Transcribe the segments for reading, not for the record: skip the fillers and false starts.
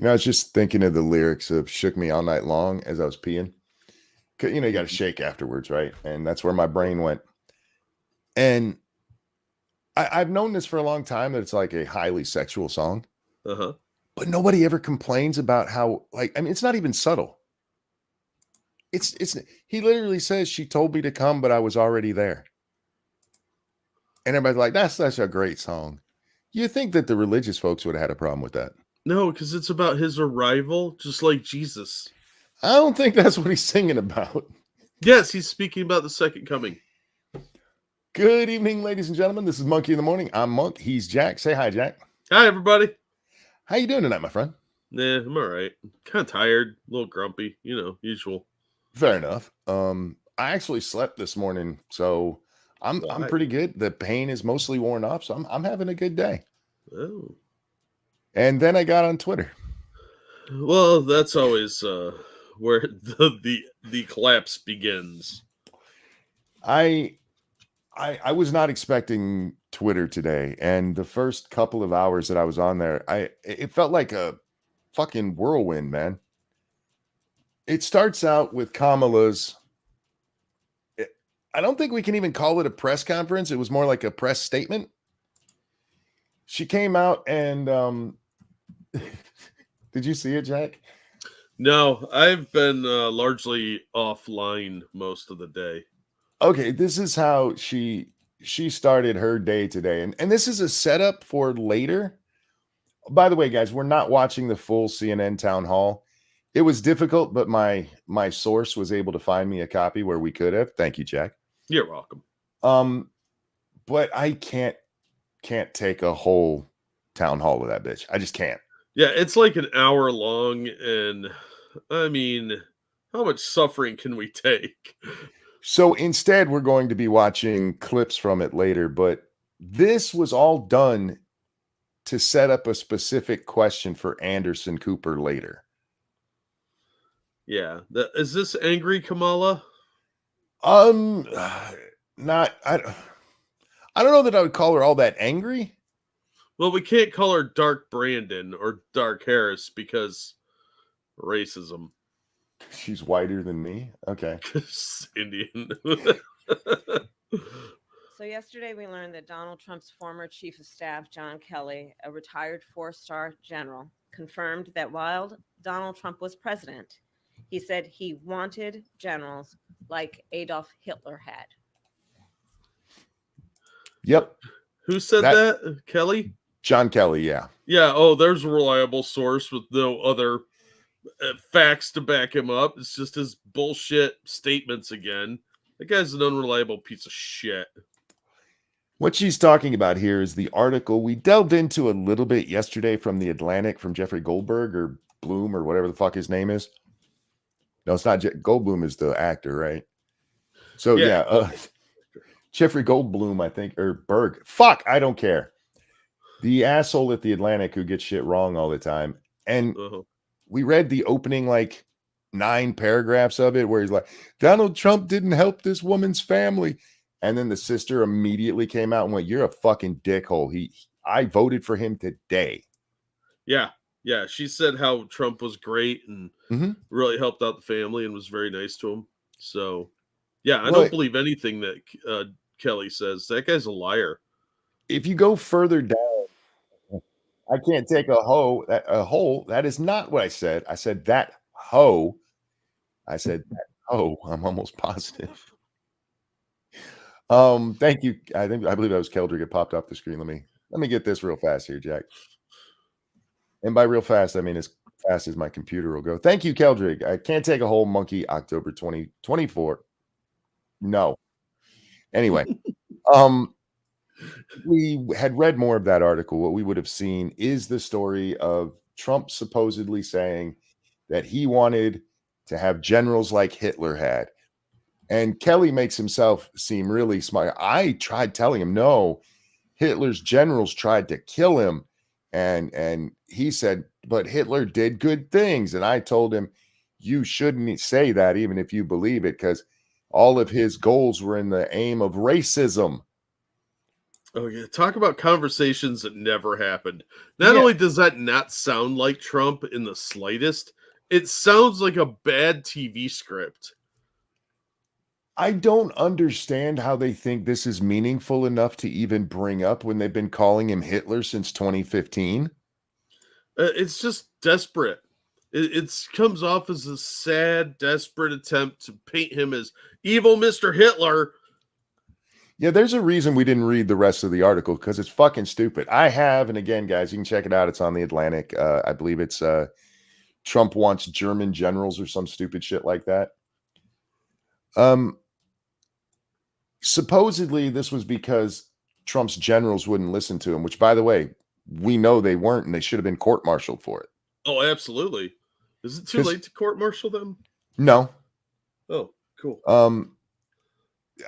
I was just thinking of the lyrics of "Shook Me All Night Long" as I was peeing. 'Cause, you got to shake afterwards, right? And that's where my brain went. And I've known this for a long time that it's like a highly sexual song, Uh-huh. but nobody ever complains about how, like, I mean, it's not even subtle. It's he literally says she told me to come, but I was already there. And everybody's like, that's such a great song. You think that the religious folks would have had a problem with that? No, because it's about his arrival, just like Jesus. I don't think that's what he's singing about. Yes, he's speaking about the second coming. Good evening, ladies and gentlemen. This is Monkey in the Morning. I'm Monk. He's Jack. Say hi, Jack. Hi, everybody. How you doing tonight, my friend? Nah, I'm all right. Kind of tired, a little grumpy, usual. Fair enough. I actually slept this morning, so I'm Why? pretty good. The pain is mostly worn off, so I'm having a good day. Oh, And then I got on Twitter. well, that's always where the collapse begins. I was not expecting Twitter today, and the first couple of hours that I was on there, it felt like a fucking whirlwind, man. It starts out with Kamala's. I don't think we can even call it a press conference. It was more like a press statement. She came out and did you see it, Jack? No, I've been largely offline most of the day. Okay, this is how she started her day today. And this is a setup for later. By the way, guys, we're not watching the full CNN town hall. It was difficult, but my source was able to find me a copy where we could have. Thank you, Jack. You're welcome. But I can't take a whole town hall of that bitch. I just can't. Yeah, it's like an hour long, and I mean, how much suffering can we take? So instead, we're going to be watching clips from it later, but this was all done to set up a specific question for Anderson Cooper later. Yeah, is this angry Kamala? Not I don't know that I would call her all that angry. Well, we can't call her Dark Brandon or Dark Harris because racism. She's whiter than me. Okay. Indian. So yesterday we learned that Donald Trump's former chief of staff, John Kelly, a retired 4-star general, confirmed that while Donald Trump was president, he said he wanted generals like Adolf Hitler had. Yep. Who said that? Kelly? John Kelly, yeah. Yeah, oh, there's a reliable source with no other facts to back him up. It's just his bullshit statements again. That guy's an unreliable piece of shit. What she's talking about here is the article we delved into a little bit yesterday from The Atlantic from Jeffrey Goldberg or Bloom or whatever the fuck his name is. No, it's not. Goldblum is the actor, right? So yeah, Jeffrey Goldblum, I think, or Berg. Fuck, I don't care. The asshole at The Atlantic who gets shit wrong all the time. And we read the opening like 9 paragraphs of it where he's like, Donald Trump didn't help this woman's family. And then the sister immediately came out and went, you're a fucking dickhole. I voted for him today. Yeah. Yeah. She said how Trump was great and really helped out the family and was very nice to him. So, yeah, I don't believe anything that Kelly says. That guy's a liar. If you go further down, I can't take a hole. That is not what I said. I said that hoe. I said that hoe. I'm almost positive. Thank you. I believe that was Keldrick. It popped off the screen. Let me get this real fast here, Jack. And by real fast, I mean as fast as my computer will go. Thank you, Keldrick. I can't take a whole monkey. October 2024. No. Anyway, we had read more of that article. What we would have seen is the story of Trump supposedly saying that he wanted to have generals like Hitler had. And Kelly makes himself seem really smart. I tried telling him, no, Hitler's generals tried to kill him. And he said, but Hitler did good things. And I told him, you shouldn't say that, even if you believe it, because all of his goals were in the aim of racism. Oh yeah, talk about conversations that never happened. Not only does that not sound like Trump in the slightest, it sounds like a bad TV script. I don't understand how they think this is meaningful enough to even bring up when they've been calling him Hitler since 2015. It's just desperate. It comes off as a sad, desperate attempt to paint him as evil Mr. Hitler. Yeah, there's a reason we didn't read the rest of the article because it's fucking stupid. I have, and again, guys, you can check it out. It's on the Atlantic. I believe it's Trump wants German generals or some stupid shit like that. Supposedly, this was because Trump's generals wouldn't listen to him, which, by the way, we know they weren't, and they should have been court-martialed for it. Oh, absolutely. Is it too late to court-martial them? No. Oh, cool.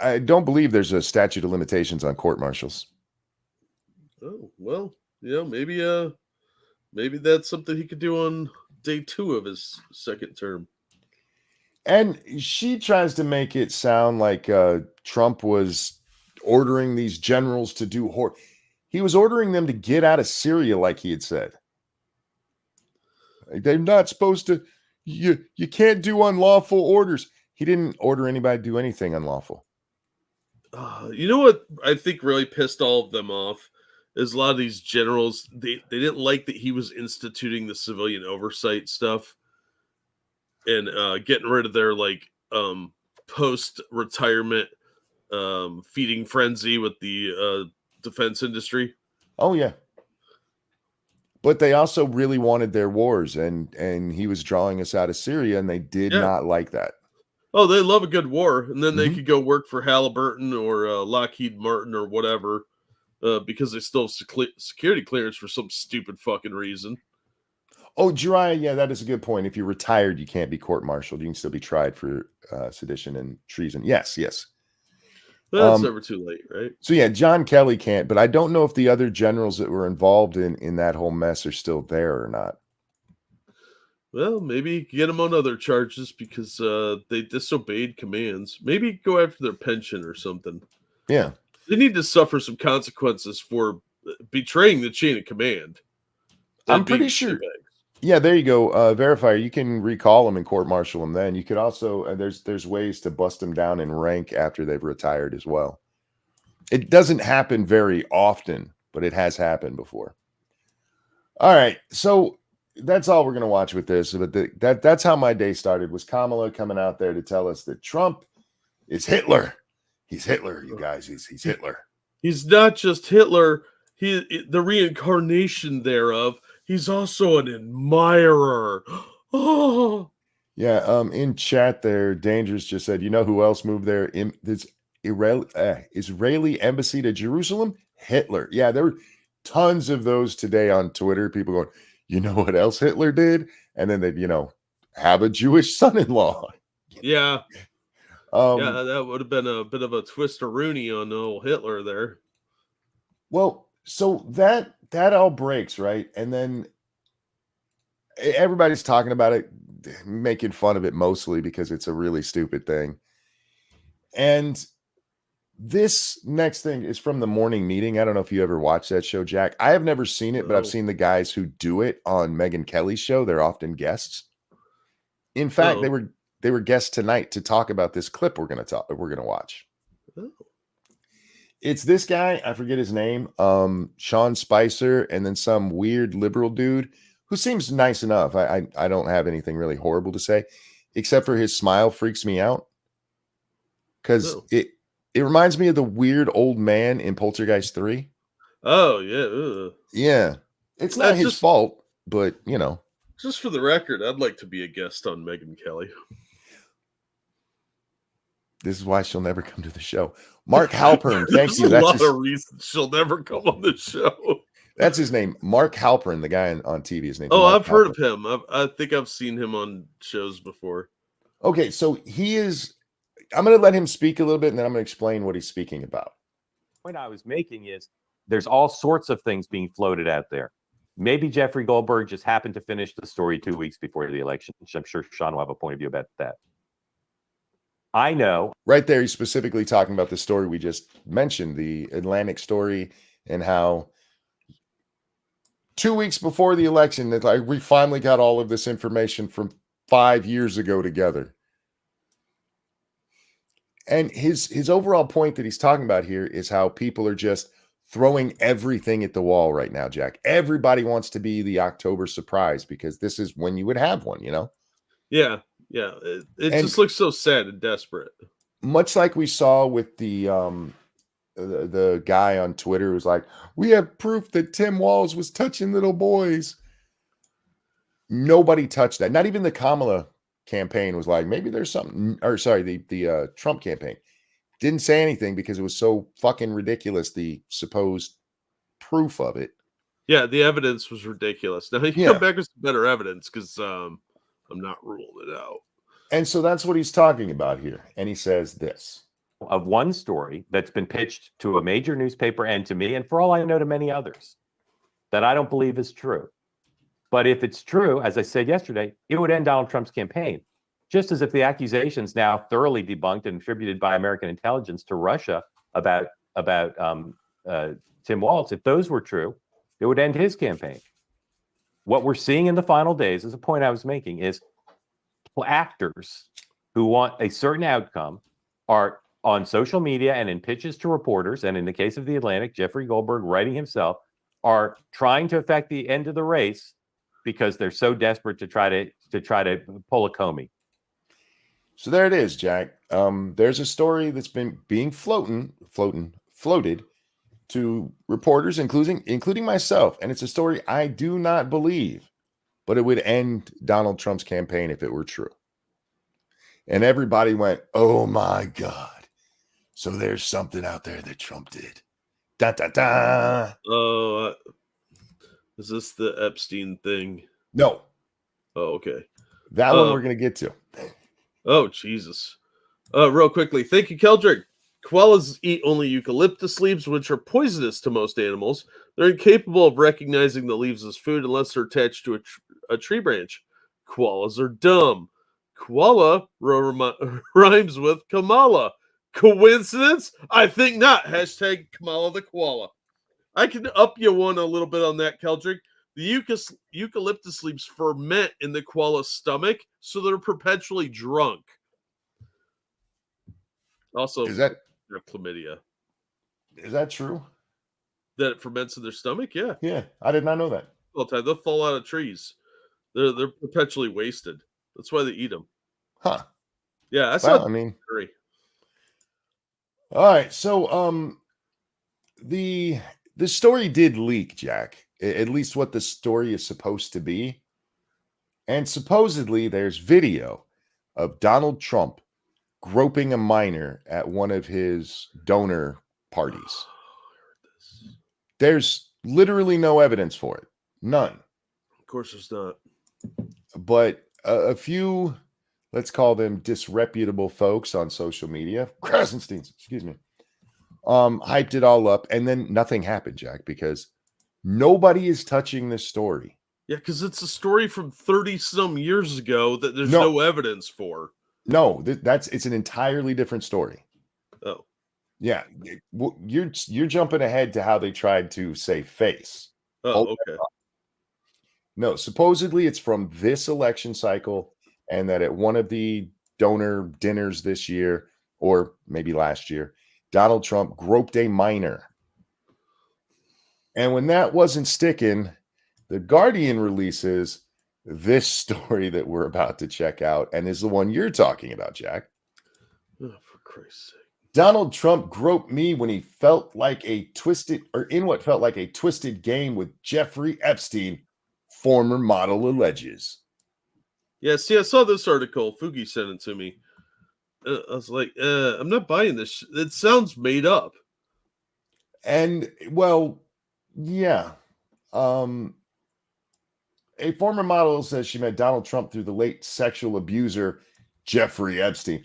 I don't believe there's a statute of limitations on court-martials. Oh, well, maybe that's something he could do on day 2 of his second term. And she tries to make it sound like Trump was ordering these generals to do he was ordering them to get out of Syria, like he had said. Like, they're not supposed to. You can't do unlawful orders. He didn't order anybody to do anything unlawful. You know what I think really pissed all of them off is a lot of these generals. They didn't like that he was instituting the civilian oversight stuff and getting rid of their post-retirement feeding frenzy with the defense industry. Oh yeah, but they also really wanted their wars, and he was drawing us out of Syria, and they did not like that. Oh, they love a good war, and then they could go work for Halliburton or Lockheed Martin or whatever because they still have security clearance for some stupid fucking reason. Oh, Jariah, yeah, that is a good point. If you're retired, you can't be court-martialed. You can still be tried for sedition and treason. Yes. That's never too late, right? So yeah, John Kelly can't, but I don't know if the other generals that were involved in that whole mess are still there or not. Well, maybe get them on other charges because they disobeyed commands. Maybe go after their pension or something. Yeah. They need to suffer some consequences for betraying the chain of command. I'm pretty sure. Yeah, there you go. Verifier, you can recall them and court-martial them then. You could also, there's ways to bust them down in rank after they've retired as well. It doesn't happen very often, but it has happened before. All right, so that's all we're going to watch with this. But that's how my day started, was Kamala coming out there to tell us that Trump is Hitler. He's Hitler, you guys. He's Hitler. He's not just Hitler. The reincarnation thereof. He's also an admirer. Oh, yeah. In chat there, Dangerous just said, you know who else moved there? This Israeli embassy to Jerusalem? Hitler. Yeah, there were tons of those today on Twitter. People going, you know what else Hitler did? And then they'd, have a Jewish son-in-law. Yeah. That would have been a bit of a twist-a-rooney on old Hitler there. Well, so that all breaks, right? And then everybody's talking about it, making fun of it mostly because it's a really stupid thing. And this next thing is from the morning meeting. I don't know if you ever watched that show, Jack. I have never seen it, but I've seen the guys who do it on Megyn Kelly's show. They're often guests. In fact, they were guests tonight to talk about this clip we're going to watch. Oh. It's this guy, I forget his name, Sean Spicer, and then some weird liberal dude who seems nice enough. I don't have anything really horrible to say, except for his smile freaks me out. Because it reminds me of the weird old man in Poltergeist 3. Oh, yeah. Yeah. It's not his fault, but, Just for the record, I'd like to be a guest on Megyn Kelly. This is why she'll never come to the show. Mark Halpern, thank you. That's a lot of reasons she'll never come on the show. That's his name, Mark Halpern, the guy on TV. His name. Oh, Mark I've heard of him. I think I've seen him on shows before. Okay, so he is. I'm going to let him speak a little bit, and then I'm going to explain what he's speaking about. The point I was making is there's all sorts of things being floated out there. Maybe Jeffrey Goldberg just happened to finish the story 2 weeks before the election. I'm sure Sean will have a point of view about that. I know. Right there, he's specifically talking about the story we just mentioned, the Atlantic story, and how 2 weeks before the election, that like we finally got all of this information from 5 years ago together. And his overall point that he's talking about here is how people are just throwing everything at the wall right now, Jack. Everybody wants to be the October surprise because this is when you would have one, you know? Yeah. It just looks so sad and desperate. Much like we saw with the guy on Twitter who's like, we have proof that Tim Walz was touching little boys. Nobody touched that. Not even the Kamala campaign was like, maybe there's something, or sorry, the Trump campaign didn't say anything because it was so fucking ridiculous, the supposed proof of it. Yeah, the evidence was ridiculous. Now you come back with some better evidence because I'm not ruling it out. And so that's what he's talking about here. And he says this. Of one story that's been pitched to a major newspaper and to me, and for all I know, to many others, that I don't believe is true. But if it's true, as I said yesterday, it would end Donald Trump's campaign. Just as if the accusations now thoroughly debunked and attributed by American intelligence to Russia about Tim Walz, if those were true, it would end his campaign. What we're seeing in the final days, as a point I was making, is actors who want a certain outcome are on social media and in pitches to reporters, and in the case of the Atlantic, Jeffrey Goldberg writing himself, are trying to affect the end of the race because they're so desperate to try to pull a Comey. So there it is, Jack. There's a story that's been being floated to reporters, including myself, and it's a story I do not believe, but it would end Donald Trump's campaign if it were true. And everybody went, "Oh my God!" So there's something out there that Trump did. Da da da. Oh, is this the Epstein thing? No. Oh, okay. That one we're gonna get to. Oh, Jesus. Real quickly. Thank you, Keldrick. Koalas eat only eucalyptus leaves, which are poisonous to most animals. They're incapable of recognizing the leaves as food unless they're attached to a tree branch. Koalas are dumb. Koala rhymes with Kamala. Coincidence? I think not. Hashtag Kamala the koala. I can up you one a little bit on that, Keldrick. The eucalyptus leaves ferment in the koala's stomach, so they're perpetually drunk. Also, Is that chlamydia? Is that true? That it ferments in their stomach? Yeah. Yeah, I did not know that. All the time. They'll fall out of trees. They're perpetually wasted. That's why they eat them. Huh. Yeah, that's well, I mean, theory. All right, so the story did leak, Jack. At least what the story is supposed to be. And supposedly there's video of Donald Trump groping a minor at one of his donor parties. There's literally no evidence for it. None. Of course there's not. But a few, let's call them disreputable folks on social media, Krasensteins, excuse me, hyped it all up, and then nothing happened, Jack, because nobody is touching this story. Yeah, because it's a story from 30-some years ago that there's no evidence for. No, it's an entirely different story. Oh. Yeah, you're jumping ahead to how they tried to save face. Oh, okay. No, supposedly it's from this election cycle, and that at one of the donor dinners this year, or maybe last year, Donald Trump groped a minor. And when that wasn't sticking, The Guardian releases this story that we're about to check out, and is the one you're talking about, Jack. Oh, for Christ's sake. Donald Trump groped me when he felt like a twisted, or in what felt like a twisted game with Jeffrey Epstein, former model alleges. Yeah, see, I saw this article. Fugi sent it to me. I was like, I'm not buying this. It sounds made up. And, well, yeah. A former model says she met Donald Trump through the late sexual abuser, Jeffrey Epstein.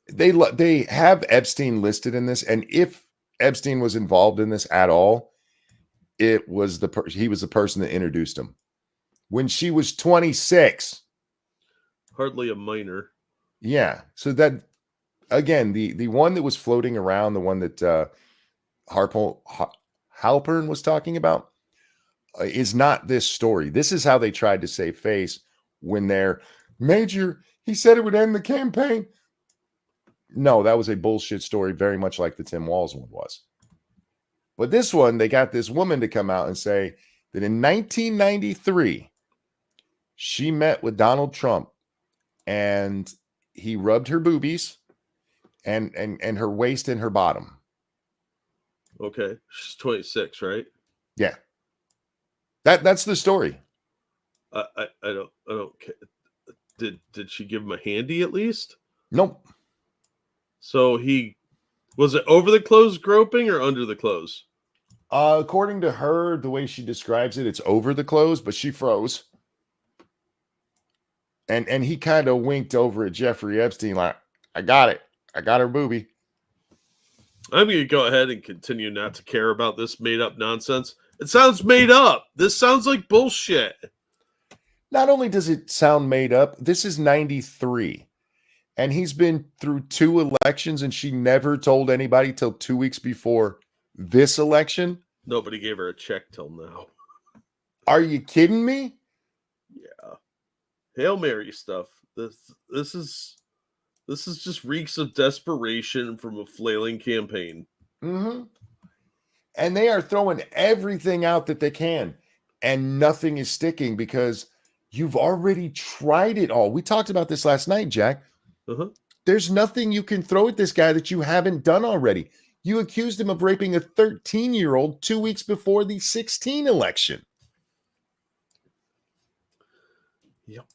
They have Epstein listed in this, and if Epstein was involved in this at all, it was he was the person that introduced him when she was 26. Hardly a minor. Yeah, so that again, the one that was floating around, the one that Halpern was talking about, is not this story. This is how they tried to save face when they're Major. He said it would end the campaign. No, that was a bullshit story, very much like the Tim Walz one was. But this one, they got this woman to come out and say that in 1993, she met with Donald Trump and he rubbed her boobies and her waist and her bottom. Okay. She's 26, right? Yeah. That's the story. I don't care. Did she give him a handy at least? Nope. So was it over the clothes groping or under the clothes? According to her, the way she describes it, it's over the clothes, but she froze. And he kind of winked over at Jeffrey Epstein like, I got it. I got her boobie. I'm going to go ahead and continue not to care about this made up nonsense. It sounds made up. This sounds like bullshit. Not only does it sound made up, this is 93. And he's been through 2 elections and she never told anybody till 2 weeks before this election. Nobody gave her a check till now. Are you kidding me? Yeah. Hail Mary stuff. This is just reeks of desperation from a flailing campaign. Mm-hmm. And they are throwing everything out that they can, and nothing is sticking because you've already tried it all. We talked about this last night, Jack. Uh-huh. There's nothing you can throw at this guy that you haven't done already. You accused him of raping a 13-year-old 2 weeks before the 2016 election. Yep.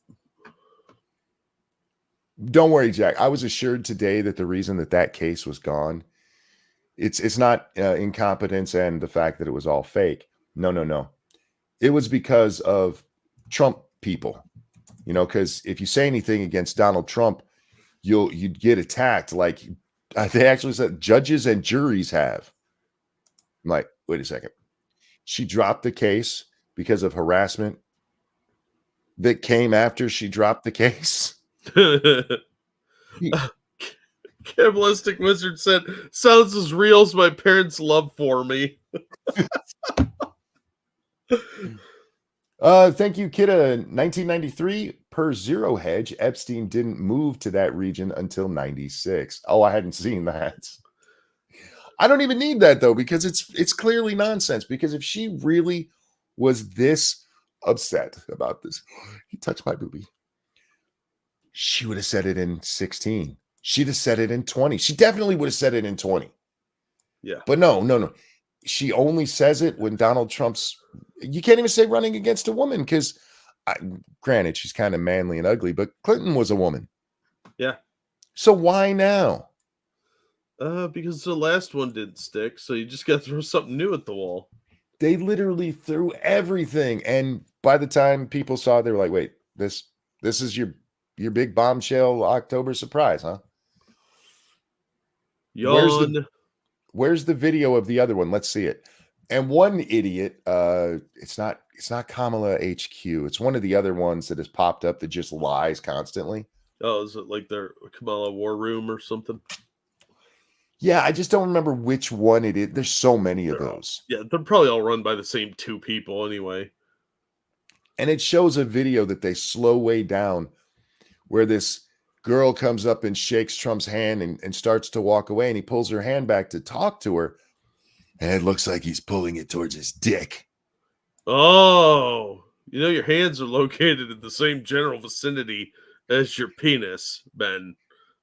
Don't worry, Jack. I was assured today that the reason that case was gone, it's not incompetence and the fact that it was all fake. No. It was because of Trump people. You know, because if you say anything against Donald Trump, you'd get attacked. Like they actually said judges and juries have. I'm like, wait a second. She dropped the case because of harassment that came after she dropped the case. Kabbalistic Wizard said, sounds as real as my parents' love for me. Thank you, Kidda. 1993, per Zero Hedge, Epstein didn't move to that region until 96. Oh, I hadn't seen that. I don't even need that, though, because it's clearly nonsense. Because if she really was this upset about this, he touched my boobie, she would have said it in 16. She'd have said it in 20. She definitely would have said it in 20. Yeah. But no. She only says it when Donald Trump's, you can't even say running against a woman because, granted, she's kind of manly and ugly, but Clinton was a woman. Yeah. So why now? Because the last one didn't stick, so you just got to throw something new at the wall. They literally threw everything, and by the time people saw it, they were like, wait, this is your big bombshell October surprise, huh? Yawn. Where's the video of the other one? Let's see it. And one idiot, it's not Kamala HQ. It's one of the other ones that has popped up that just lies constantly. Oh, is it like their Kamala War Room or something? Yeah, I just don't remember which one it is. There's so many of those. They're probably all run by the same 2 people anyway. And it shows a video that they slow way down where this girl comes up and shakes Trump's hand and starts to walk away, and he pulls her hand back to talk to her, and it looks like he's pulling it towards his dick. Oh, your hands are located in the same general vicinity as your penis, Ben.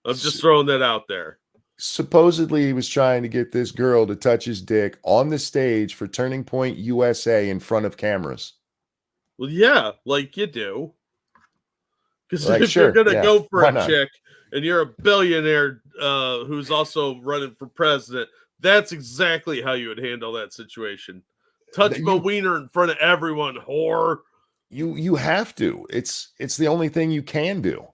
I'm just throwing that out there. Supposedly, he was trying to get this girl to touch his dick on the stage for Turning Point USA in front of cameras. Well, yeah, like you do. Because like, if sure, you're going to go for a not? chick and you're a billionaire who's also running for president, that's exactly how you would handle that situation. Touch my wiener in front of everyone, whore. You have to. It's the only thing you can do.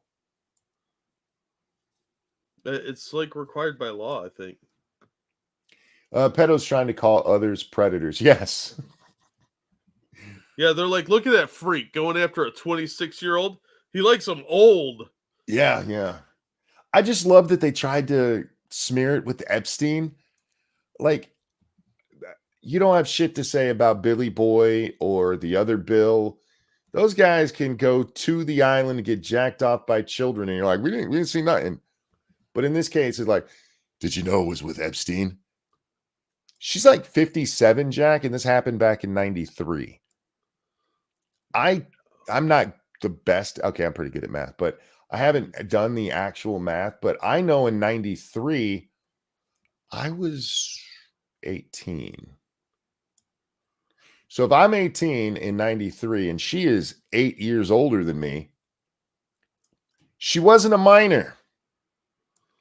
It's like required by law, I think. Pedo's trying to call others predators. Yes. Yeah, they're like, look at that freak going after a 26-year-old. He likes them old. Yeah. I just love that they tried to smear it with Epstein. Like, you don't have shit to say about Billy Boy or the other Bill. Those guys can go to the island and get jacked off by children, and you're like, we didn't see nothing. But in this case, it's like, did you know it was with Epstein? She's like 57, Jack, and this happened back in 93. I'm not the best. Okay, I'm pretty good at math, but I haven't done the actual math. But I know in 93, I was 18. So if I'm 18 in 93 and she is 8 years older than me, she wasn't a minor.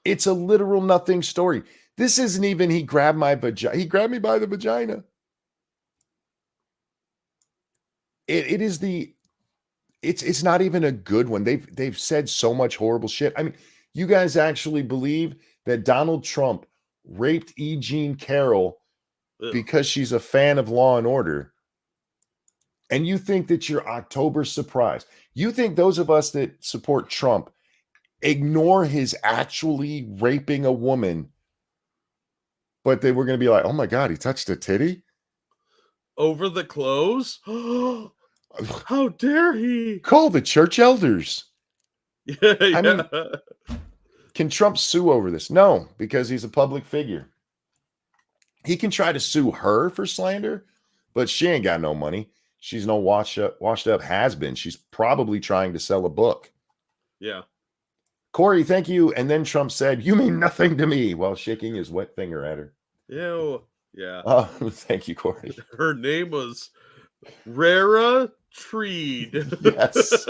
It's a literal nothing story. This isn't even he grabbed my vagina. He grabbed me by the vagina. It is it's not even a good one. They've said so much horrible shit. I mean, you guys actually believe that Donald Trump raped E. Jean Carroll because she's a fan of Law and Order? And you think that your October surprise, you think those of us that support Trump ignore his actually raping a woman, but they were going to be like, oh my God, he touched a titty? Over the clothes? How dare he? Call the church elders. Yeah. I mean, can Trump sue over this? No, because he's a public figure. He can try to sue her for slander, but she ain't got no money. She's no washed up has-been. She's probably trying to sell a book. Yeah. Corey, thank you. And then Trump said, you mean nothing to me, while shaking his wet finger at her. Ew. Yeah. Oh, thank you, Corey. Her name was Rara Treed. Yes.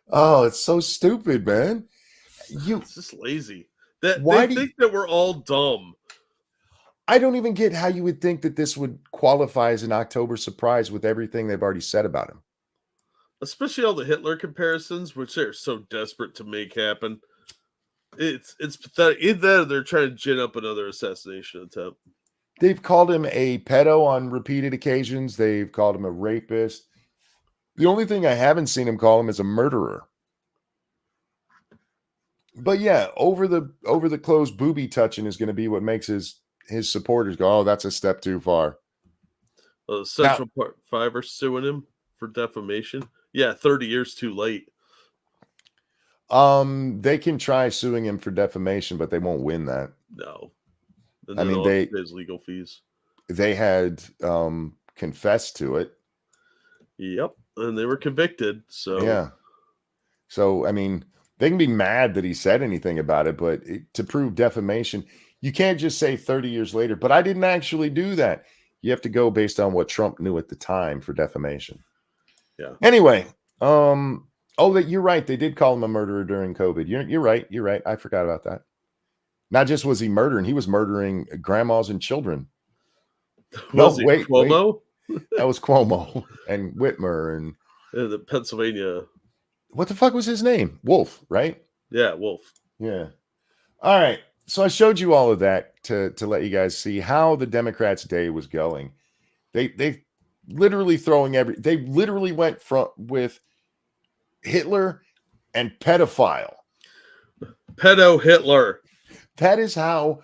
Oh, it's so stupid, man. It's just lazy. That Why they think that we're all dumb. I don't even get how you would think that this would qualify as an October surprise with everything they've already said about him. Especially all the Hitler comparisons, which they're so desperate to make happen. It's pathetic. Either they're trying to gin up another assassination attempt. They've called him a pedo on repeated occasions. They've called him a rapist. The only thing I haven't seen him call him is a murderer. But yeah, over the clothes booby touching is going to be what makes his supporters go, oh, that's a step too far. Central Park 5 are suing him for defamation. Yeah, 30 years too late. They can try suing him for defamation, but they won't win that. No. I mean, his legal fees. They had confessed to it. Yep, and they were convicted. So yeah. So I mean, they can be mad that he said anything about it, but to prove defamation, you can't just say 30 years later, but I didn't actually do that. You have to go based on what Trump knew at the time for defamation. Yeah. Anyway, you're right. They did call him a murderer during COVID. You're right. You're right. I forgot about that. Not just was he murdering, he was murdering grandmas and children. Wait, Cuomo? Wait. That was Cuomo and Whitmer and the Pennsylvania. What the fuck was his name? Wolf, right? Yeah, Wolf. Yeah. All right. So I showed you all of that to let you guys see how the Democrats' day was going. They literally they literally went with Hitler and pedophile. Pedo Hitler. That is how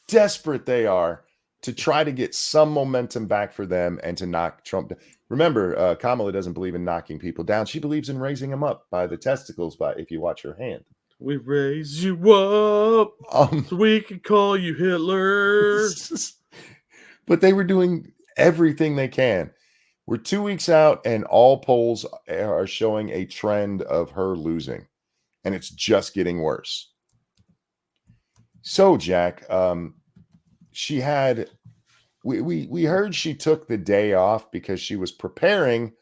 desperate they are to try to get some momentum back for them and to knock Trump down. Remember, Kamala doesn't believe in knocking people down. She believes in raising them up by the testicles, if you watch her hand. We raise you up so we can call you Hitler. But they were doing everything they can. We're 2 weeks out, and all polls are showing a trend of her losing, and it's just getting worse. So, Jack, she had. We heard she took the day off because she was preparing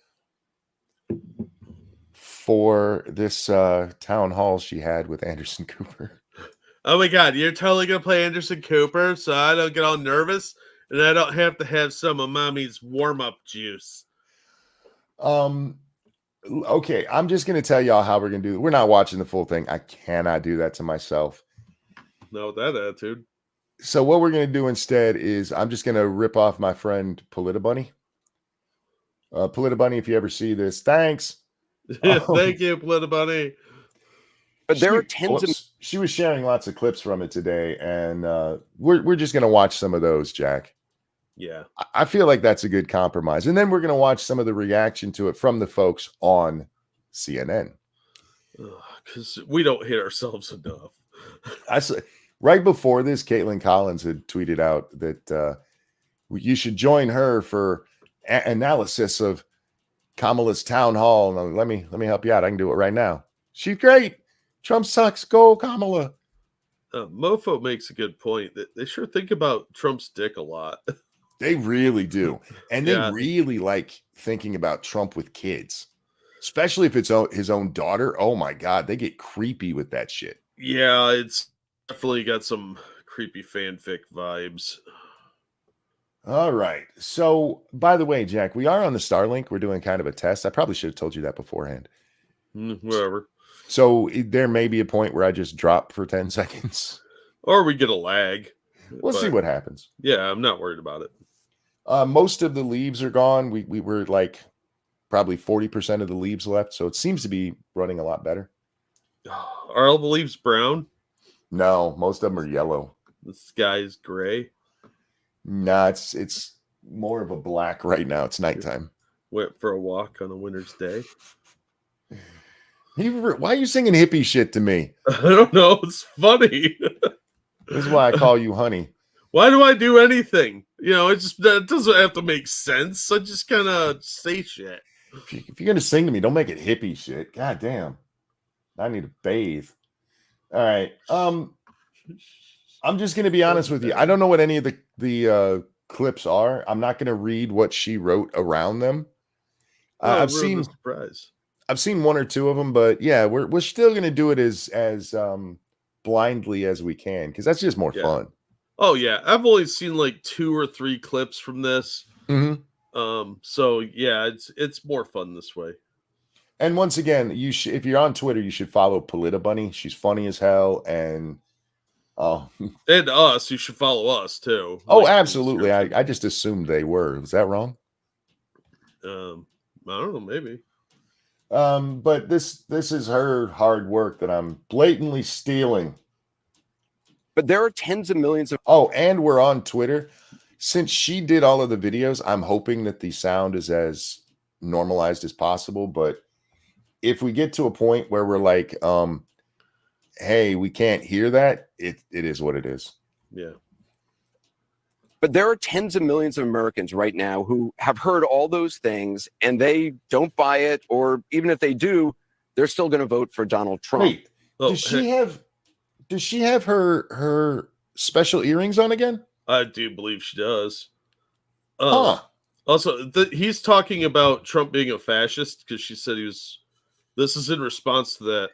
for this town hall she had with Anderson Cooper. Oh my God, you're totally gonna play Anderson Cooper so I don't get all nervous and I don't have to have some of mommy's warm-up juice. Okay, I'm just gonna tell y'all how we're gonna do it. We're not watching the full thing. I cannot do that to myself. No, that attitude. So what we're going to do instead is I'm just going to rip off my friend Politabunny. Politabunny, if you ever see this, thanks. Thank you, Politabunny. But there are tens of. She was sharing lots of clips from it today, and we're just going to watch some of those, Jack. Yeah. I feel like that's a good compromise. And then we're going to watch some of the reaction to it from the folks on CNN. Because we don't hit ourselves enough. Right before this, Caitlin Collins had tweeted out that you should join her for analysis of Kamala's town hall. And let me help you out. I can do it right now. She's great. Trump sucks. Go, Kamala. Mofo makes a good point. They sure think about Trump's dick a lot. They really do. And they really like thinking about Trump with kids, especially if it's his own daughter. Oh, my God. They get creepy with that shit. Yeah, it's definitely got some creepy fanfic vibes. All right. So, by the way, Jack, we are on the Starlink. We're doing kind of a test. I probably should have told you that beforehand. Whatever. So there may be a point where I just drop for 10 seconds. Or we get a lag. We'll see what happens. Yeah, I'm not worried about it. Most of the leaves are gone. We were like probably 40% of the leaves left. So it seems to be running a lot better. Are all the leaves brown? No, most of them are yellow. The sky's gray. Nah, it's more of a black right now. It's nighttime. Went for a walk on a winter's day. Why are you singing hippie shit to me? I don't know. It's funny. This is why I call you honey. Why do I do anything? That doesn't have to make sense. I just kind of say shit. If you're going to sing to me, don't make it hippie shit. God damn. I need to bathe. All right. I'm just going to be honest with you. I don't know what any of the clips are. I'm not going to read what she wrote around them. I've seen one or two of them, but yeah, we're still going to do it as blindly as we can because that's just more fun. Oh yeah, I've only seen like 2 or 3 clips from this. Mm-hmm. So yeah, it's more fun this way. And once again, if you're on Twitter, you should follow Polita Bunny. She's funny as hell, and and us. You should follow us too. Oh, absolutely. I just assumed they were. Was that wrong? I don't know, maybe. But this is her hard work that I'm blatantly stealing. But there are tens of millions of. Oh, and we're on Twitter. Since she did all of the videos, I'm hoping that the sound is as normalized as possible. But if we get to a point where we're like, hey, we can't hear that, it is what it is. Yeah. But there are tens of millions of Americans right now who have heard all those things and they don't buy it, or even if they do, they're still going to vote for Donald Trump. Wait, does she have her special earrings on again? I do believe she does. Also, he's talking about Trump being a fascist because she said he was. This is in response to that.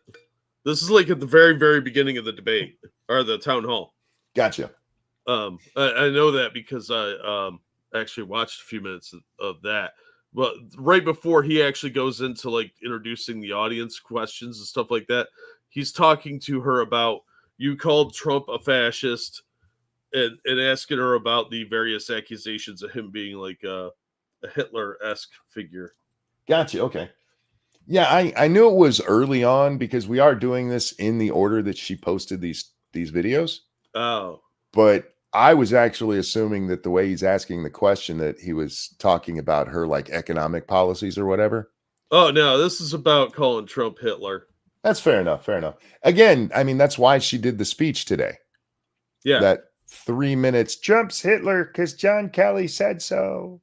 This is like at the very, very beginning of the debate or the town hall. Gotcha. I know that because I actually watched a few minutes of that. But right before he actually goes into like introducing the audience questions and stuff like that, he's talking to her about you called Trump a fascist and asking her about the various accusations of him being like a Hitler-esque figure. Gotcha. Okay. Yeah, I knew it was early on because we are doing this in the order that she posted these videos. Oh. But I was actually assuming that the way he's asking the question that he was talking about her like economic policies or whatever. Oh, no, this is about calling Trump Hitler. That's fair enough. Fair enough. Again, I mean, that's why she did the speech today. Yeah. That 3 minutes, Trump's Hitler because John Kelly said so.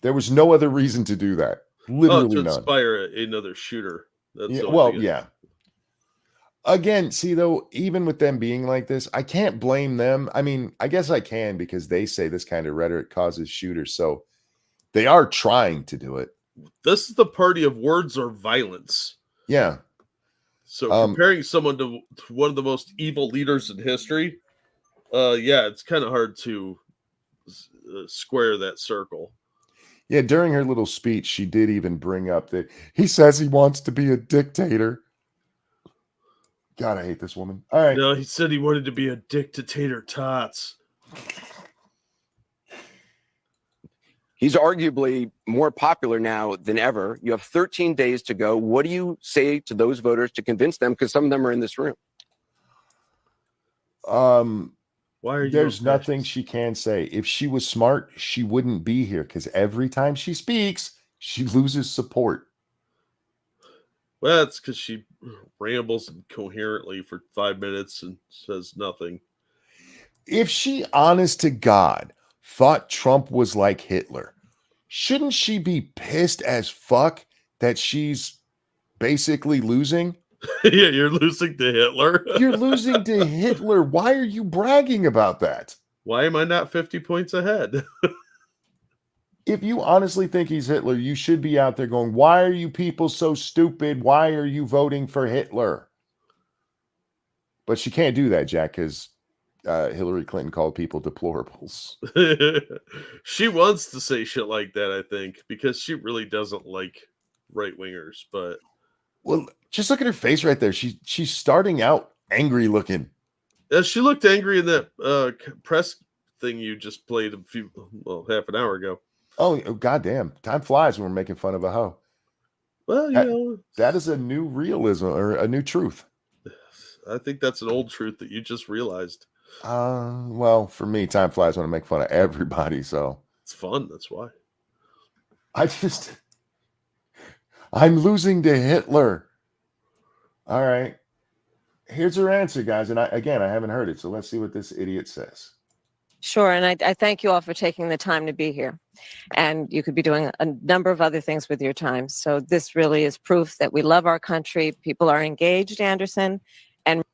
There was no other reason to do that. Literally to none. Inspire another shooter. That's yeah. Again, see, though, even with them being like this, I can't blame them. I mean, I guess I can because they say this kind of rhetoric causes shooters. So they are trying to do it. This is the party of words or violence. Yeah. So comparing someone to one of the most evil leaders in history, it's kind of hard to square that circle. Yeah, during her little speech, she did even bring up that he says he wants to be a dictator. God, I hate this woman. All right. No, he said he wanted to be a dictator tots. He's arguably more popular now than ever. You have 13 days to go. What do you say to those voters to convince them? Because some of them are in this room. Why are you? There's nothing she can say. If she was smart, she wouldn't be here, because every time she speaks, she loses support. Well, that's because she rambles incoherently for 5 minutes and says nothing. If she, honest to God, thought Trump was like Hitler, shouldn't she be pissed as fuck that she's basically losing? Yeah, you're losing to Hitler. You're losing to Hitler. Why are you bragging about that? Why am I not 50 points ahead? If you honestly think he's Hitler, you should be out there going, why are you people so stupid? Why are you voting for Hitler? But she can't do that, Jack, because Hillary Clinton called people deplorables. She wants to say shit like that, I think, because she really doesn't like right-wingers. But well, just look at her face right there. She's starting out angry looking. She looked angry in that press thing you just played half an hour ago. Oh, goddamn. Time flies when we're making fun of a hoe. Well, that is a new realism or a new truth. I think that's an old truth that you just realized. Well, for me, time flies when I make fun of everybody, so it's fun. That's why. I'm losing to Hitler. All right. Here's her answer, guys. And I haven't heard it, so let's see what this idiot says. Sure. And I thank you all for taking the time to be here. And you could be doing a number of other things with your time. So this really is proof that we love our country. People are engaged, Anderson. And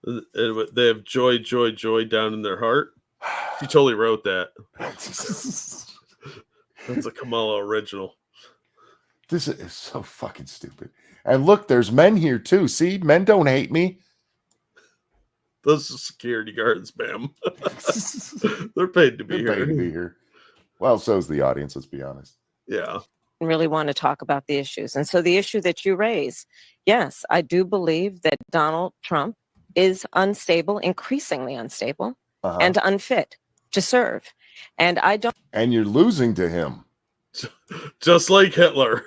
they have joy, joy, joy down in their heart. She totally wrote that. That's a Kamala original. This is so fucking stupid. And look, there's men here too. See, men don't hate me. Those are security guards, ma'am. They're paid to be here. Well, so's the audience, let's be honest. Yeah. Really want to talk about the issues. And so the issue that you raise, yes, I do believe that Donald Trump is unstable, increasingly unstable, and unfit to serve. And I don't. And you're losing to him. Just like Hitler.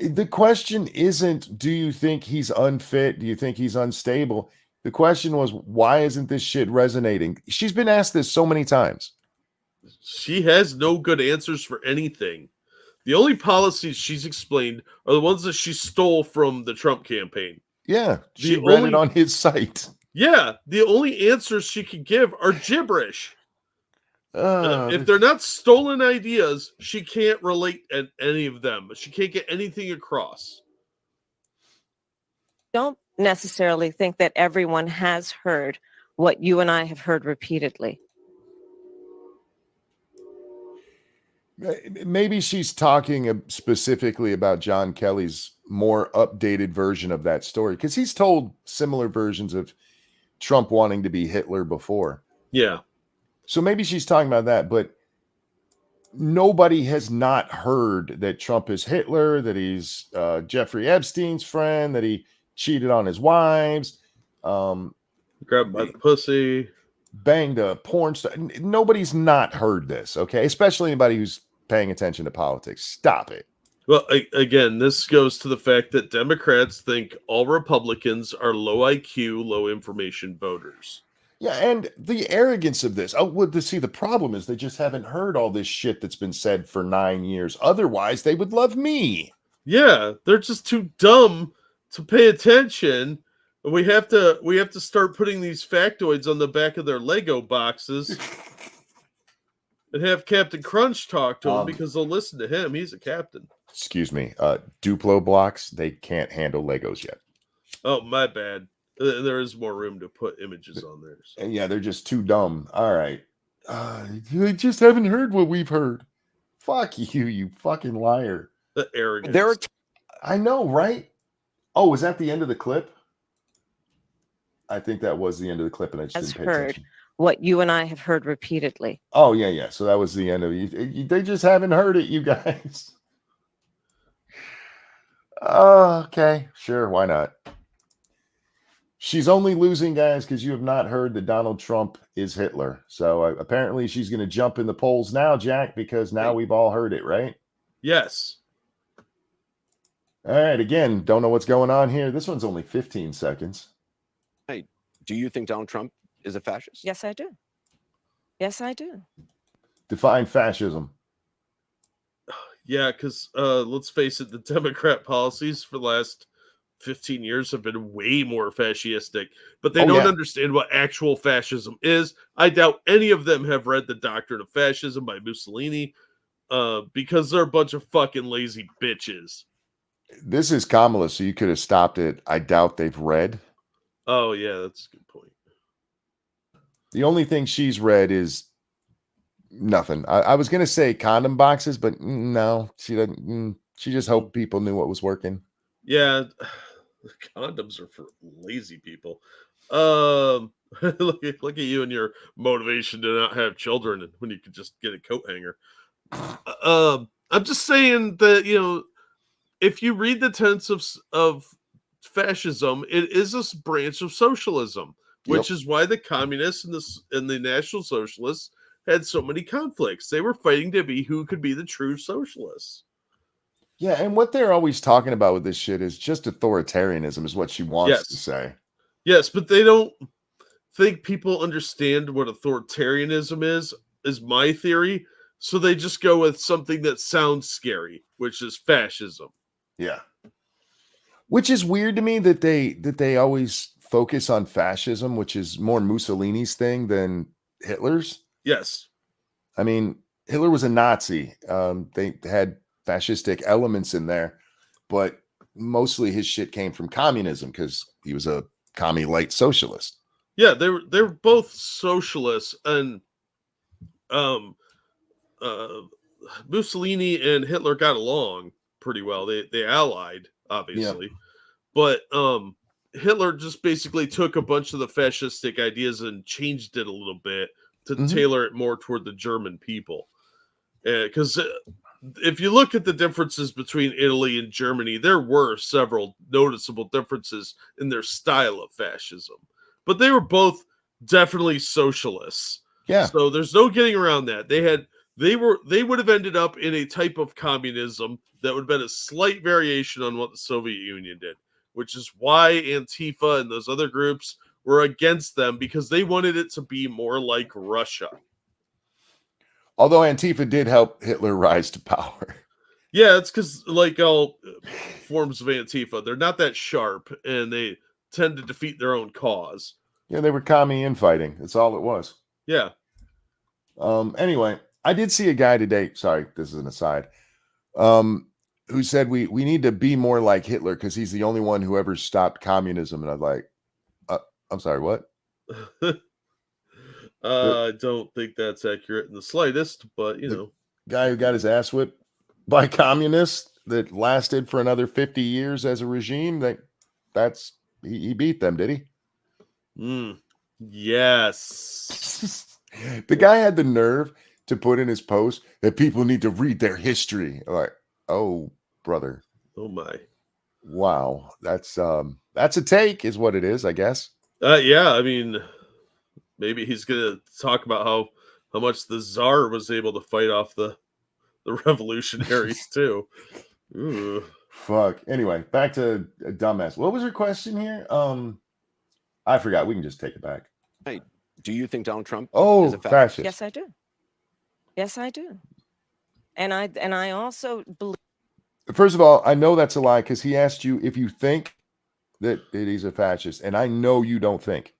The question isn't, do you think he's unfit? Do you think he's unstable? The question was, why isn't this shit resonating? She's been asked this so many times. She has no good answers for anything. The only policies she's explained are the ones that she stole from the Trump campaign. Yeah, she read it on his site. Yeah, the only answers she can give are gibberish. If they're not stolen ideas, she can't relate at any of them. She can't get anything across. Don't necessarily think that everyone has heard what you and I have heard repeatedly. Maybe she's talking specifically about John Kelly's more updated version of that story, because he's told similar versions of Trump wanting to be Hitler before. Yeah. So maybe she's talking about that, but nobody has not heard that Trump is Hitler, that he's Jeffrey Epstein's friend, that he cheated on his wives, grabbed by the pussy, banged a porn star. Nobody's not heard this, okay? Especially anybody who's paying attention to politics. Stop it. Well, again, this goes to the fact that Democrats think all Republicans are low IQ, low information voters. Yeah, and the arrogance of this. The problem is they just haven't heard all this shit that's been said for 9 years. Otherwise, they would love me. Yeah, they're just too dumb to pay attention. We have to start putting these factoids on the back of their Lego boxes and have Captain Crunch talk to them, because they'll listen to him. He's a captain. Excuse me. Duplo blocks, they can't handle Legos yet. Oh, my bad. There is more room to put images on there. So. Yeah, they're just too dumb. All right. You just haven't heard what we've heard. Fuck you, you fucking liar. The arrogance. I know, right? Oh, was that the end of the clip? I think that was the end of the clip, and I just didn't pay attention. What you and I have heard repeatedly. Oh, yeah. So that was the end of it. They just haven't heard it, you guys. Okay. Sure, why not? She's only losing, guys, because you have not heard that Donald Trump is Hitler. So apparently she's going to jump in the polls now, Jack, because now we've all heard it, right? Yes. All right. Again, don't know what's going on here. This one's only 15 seconds. Hey, do you think Donald Trump is a fascist? Yes, I do. Yes, I do. Define fascism. Yeah, because let's face it, the Democrat policies for the last 15 years have been way more fascistic, but they don't understand what actual fascism is. I doubt any of them have read The Doctrine of Fascism by Mussolini, because they're a bunch of fucking lazy bitches. This is Kamala, so you could have stopped it. I doubt they've read. Oh, yeah, that's a good point. The only thing she's read is nothing. I was going to say condom boxes, but no, she doesn't. She just hoped people knew what was working. Yeah, condoms are for lazy people. Look at you and your motivation to not have children when you could just get a coat hanger. I'm just saying that, you know, if you read the tenets of fascism, it is a branch of socialism, which is why the communists and the National Socialists had so many conflicts. They were fighting to be who could be the true socialists. Yeah, and what they're always talking about with this shit is just authoritarianism is what she wants to say. Yes, but they don't think people understand what authoritarianism is my theory. So they just go with something that sounds scary, which is fascism. Yeah. Which is weird to me that they always focus on fascism, which is more Mussolini's thing than Hitler's. Yes. I mean, Hitler was a Nazi. They had fascistic elements in there, but mostly his shit came from communism because he was a commie light socialist. Yeah, they were both socialists, and Mussolini and Hitler got along pretty well. They allied, obviously. Yeah. But Hitler just basically took a bunch of the fascistic ideas and changed it a little bit to tailor it more toward the German people. Because if you look at the differences between Italy and Germany, there were several noticeable differences in their style of fascism. But they were both definitely socialists. Yeah. So there's no getting around that. They would have ended up in a type of communism that would have been a slight variation on what the Soviet Union did, which is why Antifa and those other groups were against them, because they wanted it to be more like Russia. Although Antifa did help Hitler rise to power. Yeah, it's because, like all forms of Antifa, they're not that sharp, and they tend to defeat their own cause. Yeah, they were commie infighting. That's all it was. Yeah. Anyway, I did see a guy today. Sorry, this is an aside. Who said we need to be more like Hitler because he's the only one who ever stopped communism. And I was like, I'm sorry, what? I don't think that's accurate in the slightest, but you know, guy who got his ass whipped by communists that lasted for another 50 years as a regime, that's he beat them, did he? Yes. The guy had the nerve to put in his post that people need to read their history. Like, oh, brother. Oh my. Wow. That's a take is what it is, I guess. Yeah, I mean, maybe he's gonna talk about how much the Tsar was able to fight off the revolutionaries too. Ooh. Fuck. Anyway, back to a dumbass. What was her question here? I forgot. We can just take it back. Hey, do you think Donald Trump is a fascist? Yes, I do. Yes, I do. And I also believe. First of all, I know that's a lie because he asked you if you think that he's a fascist, and I know you don't think.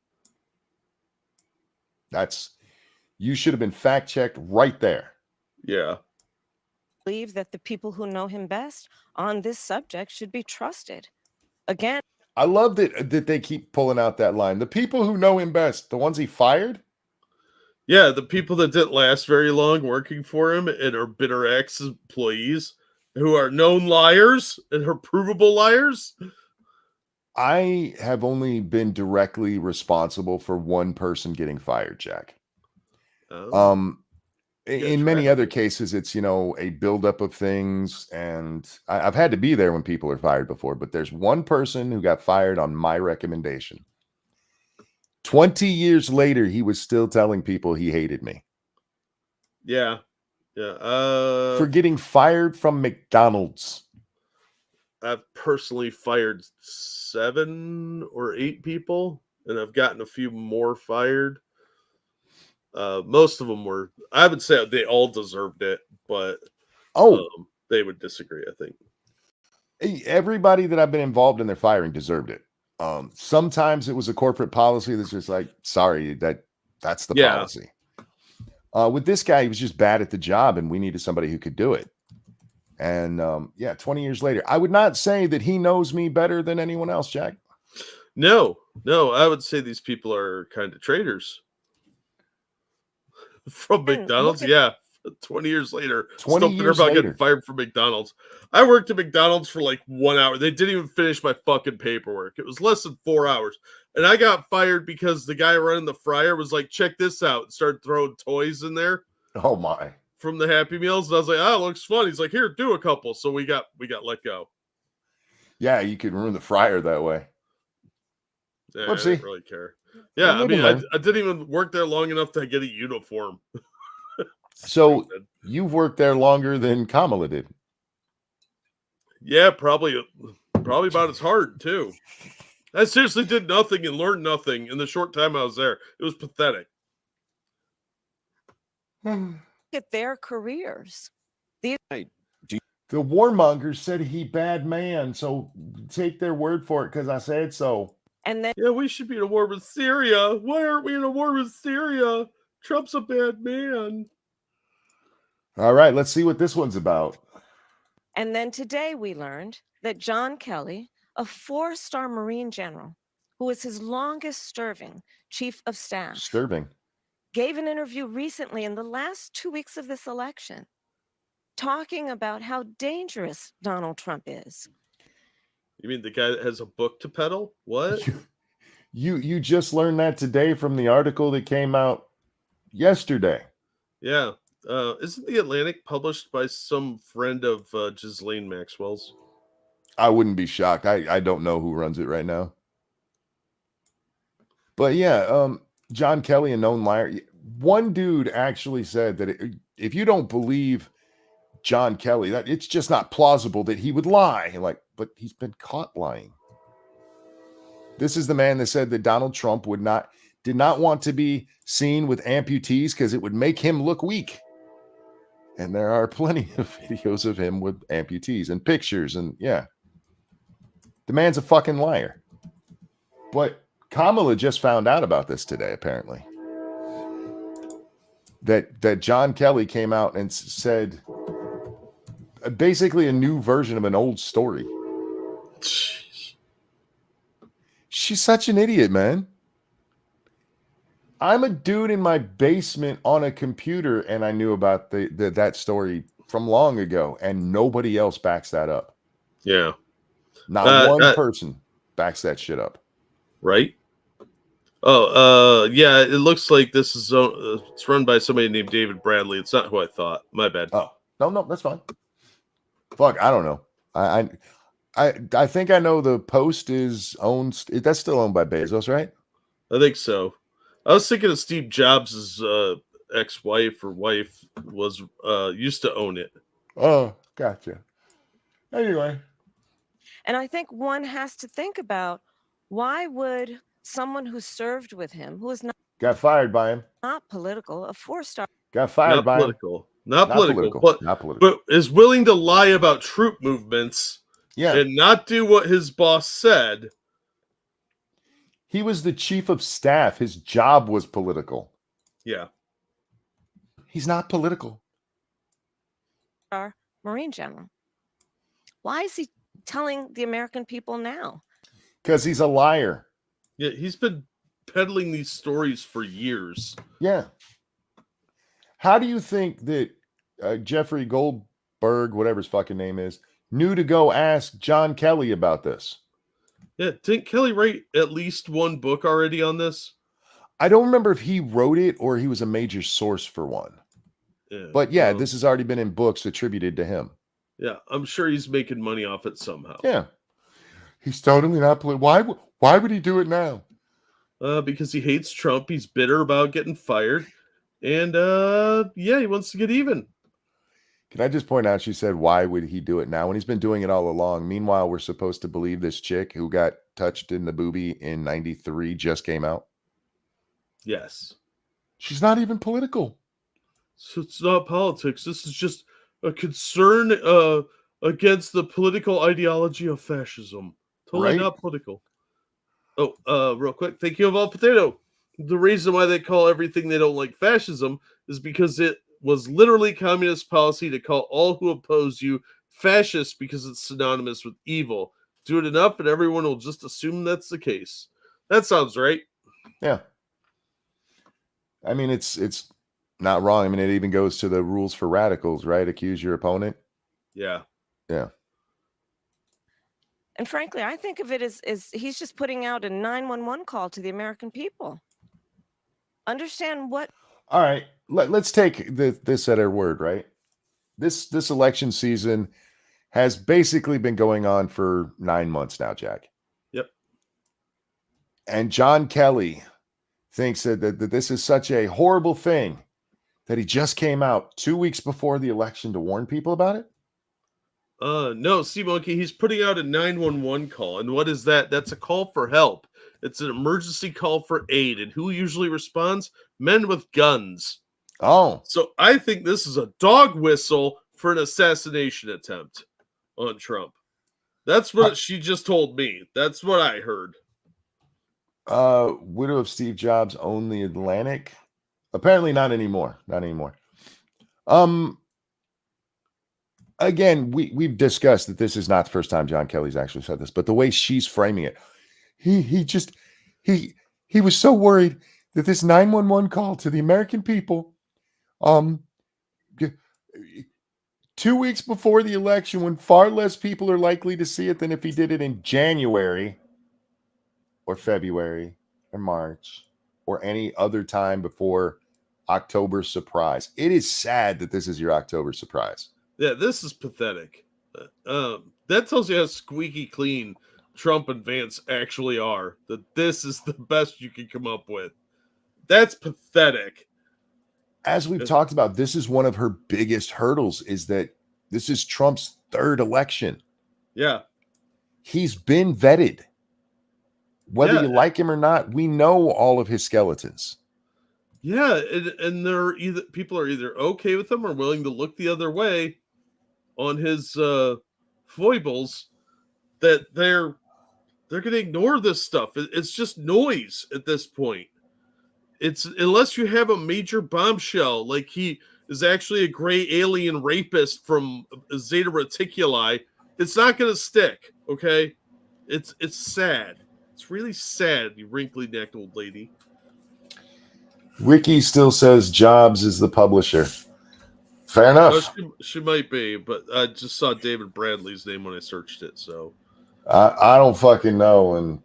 You should have been fact checked right there. Yeah. Believe that the people who know him best on this subject should be trusted. Again, I love that they keep pulling out that line. The people who know him best, the ones he fired. Yeah, the people that didn't last very long working for him and are bitter ex-employees who are known liars and are provable liars. I have only been directly responsible for one person getting fired, Jack. Oh. In many other cases, it's, a buildup of things. And I've had to be there when people are fired before, but there's one person who got fired on my recommendation. 20 years later, he was still telling people he hated me. Yeah. Yeah. For getting fired from McDonald's. I've personally fired 7 or 8 people, and I've gotten a few more fired. Most of them were, I would say they all deserved it, but they would disagree, I think. Everybody that I've been involved in their firing deserved it. Sometimes it was a corporate policy that's just like, sorry, that's the policy. With this guy, he was just bad at the job, and we needed somebody who could do it. And 20 years later, I would not say that he knows me better than anyone else, Jack. No, I would say these people are kind of traitors. From McDonald's, 20 years later, 20 still years about later. getting fired from McDonald's. I worked at McDonald's for like 1 hour. They didn't even finish my fucking paperwork. It was less than 4 hours. And I got fired because the guy running the fryer was like, check this out, and started throwing toys in there. Oh my. From the Happy Meals. And I was like, it looks fun. He's like, here, do a couple. So we got let go. Yeah, you could ruin the fryer that way. Yeah, Whoopsie. I didn't really care. Yeah, I mean, I didn't even work there long enough to get a uniform. So you've worked there longer than Kamala did. Yeah, probably about as hard too. I seriously did nothing and learned nothing in the short time I was there. It was pathetic. At their careers. The warmongers said he bad man, so take their word for it because I said so. And then we should be in a war with Syria. Why aren't we in a war with Syria? Trump's a bad man. All right, let's see what this one's about. And then today we learned that John Kelly, a 4-star Marine general, who was his longest serving chief of staff, gave an interview recently in the last 2 weeks of this election, talking about how dangerous Donald Trump is. You mean the guy that has a book to peddle? What? You just learned that today from the article that came out yesterday. Yeah. Isn't the Atlantic published by some friend of Ghislaine Maxwell's? I wouldn't be shocked. I don't know who runs it right now. But yeah, John Kelly, a known liar. One dude actually said that if you don't believe John Kelly, that it's just not plausible that he would lie. But he's been caught lying. This is the man that said that Donald Trump did not want to be seen with amputees because it would make him look weak. And there are plenty of videos of him with amputees and pictures. And yeah, the man's a fucking liar. But Kamala just found out about this today, apparently. That John Kelly came out and said basically a new version of an old story. Jeez. She's such an idiot, man. I'm a dude in my basement on a computer, and I knew about that story from long ago, and nobody else backs that up. Yeah. Not one person backs that shit up. Right? Yeah, it looks like this is it's run by somebody named David Bradley. It's not who I thought. My bad. Oh, no, that's fine. Fuck, I don't know. I think I know the Post is owned. That's still owned by Bezos, right? I think so. I was thinking of Steve Jobs' ex-wife or wife was used to own it. Oh, gotcha. Anyway. And I think one has to think about, why would someone who served with him, who is not got fired by him, not political, a 4-star, got fired by him, not political, but is willing to lie about troop movements, and not do what his boss said. He was the chief of staff. His job was political. Yeah. He's not political. Our Marine general. Why is he telling the American people now? Because he's a liar. Yeah, he's been peddling these stories for years. Yeah. How do you think that Jeffrey Goldberg, whatever his fucking name is, knew to go ask John Kelly about this? Yeah, didn't Kelly write at least one book already on this? I don't remember if he wrote it or he was a major source for one. Yeah, but yeah, this has already been in books attributed to him. Yeah, I'm sure he's making money off it somehow. Yeah. He's totally not political. Why would he do it now? because he hates Trump. He's bitter about getting fired. And yeah, he wants to get even. Can I just point out, she said, why would he do it now when he's been doing it all along? Meanwhile, we're supposed to believe this chick who got touched in the boobie in 93 just came out. Yes. She's not even political. So it's not politics. This is just a concern against the political ideology of fascism. Totally not political. Oh, real quick. Thank you, Evolved Potato. The reason why they call everything they don't like fascism is because it was literally communist policy to call all who oppose you fascist because it's synonymous with evil. Do it enough and everyone will just assume that's the case. That sounds right. Yeah. I mean, it's not wrong. I mean, it even goes to the rules for radicals, right? Accuse your opponent. Yeah. Yeah. And frankly, I think of it as he's just putting out a 911 call to the American people. Understand what? All right. Let's take this at our word, right? This election season has basically been going on for 9 months now, Jack. Yep. And John Kelly thinks that this is such a horrible thing that he just came out 2 weeks before the election to warn people about it? No, Sea Monkey, he's putting out a 911 call. And what is that? That's a call for help. It's an emergency call for aid. And who usually responds? Men with guns. Oh. So I think this is a dog whistle for an assassination attempt on Trump. That's what she just told me. That's what I heard. Widow of Steve Jobs owned the Atlantic? Apparently not anymore. Not anymore. Again, we've discussed that this is not the first time John Kelly's actually said this, but the way she's framing it, he was so worried that this 911 call to the American people, 2 weeks before the election, when far less people are likely to see it than if he did it in January or February or March or any other time before October surprise. It is sad that this is your October surprise. Yeah, this is pathetic. That tells you how squeaky clean Trump and Vance actually are. That this is the best you can come up with. That's pathetic. As we've talked about, this is one of her biggest hurdles, is that this is Trump's third election. Yeah. He's been vetted. Whether you like him or not, we know all of his skeletons. Yeah, and people are either okay with him or willing to look the other way on his foibles, that they're going to ignore this stuff. It's just noise at this point. It's unless you have a major bombshell, like he is actually a gray alien rapist from Zeta Reticuli, it's not going to stick. Okay, it's sad. It's really sad, you wrinkly-necked old lady. Wiki still says Jobs is the publisher. Fair enough. She might be, but I just saw David Bradley's name when I searched it. So I don't fucking know, and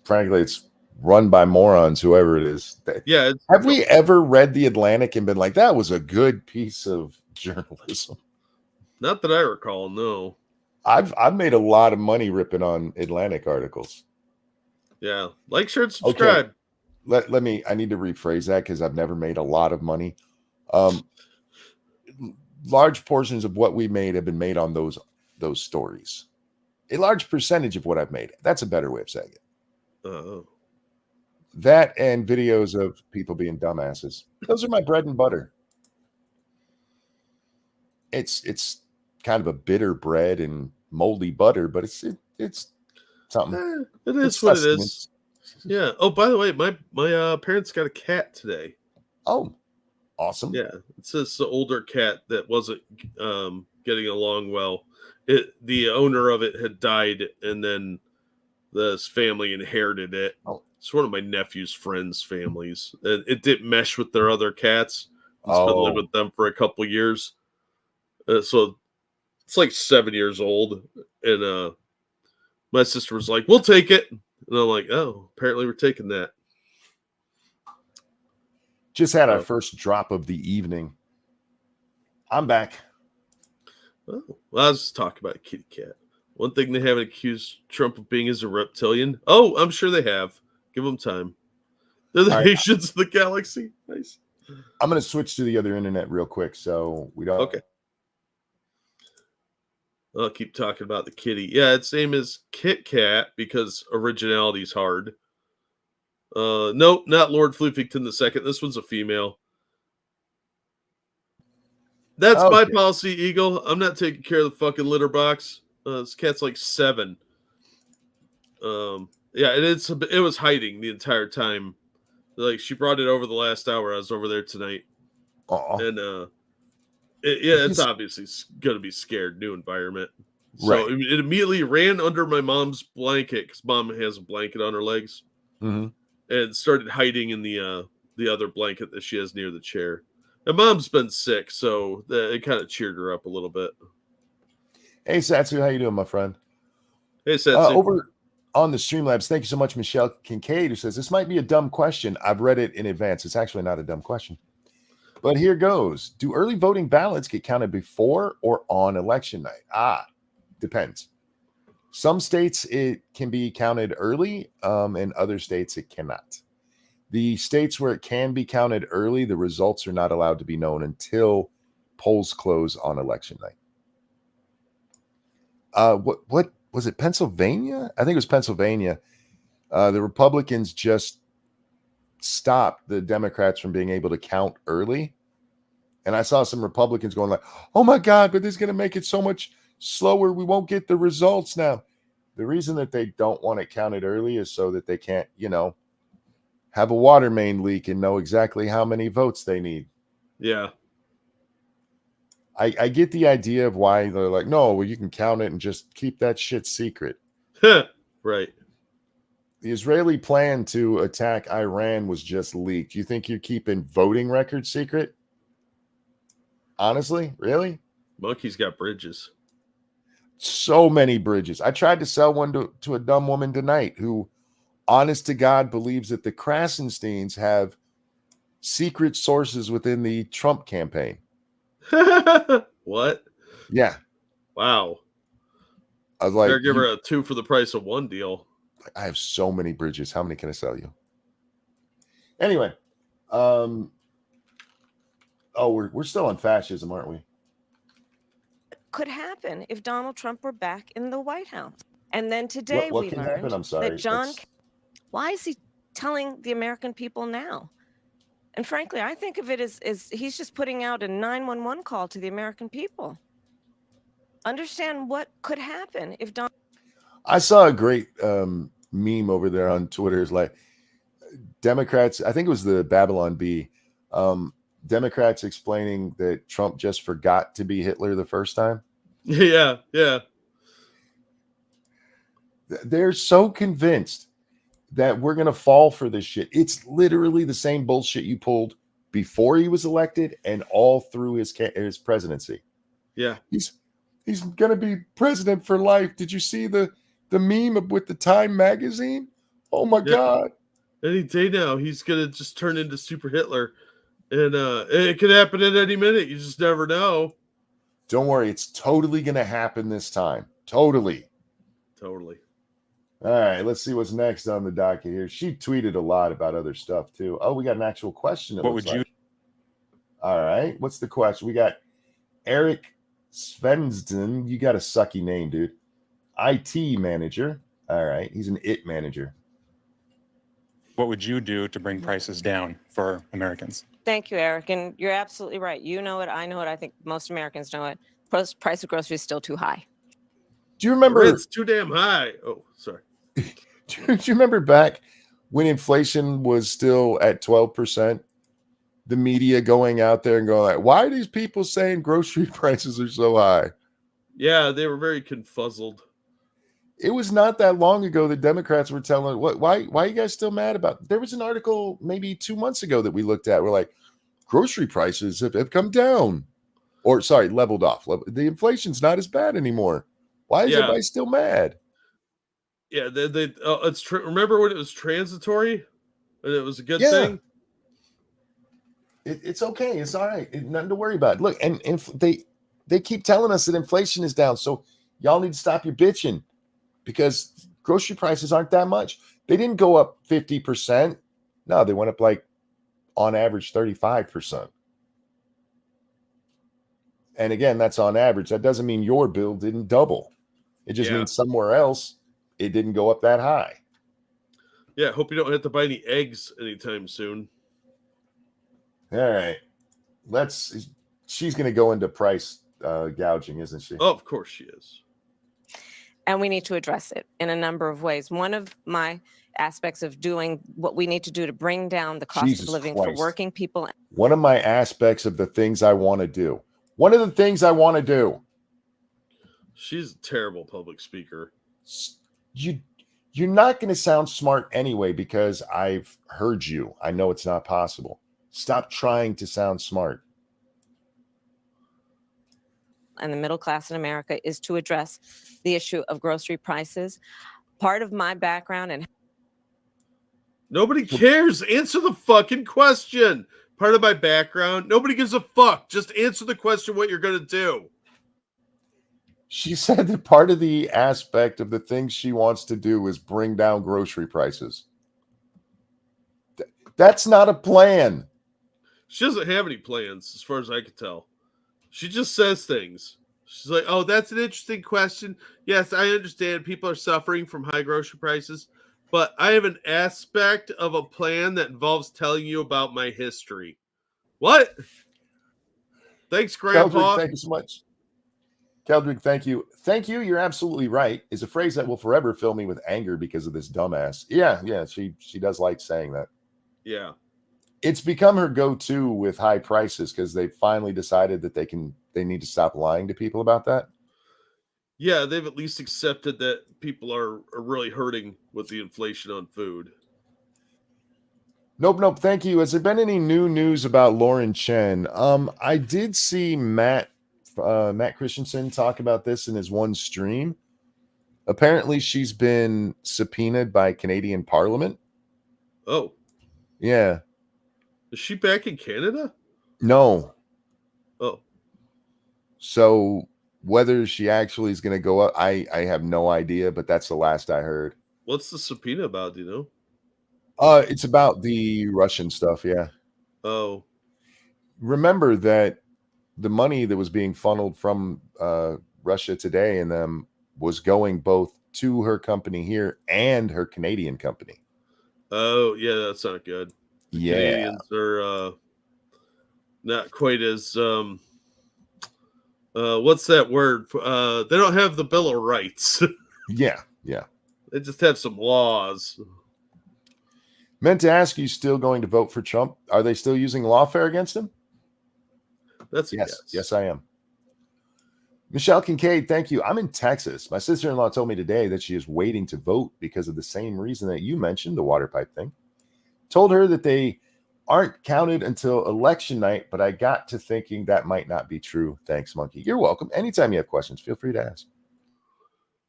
frankly, it's run by morons, whoever it is. Yeah. Have we ever read The Atlantic and been like, that was a good piece of journalism? Not that I recall. No. I've made a lot of money ripping on Atlantic articles. Yeah, like, share, and subscribe. Okay. I need to rephrase that because I've never made a lot of money. Large portions of what we made have been made on those stories. A large percentage of what I've made. That's a better way of saying it. Oh. That and videos of people being dumbasses. Those are my bread and butter. It's kind of a bitter bread and moldy butter, but it's something. It is what it is. Yeah. Oh, by the way, my parents got a cat today. Oh, awesome. Yeah, it's this older cat that wasn't getting along well. The owner of it had died, and then this family inherited it. Oh. It's one of my nephew's friends' families. And it didn't mesh with their other cats. It's been living with them for a couple years. So it's like 7 years old, and my sister was like, "We'll take it," and I'm like, "Oh, apparently we're taking that." Just had our first drop of the evening. I'm back. Oh, well, I was just talking about a kitty cat. One thing they haven't accused Trump of being is a reptilian. Oh, I'm sure they have. Give them time. They're the All right. Haitians of the galaxy. Nice. I'm going to switch to the other internet real quick so we don't. Okay. I'll keep talking about the kitty. Yeah, its name is Kit Kat because originality's hard. Nope, not Lord Floofington II. This one's a female. That's my policy, Eagle. I'm not taking care of the fucking litter box. This cat's like 7. Yeah, and it was hiding the entire time. Like, she brought it over the last hour. I was over there tonight. And it's obviously gonna be scared. New environment. So it immediately ran under my mom's blanket because mom has a blanket on her legs, and started hiding in the other blanket that she has near the chair. And mom's been sick, so it kind of cheered her up a little bit. Hey, Satsu, how you doing, my friend? Hey, Satsu. Over on the Streamlabs, thank you so much, Michelle Kincaid, who says, this might be a dumb question. I've read it in advance. It's actually not a dumb question. But here goes. Do early voting ballots get counted before or on election night? Depends. Some states it can be counted early, and other states it cannot. The states where it can be counted early, the results are not allowed to be known until polls close on election night. What was it? Pennsylvania? I think it was Pennsylvania. The Republicans just stopped the Democrats from being able to count early. And I saw some Republicans going like, oh my God, but this is going to make it so much slower. We won't get the results now. The reason that they don't want it counted early is so that they can't, have a water main leak and know exactly how many votes they need. Yeah. I get the idea of why they're like, no, well, you can count it and just keep that shit secret. Right. The Israeli plan to attack Iran was just leaked. You think you're keeping voting records secret? Honestly? Really? Monkey's got bridges. So many bridges. I tried to sell one to a dumb woman tonight who, honest to God, believes that the Krasensteins have secret sources within the Trump campaign. What? Yeah. Wow. I was like, better give her a 2 for the price of 1 deal. I have so many bridges. How many can I sell you? Anyway, we're still on fascism, aren't we? Could happen if Donald Trump were back in the White House. And then today what we can learned happen? I'm sorry. that why is he telling the American people now? And frankly, I think of it as he's just putting out a 911 call to the American people. Understand what could happen if Donald. I saw a great meme over there on Twitter. It's like Democrats, I think it was the Babylon Bee, Democrats explaining that Trump just forgot to be Hitler the first time. Yeah. They're so convinced that we're going to fall for this shit. It's literally the same bullshit you pulled before he was elected and all through his presidency. Yeah. He's going to be president for life. Did you see the meme with the Time magazine? Oh my God. Any day now, he's going to just turn into Super Hitler. And it could happen at any minute. You just never know. Don't worry. It's totally going to happen this time. Totally. All right, let's see what's next on the docket here. She tweeted a lot about other stuff too. Oh, we got an actual question. What would you? All right, what's the question? We got Eric Svensson. You got a sucky name, dude. IT manager. All right, he's an IT manager. What would you do to bring prices down for Americans? Thank you, Eric. And you're absolutely right. You know it. I know it. I think most Americans know it. Price of groceries is still too high. Do you remember? It's too damn high. Oh, sorry. Do you remember back when inflation was still at 12%? The media going out there and going like, why are these people saying grocery prices are so high? Yeah, they were very confuzzled. It was not that long ago that Democrats were telling why are you guys still mad about it? There was an article maybe 2 months ago that we looked at. We're like, grocery prices have come down, or sorry, leveled off. The inflation's not as bad anymore. Why is everybody still mad? Yeah, remember when it was transitory and it was a good thing? It's okay. It's all right. Nothing to worry about. Look, and they keep telling us that inflation is down, so y'all need to stop your bitching. Because grocery prices aren't that much. They didn't go up 50%. No, they went up like on average 35%. And again, that's on average. That doesn't mean your bill didn't double. It just means somewhere else it didn't go up that high. Yeah, hope you don't have to buy any eggs anytime soon. All right. She's going to go into price gouging, isn't she? Oh, of course she is. And we need to address it in a number of ways. One of my aspects of doing what we need to do to bring down the cost of living for working people. One of my aspects of the things I want to do. One of the things I want to do. She's a terrible public speaker. You're not going to sound smart anyway because I've heard you. I know it's not possible. Stop trying to sound smart. And the middle class in America is to address the issue of grocery prices. Part of my background and nobody cares. Answer the fucking question. Part of my background. Nobody gives a fuck. Just answer the question what you're going to do. She said that part of the aspect of the things she wants to do is bring down grocery prices. That's not a plan. She doesn't have any plans, as far as I can tell. She just says things. She's like, oh, that's an interesting question. Yes, I understand people are suffering from high grocery prices, but I have an aspect of a plan that involves telling you about my history. What? Thanks, Grandpa. Keldrick, thank you so much. Keldrick, thank you. Thank you. You're absolutely right. Is a phrase that will forever fill me with anger because of this dumbass. Yeah. She does like saying that. Yeah. It's become her go-to with high prices because they finally decided that they need to stop lying to people about that. Yeah, they've at least accepted that people are really hurting with the inflation on food. Nope. Thank you. Has there been any new news about Lauren Chen? I did see Matt Christensen talk about this in his one stream. Apparently, she's been subpoenaed by Canadian Parliament. Oh. Yeah. Is she back in Canada? No. Oh. So whether she actually is going to go up, I have no idea, but that's the last I heard. What's the subpoena about, do you know? It's about the Russian stuff, yeah. Oh. Remember that the money that was being funneled from Russia Today and them was going both to her company here and her Canadian company. Oh, yeah, that's not good. The Canadians are not quite as what's that word? They don't have the Bill of Rights. Yeah. They just have some laws. Meant to ask you, still going to vote for Trump? Are they still using lawfare against him? That's yes, I am. Michelle Kincaid, thank you. I'm in Texas. My sister-in-law told me today that she is waiting to vote because of the same reason that you mentioned, the water pipe thing. Told her that they aren't counted until election night, but I got to thinking that might not be true. Thanks, Monkey. You're welcome. Anytime you have questions, feel free to ask.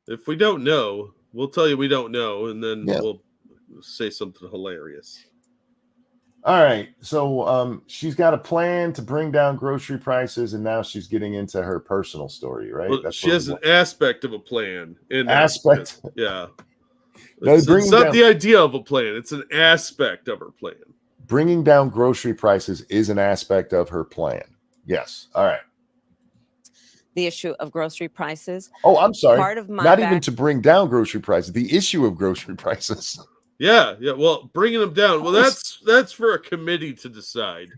If we don't know, we'll tell you we don't know, and then we'll say something hilarious. All right. So she's got a plan to bring down grocery prices, and now she's getting into her personal story, right? Well, she has an aspect of a plan. Aspect? Yeah. It's not the idea of a plan. It's an aspect of her plan. Bringing down grocery prices is an aspect of her plan. Yes. All right. The issue of grocery prices. Oh, I'm sorry. Part of my not even to bring down grocery prices. The issue of grocery prices. Yeah. Well, bringing them down. Well, that's for a committee to decide.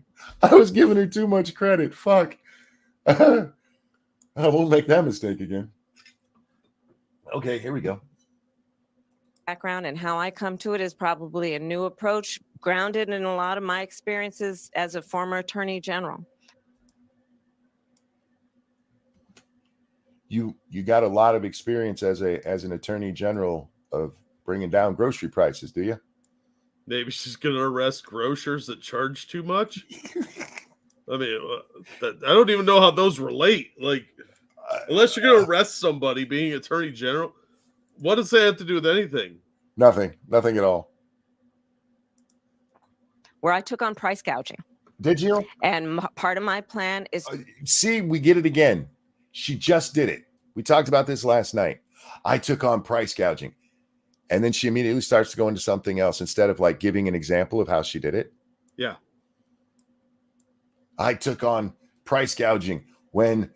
I was giving her too much credit. Fuck. I won't make that mistake again. Okay, here we go. Background and how I come to it is probably a new approach grounded in a lot of my experiences as a former attorney general. You got a lot of experience as an attorney general of bringing down grocery prices, do you? Maybe she's going to arrest grocers that charge too much. I mean, I don't even know how those relate. Like, unless you're going to arrest somebody being attorney general, what does that have to do with anything? Nothing at all. Where I took on price gouging. Did you? And part of my plan is... See, we get it again. She just did it. We talked about this last night. I took on price gouging. And then she immediately starts to go into something else instead of like giving an example of how she did it. Yeah. I took on price gouging when,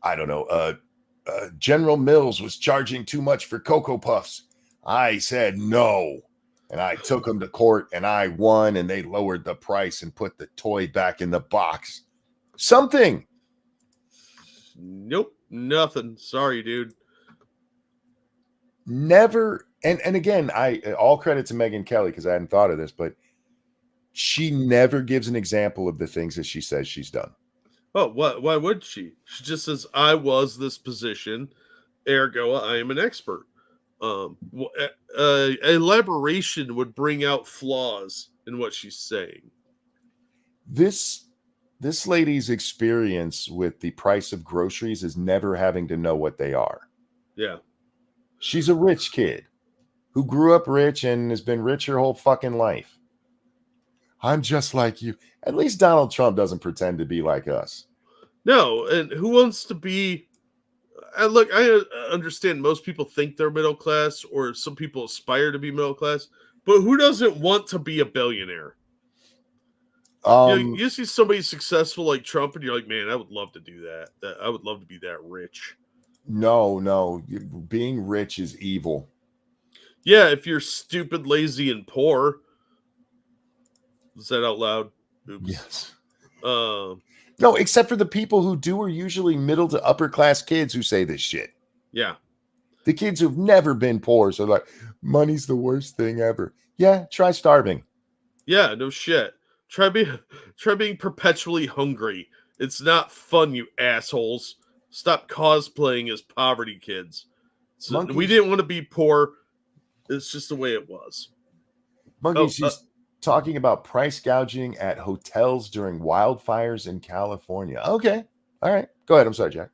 I don't know, General Mills was charging too much for Cocoa Puffs. I said no. And I took them to court and I won, and they lowered the price and put the toy back in the box. Something. Nope. Nothing. Sorry, dude. Never. And again, all credit to Megyn Kelly because I hadn't thought of this, but she never gives an example of the things that she says she's done. Oh, what? Why would she? She just says, "I was this position, ergo, I am an expert." Elaboration would bring out flaws in what she's saying. This lady's experience with the price of groceries is never having to know what they are. Yeah. She's a rich kid who grew up rich and has been rich her whole fucking life. I'm just like you. At least Donald Trump doesn't pretend to be like us. No, and who wants to be... Look, I understand most people think they're middle class, or some people aspire to be middle class, but who doesn't want to be a billionaire? You see somebody successful like Trump, and you're like, man, I would love to do that. I would love to be that rich. No. Being rich is evil. Yeah, if you're stupid, lazy, and poor. Is that out loud? Oops. Yes. No, except for the people who do are usually middle to upper class kids who say this shit. Yeah. The kids who've never been poor, so like, money's the worst thing ever. Yeah, try starving. Yeah, no shit. Try being perpetually hungry. It's not fun, you assholes. Stop cosplaying as poverty kids. So we didn't want to be poor. It's just the way it was. Monkey, she's talking about price gouging at hotels during wildfires in California. Okay. All right. Go ahead. I'm sorry, Jack.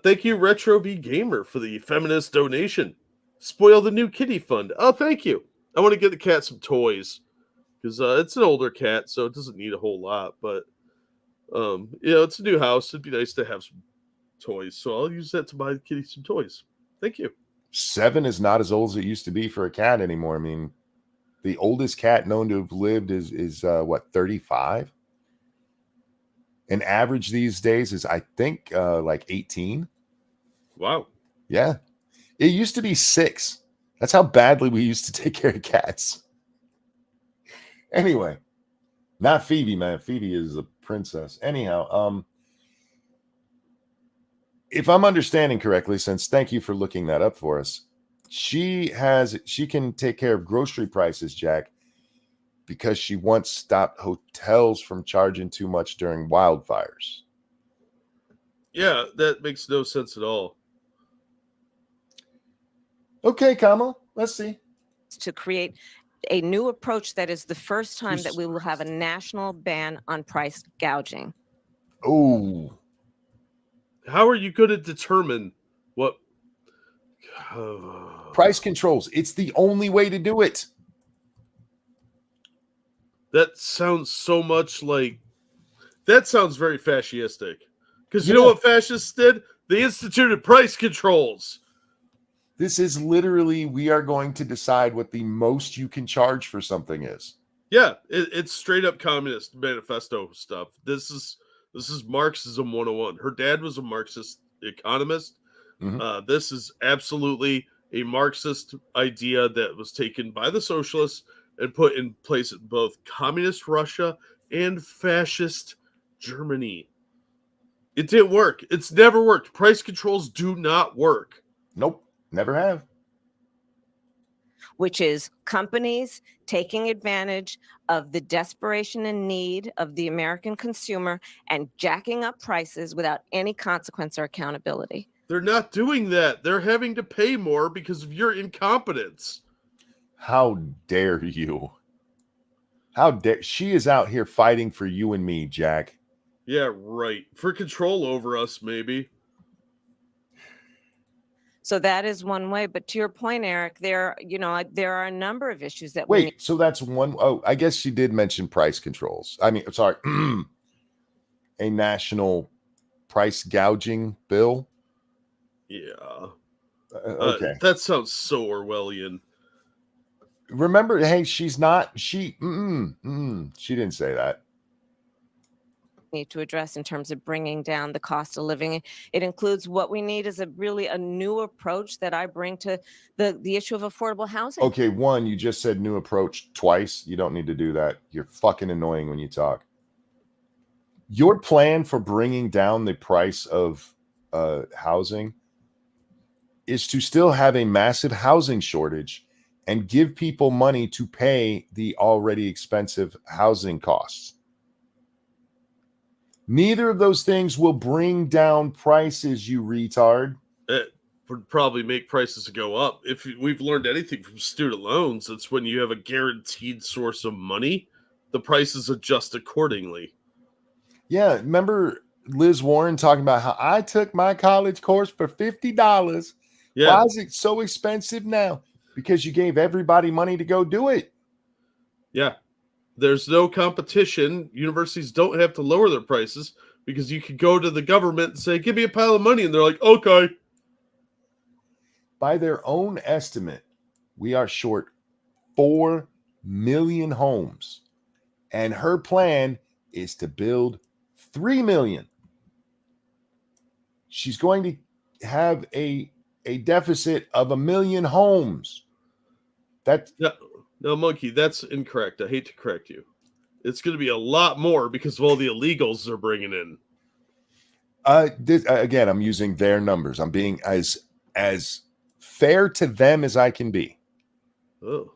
Thank you, Retro V Gamer, for the feminist donation. Spoil the new kitty fund. Oh, thank you. I want to get the cat some toys. Because it's an older cat, so it doesn't need a whole lot. But, it's a new house. It'd be nice to have some toys. So I'll use that to buy the kitty some toys. Thank you. 7 is not as old as it used to be for a cat anymore. I mean, the oldest cat known to have lived is what, 35? An average these days is, I think, like 18. Wow. Yeah. It used to be 6. That's how badly we used to take care of cats. Anyway, not Phoebe, man. Phoebe is a princess. Anyhow, if I'm understanding correctly, since thank you for looking that up for us, she can take care of grocery prices, Jack, because she once stopped hotels from charging too much during wildfires. Yeah, that makes no sense at all. Okay, Kamal, let's see. To create a new approach that is the first time that we will have a national ban on price gouging. Oh. How are you going to determine what... Price controls. It's the only way to do it. That sounds so much like... That sounds very fascistic. Because you know what fascists did? They instituted price controls. This is literally, we are going to decide what the most you can charge for something is. Yeah, it's straight up communist manifesto stuff. This is Marxism 101. Her dad was a Marxist economist. Mm-hmm. This is absolutely a Marxist idea that was taken by the socialists and put in place in both communist Russia and fascist Germany. It didn't work. It's never worked. Price controls do not work. Nope. Never have. Which is companies taking advantage of the desperation and need of the American consumer and jacking up prices without any consequence or accountability. They're not doing that. They're having to pay more because of your incompetence. How dare you? How dare she is out here fighting for you and me, Jack. Yeah, right. For control over us, maybe. So that is one way. But to your point, Eric, there are a number of issues that wait. So that's one. Oh, I guess she did mention price controls. I mean, sorry, a national price gouging bill. Yeah. Okay. That sounds so Orwellian. Remember, hey, she's not. She didn't say that. Need to address in terms of bringing down the cost of living. It includes what we need is a new approach that I bring to the issue of affordable housing. Okay, one, you just said new approach twice. You don't need to do that. You're fucking annoying when you talk. Your plan for bringing down the price of housing is to still have a massive housing shortage and give people money to pay the already expensive housing costs. Neither of those things will bring down prices, you retard. It would probably make prices go up. If we've learned anything from student loans, it's when you have a guaranteed source of money, the prices adjust accordingly. Yeah, remember Liz Warren talking about how I took my college course for $50. Yeah. Why is it so expensive now? Because you gave everybody money to go do it. Yeah. There's no competition. Universities don't have to lower their prices because you could go to the government and say, give me a pile of money. And they're like, okay. By their own estimate, we are short 4 million homes. And her plan is to build 3 million. She's going to have a deficit of 1 million homes. No, Monkey, that's incorrect. I hate to correct you. It's going to be a lot more because of all the illegals they're bringing in. Again, I'm using their numbers. I'm being as fair to them as I can be. Oh,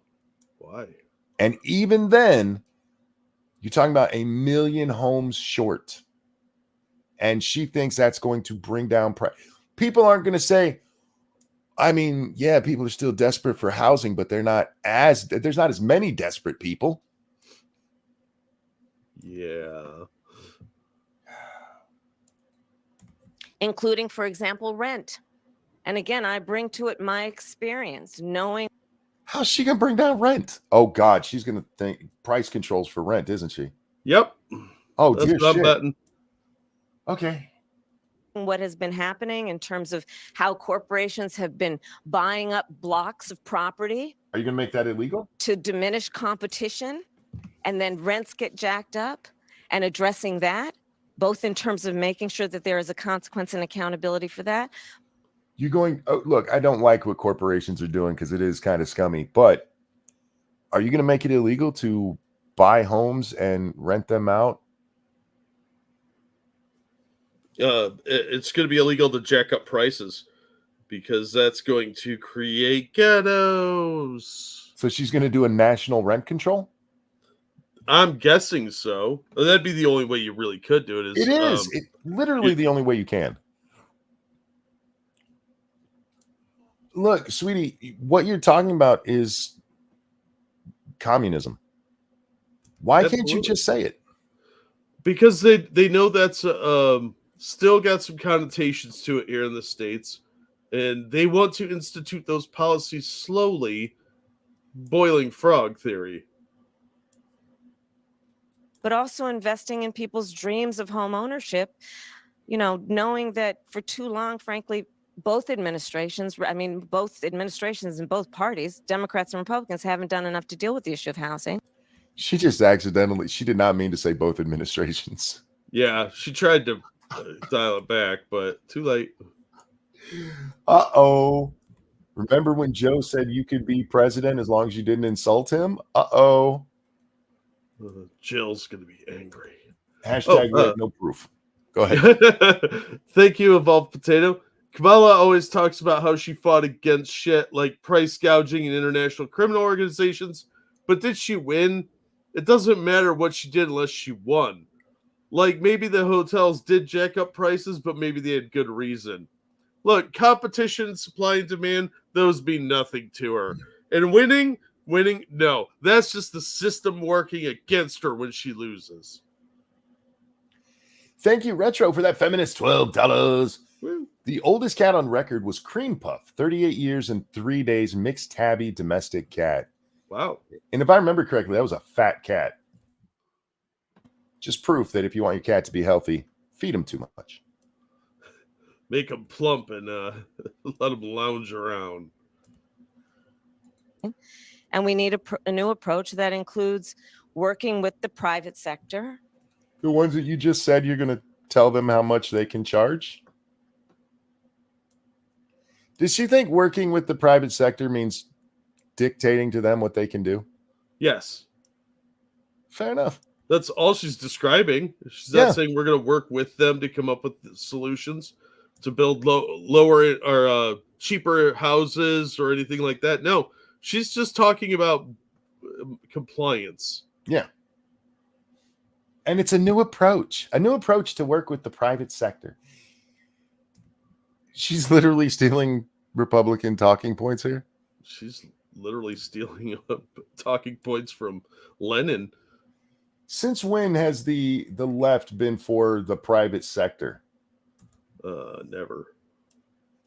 why? And even then, you're talking about 1 million homes short. And she thinks that's going to bring down price. People aren't going to say, I mean, yeah, people are still desperate for housing, but there's not as many desperate people. Yeah. Including, for example, rent. And again, I bring to it my experience, knowing. How's she going to bring down rent? Oh, God, she's going to think price controls for rent, isn't she? Yep. Oh, that's dear what shit. I'm betting. Okay. What has been happening in terms of how corporations have been buying up blocks of property. Are you going to make that illegal? To diminish competition, and then rents get jacked up, and addressing that, both in terms of making sure that there is a consequence and accountability for that. Look, I don't like what corporations are doing because it is kind of scummy, but are you going to make it illegal to buy homes and rent them out? It's going to be illegal to jack up prices because that's going to create ghettos. So she's going to do a national rent control? I'm guessing so. That'd be the only way you really could do it. It is. It's literally the only way you can. Look, sweetie, what you're talking about is communism. Why can't you just say it? Because they know that's still got some connotations to it here in the States, and they want to institute those policies slowly. Boiling frog theory. But also investing in people's dreams of home ownership, knowing that for too long, frankly, both administrations in both parties, Democrats and Republicans, haven't done enough to deal with the issue of housing. She did not mean to say both administrations. Yeah, she tried to dial it back, but too late. Uh-oh. Remember when Joe said you could be president as long as you didn't insult him? Uh-oh. Jill's going to be angry. Hashtag we have no proof. Go ahead. Thank you, Evolved Potato. Kamala always talks about how she fought against shit like price gouging and international criminal organizations, but did she win? It doesn't matter what she did unless she won. Like, maybe the hotels did jack up prices, but maybe they had good reason. Look, competition, supply and demand, those mean nothing to her. And winning, no. That's just the system working against her when she loses. Thank you, Retro, for that feminist $12. Woo. The oldest cat on record was Cream Puff, 38 years and 3 days, mixed tabby domestic cat. Wow. And if I remember correctly, that was a fat cat. Just proof that if you want your cat to be healthy, feed him too much. Make them plump and let them lounge around. And we need a new approach that includes working with the private sector. The ones that you just said you're going to tell them how much they can charge? Does she think working with the private sector means dictating to them what they can do? Yes. Fair enough. That's all she's describing. She's not saying we're going to work with them to come up with solutions to build lower or cheaper houses or anything like that. No, she's just talking about compliance. Yeah. And it's a new approach to work with the private sector. She's literally stealing Republican talking points here. She's literally stealing talking points from Lenin. Since when has the left been for the private sector? Never.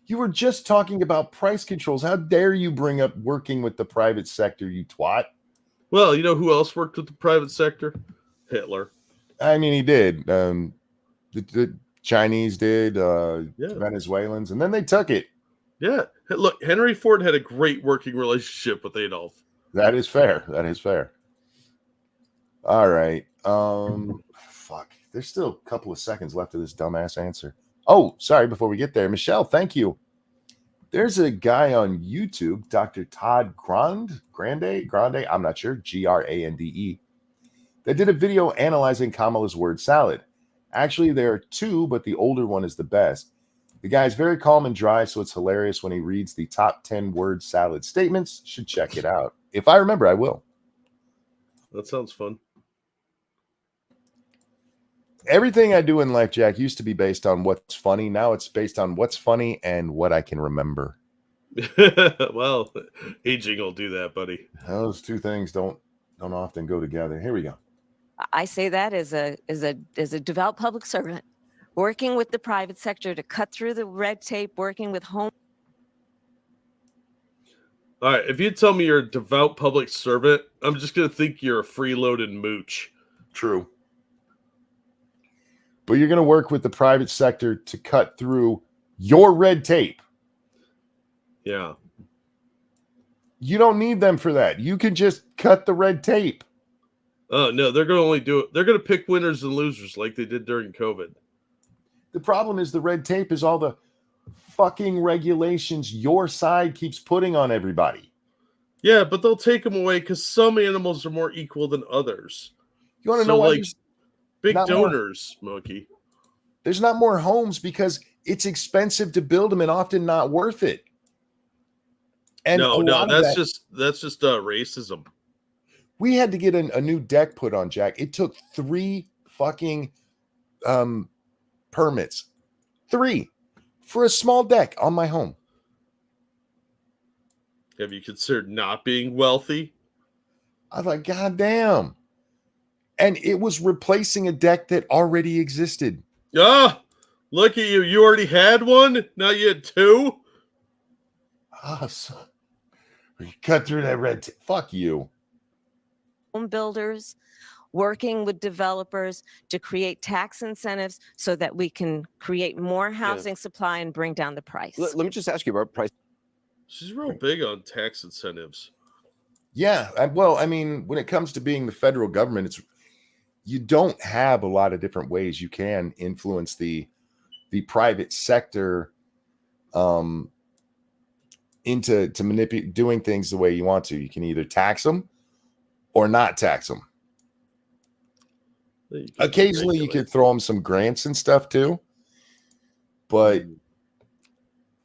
You were just talking about price controls. How dare you bring up working with the private sector, you twat? Well, you know who else worked with the private sector? Hitler. I mean, he did. The Chinese did, Venezuelans, and then they took it. Yeah. Look, Henry Ford had a great working relationship with Adolf. That is fair. That is fair. All right. Fuck. There's still a couple of seconds left of this dumbass answer. Oh, sorry. Before we get there, Michelle, thank you. There's a guy on YouTube, Dr. Todd Grande. I'm not sure. Grande. That did a video analyzing Kamala's word salad. Actually, there are two, but the older one is the best. The guy's very calm and dry, so it's hilarious when he reads the top 10 word salad statements. Should check it out. If I remember, I will. That sounds fun. Everything I do in life, Jack, used to be based on what's funny. Now it's based on what's funny and what I can remember. Well, aging will do that, buddy. Those two things don't often go together. Here we go. I say that as a devout public servant, working with the private sector to cut through the red tape, working with home. All right, if you tell me you're a devout public servant, I'm just going to think you're a freeloaded mooch. True. But you're going to work with the private sector to cut through your red tape. Yeah. You don't need them for that. You can just cut the red tape. Oh, no, they're going to only do it. They're going to pick winners and losers like they did during COVID. The problem is the red tape is all the fucking regulations your side keeps putting on everybody. Yeah, but they'll take them away because some animals are more equal than others. You want to know why? Like big donors, Monkey. There's not more homes because it's expensive to build them and often not worth it. And no, that's just racism. We had to get a new deck put on, Jack. It took 3 fucking permits. 3 for a small deck on my home. Have you considered not being wealthy? I was like, God damn. And it was replacing a deck that already existed. Ah, look at you. You already had one? Now you had 2? Son. You cut through that red tape. Fuck you. Home builders, working with developers to create tax incentives so that we can create more housing supply and bring down the price. Let me just ask you about price. She's real big on tax incentives. Yeah. Well, I mean, when it comes to being the federal government, you don't have a lot of different ways you can influence the private sector into doing things the way you want to. You can either tax them or not tax them. Occasionally, you could throw them some grants and stuff too. But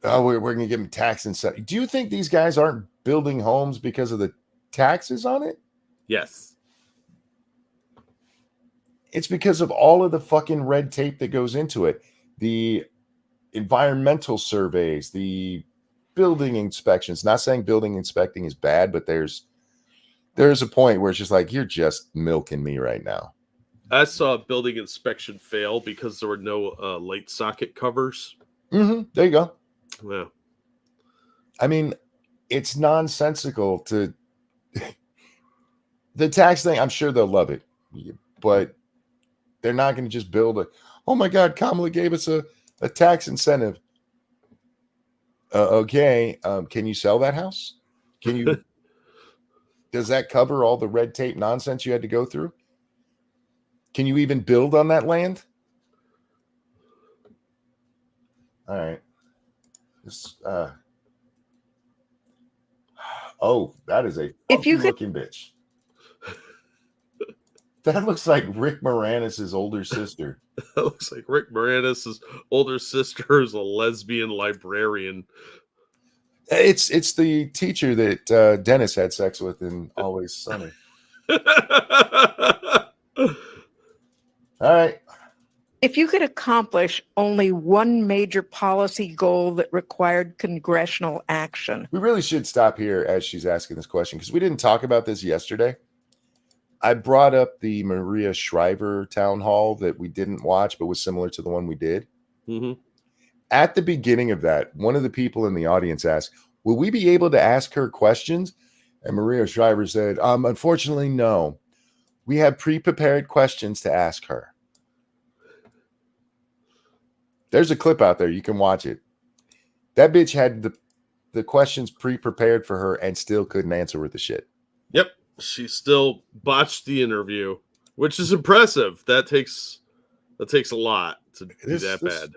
we're going to give them tax incentive. Do you think these guys aren't building homes because of the taxes on it? Yes. It's because of all of the fucking red tape that goes into it. The environmental surveys, the building inspections. Not saying building inspecting is bad, but there's a point where it's just like, you're just milking me right now. I saw a building inspection fail because there were no light socket covers. Mm-hmm. There you go. Yeah. I mean, it's nonsensical to the tax thing. I'm sure they'll love it, but they're not going to just build oh my God, Kamala gave us a tax incentive. Okay. Can you sell that house? Can you? Does that cover all the red tape nonsense you had to go through? Can you even build on that land? All right. This, oh, that is a funky looking bitch. That looks like Rick Moranis' older sister. That looks like Rick Moranis' older sister is a lesbian librarian. It's the teacher that Dennis had sex with in Always Sunny. All right. If you could accomplish only one major policy goal that required congressional action. We really should stop here as she's asking this question because we didn't talk about this yesterday. I brought up the Maria Shriver town hall that we didn't watch, but was similar to the one we did. Mm-hmm. At the beginning of that, one of the people in the audience asked, will we be able to ask her questions? And Maria Shriver said, unfortunately, no. We have pre-prepared questions to ask her. There's a clip out there. You can watch it. That bitch had the questions pre-prepared for her and still couldn't answer with the shit. Yep. She still botched the interview, which is impressive. That takes a lot to be that bad.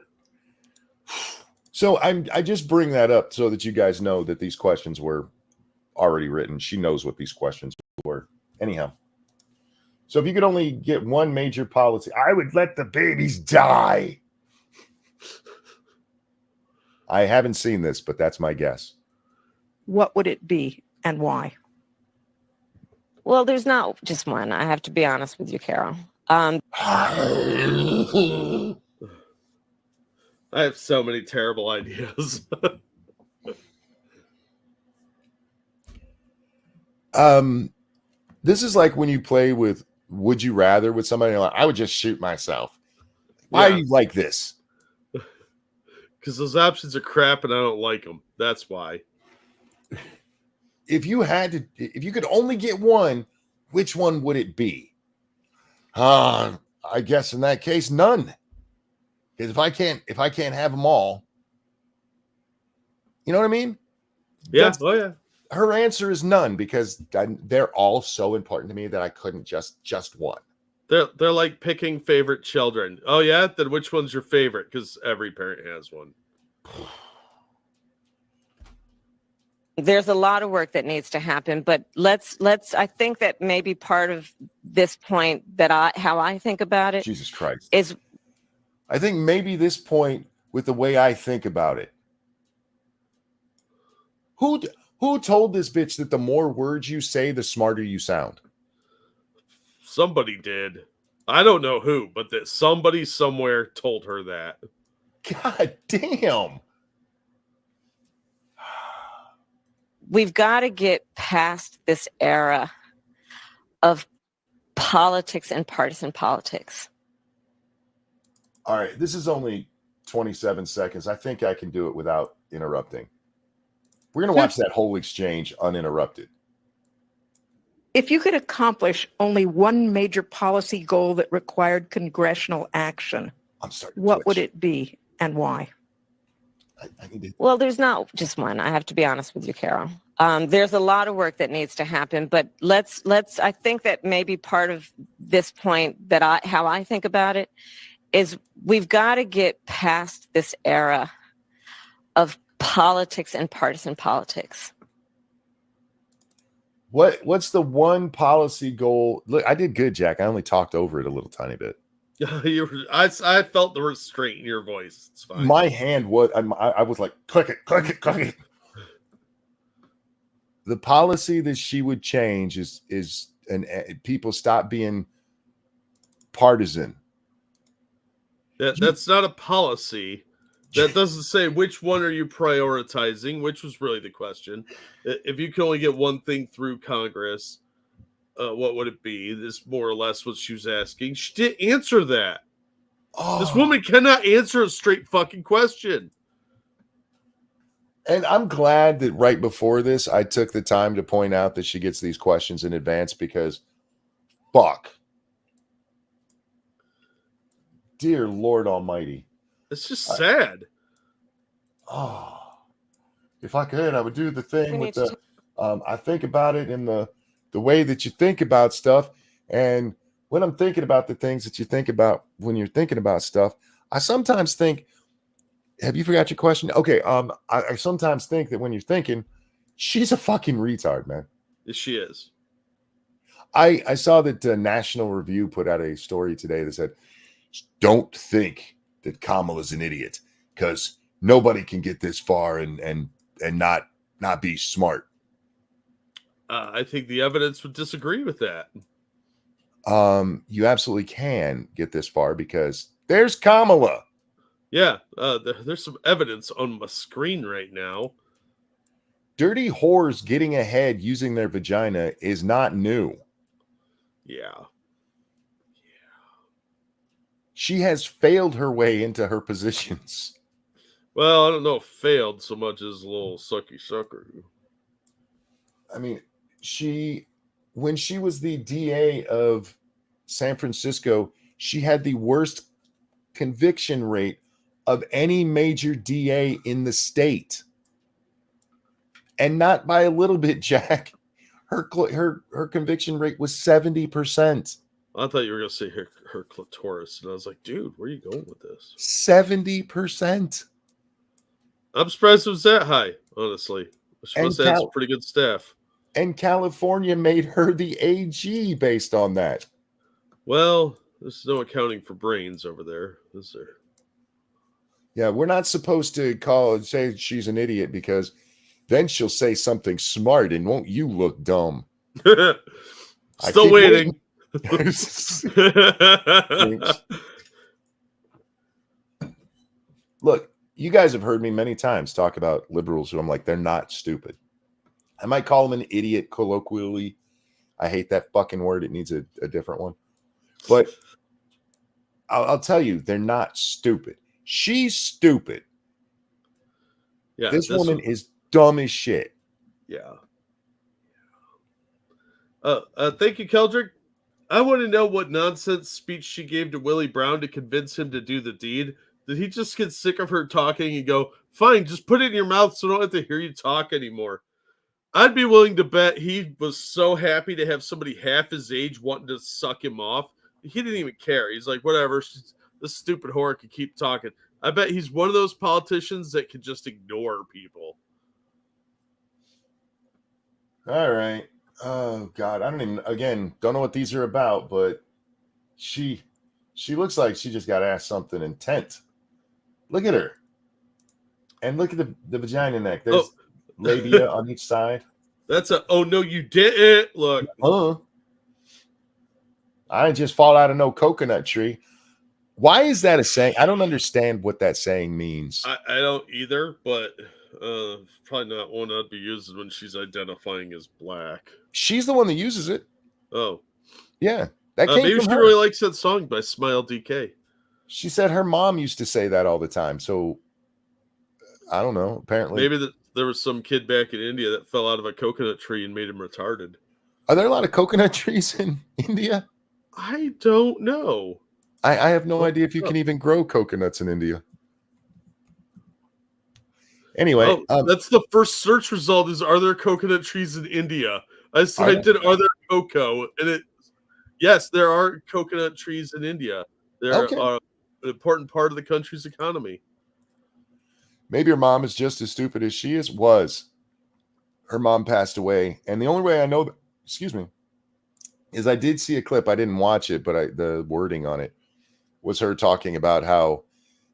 So I just bring that up so that you guys know that these questions were already written. She knows what these questions were. Anyhow. So if you could only get one major policy, I would let the babies die. I haven't seen this, but that's my guess. What would it be and why? Well, there's not just one. I have to be honest with you, Carol. I have so many terrible ideas. This is like when you play with Would You Rather with somebody, like, I would just shoot myself. Why are you like this? Because those options are crap and I don't like them. That's why. If you could only get one, which one would it be? I guess in that case, none. Because if I can't have them all, you know what I mean? Yeah. Yeah. Her answer is none because they're all so important to me that I couldn't just one. They're like picking favorite children. Oh yeah, then which one's your favorite? Because every parent has one. There's a lot of work that needs to happen, but let's I think that maybe part of this point that how I think about it, Jesus Christ, is I think maybe this point with the way I think about it. Who told this bitch that the more words you say, the smarter you sound? Somebody did. I don't know who, but that somebody somewhere told her that. God damn. We've got to get past this era of politics and partisan politics. All right, this is only 27 seconds. I think I can do it without interrupting. We're going to watch that whole exchange uninterrupted. If you could accomplish only one major policy goal that required congressional action, what would it be and why? Well, there's not just one. I have to be honest with you, Carol. There's a lot of work that needs to happen, but let's I think that maybe part of this point that how I think about it is we've got to get past this era of politics and partisan politics. What's the one policy goal? Look, I did good, Jack. I only talked over it a little tiny bit. I felt the restraint in your voice. It's fine. My hand was I was like, click it. The policy that she would change is people stop being partisan. That's not a policy. That doesn't say which one are you prioritizing, which was really the question. If you can only get one thing through Congress, what would it be? This more or less what she was asking. She didn't answer that. Oh. This woman cannot answer a straight fucking question. And I'm glad that right before this, I took the time to point out that she gets these questions in advance because fuck. Dear Lord Almighty. It's just sad. Oh. If I could, I would do the thing with the. I think about it in the way that you think about stuff, and when I'm thinking about the things that you think about when you're thinking about stuff, I sometimes think. Have you forgot your question? Okay. I sometimes think that when you're thinking, she's a fucking retard, man. She is. I saw that National Review put out a story today that said, "Don't think that Kamala's an idiot because nobody can get this far and not be smart." I think the evidence would disagree with that. You absolutely can get this far because there's Kamala. Yeah, there's some evidence on my screen right now. Dirty whores getting ahead using their vagina is not new. Yeah. She has failed her way into her positions. Well, I don't know if failed so much as a little sucky sucker. I mean, when she was the DA of San Francisco, she had the worst conviction rate of any major DA in the state. And not by a little bit, Jack. Her conviction rate was 70%. I thought you were going to say her clitoris. And I was like, dude, where are you going with this? 70%. I'm surprised it was that high, honestly. She must have had some pretty good staff. And California made her the AG based on that. Well, there's no accounting for brains over there, is there? Yeah, we're not supposed to say she's an idiot because then she'll say something smart and won't you look dumb? Still waiting. Look, you guys have heard me many times talk about liberals who I'm like, they're not stupid. I might call them an idiot colloquially. I hate that fucking word. It needs a different one. But I'll tell you, they're not stupid. She's stupid. Yeah, this woman is dumb as shit. Yeah. Thank you, Keldrick. I want to know what nonsense speech she gave to Willie Brown to convince him to do the deed. Did he just get sick of her talking and go, fine, just put it in your mouth so I don't have to hear you talk anymore? I'd be willing to bet he was so happy to have somebody half his age wanting to suck him off. He didn't even care. He's like, whatever, this stupid whore can keep talking. I bet he's one of those politicians that can just ignore people. All right. Oh, God. I don't know what these are about, but she looks like she just got asked something intense. Look at her. And look at the vagina neck. There's labia on each side. That's oh, no, you didn't. Look. I didn't just fall out of no coconut tree. Why is that a saying? I don't understand what that saying means. I don't either, but probably not one I'd be using when she's identifying as black. She's the one that uses it. Oh. Yeah. That came maybe from she her. really likes that song by Smile DK. She said her mom used to say that all the time. So I don't know. Apparently. Maybe there was some kid back in India that fell out of a coconut tree and made him retarded. Are there a lot of coconut trees in India? I don't know. I have no idea if you can even grow coconuts in India. Anyway, that's the first search result is, are there coconut trees in India? I typed in, are there cocoa? And yes, there are coconut trees in India. They're an important part of the country's economy. Maybe her mom is just as stupid as she was. Her mom passed away. And the only way I know, is I did see a clip. I didn't watch it, but the wording on it was her talking about how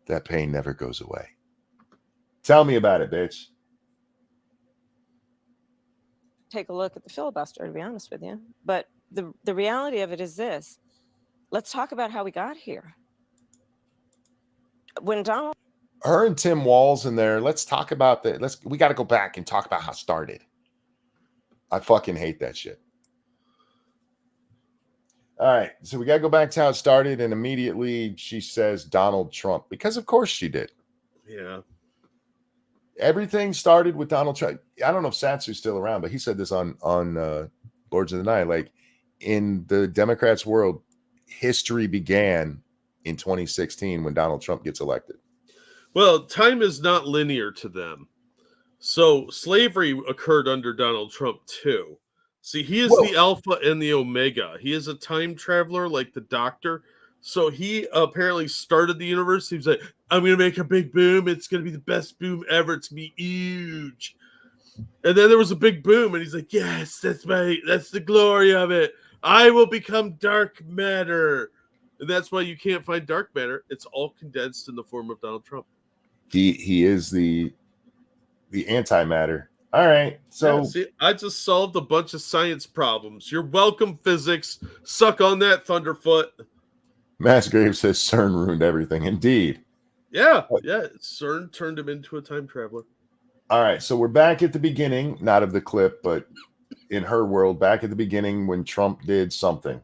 that pain never goes away. Tell me about it, bitch. Take a look at the filibuster, to be honest with you. But the reality of it is this. Let's talk about how we got here. When Donald... Her and Tim Walz in there, let's talk about that. We got to go back and talk about how it started. I fucking hate that shit. All right, so we got to go back to how it started, and immediately she says Donald Trump, because of course she did. Yeah. Everything started with Donald Trump. I don't know if Satsu's still around, but he said this on Lords of the Night. Like, in the Democrats' world, history began in 2016 when Donald Trump gets elected. Well, time is not linear to them. So slavery occurred under Donald Trump too. See, he is the alpha and the omega. He is a time traveler like the Doctor. So he apparently started the universe. He was like, I'm going to make a big boom. It's going to be the best boom ever. It's going to be huge. And then there was a big boom. And he's like, yes, that's the glory of it. I will become dark matter. And that's why you can't find dark matter. It's all condensed in the form of Donald Trump. He is the antimatter. All right. So yeah, see, I just solved a bunch of science problems. You're welcome, physics. Suck on that, Thunderfoot. Massgrave says CERN ruined everything. Indeed. Yeah. CERN turned him into a time traveler. All right. So we're back at the beginning, not of the clip, but in her world, back at the beginning when Trump did something.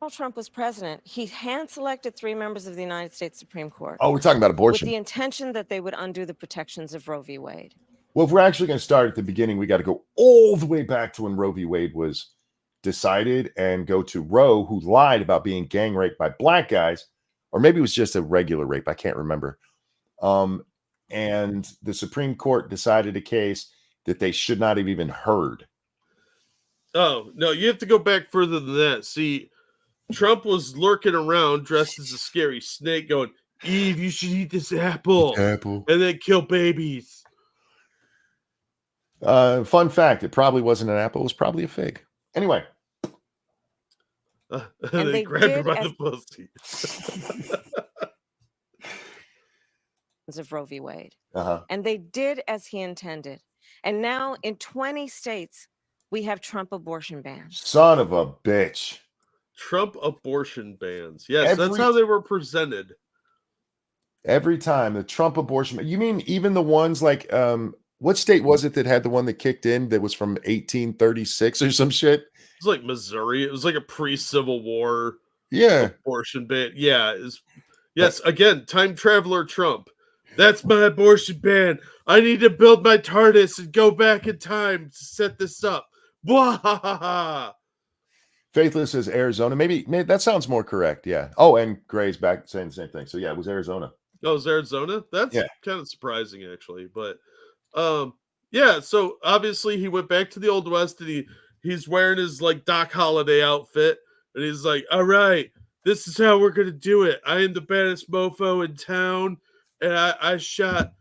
Donald Trump was president, he hand-selected 3 members of the United States Supreme Court. Oh, we're talking about abortion. With the intention that they would undo the protections of Roe v. Wade. Well, if we're actually going to start at the beginning, we got to go all the way back to when Roe v. Wade was decided and go to Roe, who lied about being gang raped by black guys, or maybe it was just a regular rape. I can't remember. And the Supreme Court decided a case that they should not have even heard. Oh, no, you have to go back further than that. See, Trump was lurking around dressed as a scary snake going, Eve, you should eat this apple. And then kill babies. Fun fact, it probably wasn't an apple. It was probably a fig. Anyway. And they grabbed her by the pussy. Of Roe v. Wade. Uh-huh. And they did as he intended. And now in 20 states, we have Trump abortion bans. Son of a bitch. Trump abortion bans. Yes, that's how they were presented. Every time the Trump abortion. You mean even the ones like, what state was it that had the one that kicked in that was from 1836 or some shit? It was like Missouri. It was like a pre-Civil War abortion ban. Yeah. Yes, again, time traveler Trump. That's my abortion ban. I need to build my TARDIS and go back in time to set this up. Blah. Faithless says Arizona. Maybe that sounds more correct. Yeah. Oh, and Gray's back saying the same thing. So yeah, it was Arizona. Oh, it was Arizona? That's kind of surprising, actually. But yeah, so obviously he went back to the Old West and he's wearing his like Doc Holliday outfit, and he's like, all right, this is how we're gonna do it. I am the baddest mofo in town, and I shot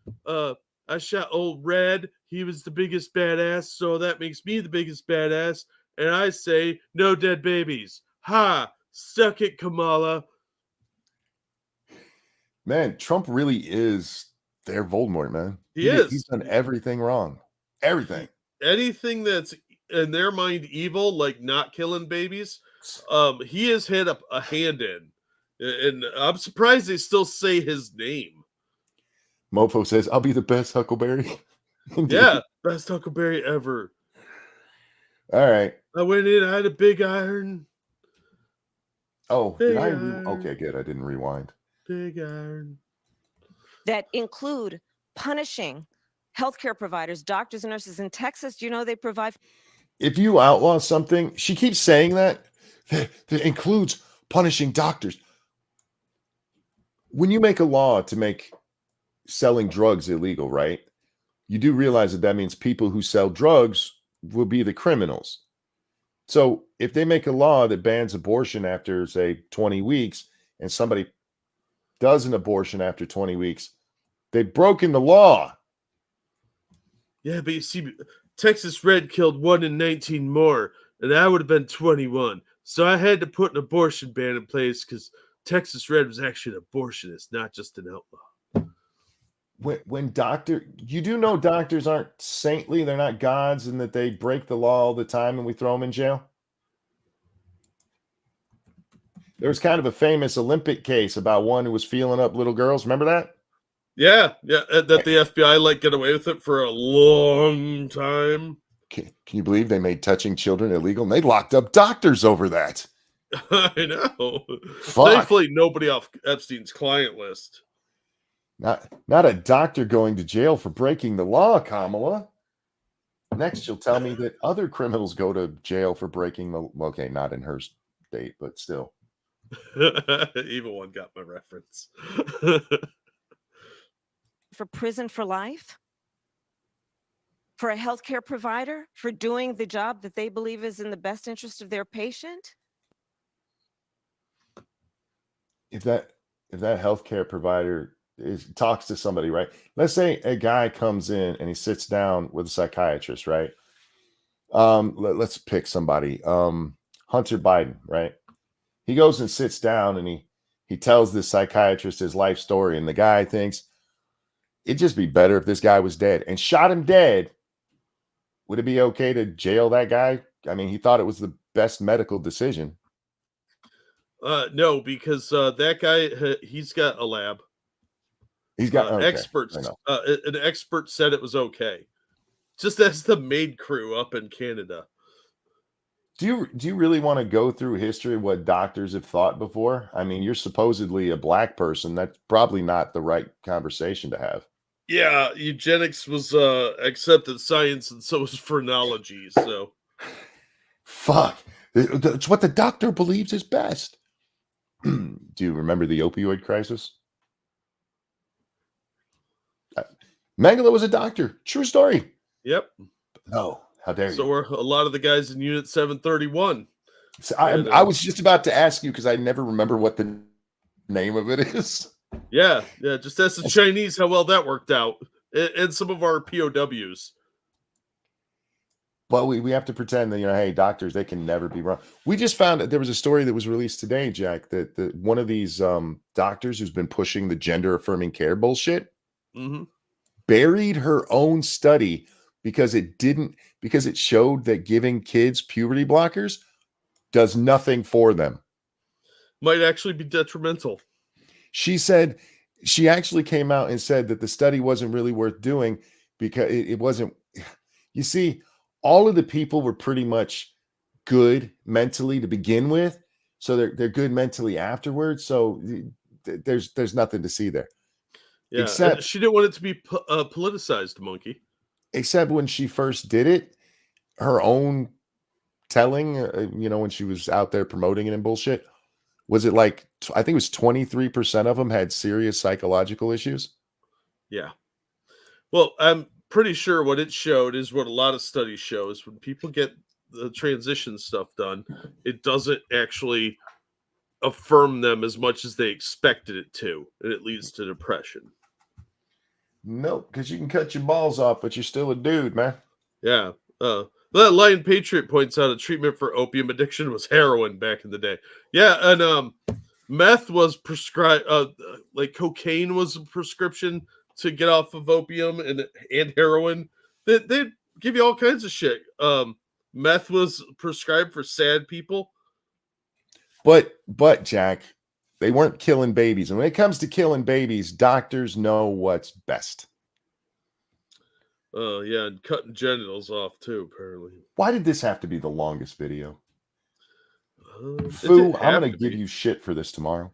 old Red. He was the biggest badass, so that makes me the biggest badass. And I say, no dead babies. Ha! Suck it, Kamala. Man, Trump really is their Voldemort, man. He is. He's done everything wrong. Everything. Anything that's in their mind evil, like not killing babies, he has had a hand in. And I'm surprised they still say his name. Mofo says, I'll be the best Huckleberry. Yeah, best Huckleberry ever. All right. I went in, I had a big iron. Oh, did I? Okay, good. I didn't rewind. Big iron. That include punishing healthcare providers, doctors and nurses in Texas. You know, they provide. If you outlaw something, she keeps saying that includes punishing doctors. When you make a law to make selling drugs illegal, right? You do realize that means people who sell drugs will be the criminals. So if they make a law that bans abortion after, say, 20 weeks, and somebody does an abortion after 20 weeks, they've broken the law. Yeah, but you see, Texas Red killed 1 in 19 more, and I would have been 21. So I had to put an abortion ban in place because Texas Red was actually an abortionist, not just an outlaw. When you do know doctors aren't saintly, they're not gods, and that they break the law all the time and we throw them in jail. There was kind of a famous Olympic case about one who was feeling up little girls. Remember that? Yeah, that the FBI get away with it for a long time. Can you believe they made touching children illegal? And they locked up doctors over that. I know. Fuck. Thankfully, nobody off Epstein's client list. Not a doctor going to jail for breaking the law, Kamala. Next, you'll tell me that other criminals go to jail for breaking the... Okay, not in her state, but still. Evil one got my reference. For prison for life? for a healthcare provider for doing the job that they believe is in the best interest of their patient? If that healthcare provider talks to somebody, right? Let's say a guy comes in and he sits down with a psychiatrist, right? Let's pick somebody. Hunter Biden, right? He goes and sits down and he tells this psychiatrist his life story, and the guy thinks it'd just be better if this guy was dead and shot him dead. Would it be okay to jail that guy? I mean, he thought it was the best medical decision. No, because that guy, he's got a lab. He's got okay, experts. An expert said it was okay. Just as the maid crew up in Canada. Do you really want to go through history of what doctors have thought before? I mean, you're supposedly a black person. That's probably not the right conversation to have. Yeah, eugenics was accepted science, and so was phrenology. So, fuck, it's what the doctor believes is best. Do you remember the opioid crisis? Mengele was a doctor. True story. Yep. No, how dare you? So were a lot of the guys in Unit 731. So I was just about to ask you because I never remember what the name of it is. Yeah. Just ask the Chinese how well that worked out, and some of our POWs. But we have to pretend that, hey, doctors, they can never be wrong. We just found that there was a story that was released today, Jack, that one of these doctors who's been pushing the gender affirming care bullshit buried her own study because it showed that giving kids puberty blockers does nothing for them. Might actually be detrimental. She said she actually came out and said that the study wasn't really worth doing because it wasn't. You see, all of the people were pretty much good mentally to begin with, so they're good mentally afterwards. So there's nothing to see there. Yeah, except she didn't want it to be politicized, Monkey. Except when she first did it, her own telling, when she was out there promoting it and bullshit, was it like, I think it was 23% of them had serious psychological issues? Yeah. Well, I'm pretty sure what it showed is what a lot of studies show is when people get the transition stuff done, it doesn't actually affirm them as much as they expected it to, and it leads to depression. Nope, because you can cut your balls off, but you're still a dude, man. Yeah. That Lion Patriot points out a treatment for opium addiction was heroin back in the day. Yeah, and meth was prescribed, like cocaine was a prescription to get off of opium and heroin. They give you all kinds of shit. Meth was prescribed for sad people. But Jack, they weren't killing babies. And when it comes to killing babies, doctors know what's best. Yeah, and cutting genitals off too, apparently. Why did this have to be the longest video? Foo, I'm going to give you shit for this tomorrow.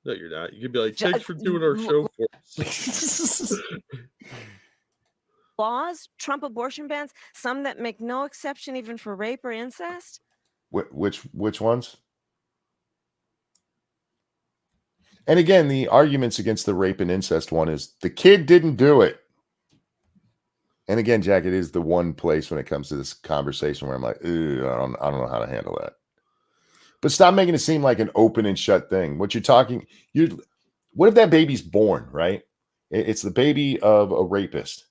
No, you're not. You could be like, thanks for doing our show for us. Laws, Trump abortion bans, some that make no exception even for rape or incest. Which ones? And again, the arguments against the rape and incest one is the kid didn't do it. And again, Jack, it is the one place when it comes to this conversation where I'm like, I don't know how to handle that. But stop making it seem like an open and shut thing. What if that baby's born, right? It's the baby of a rapist,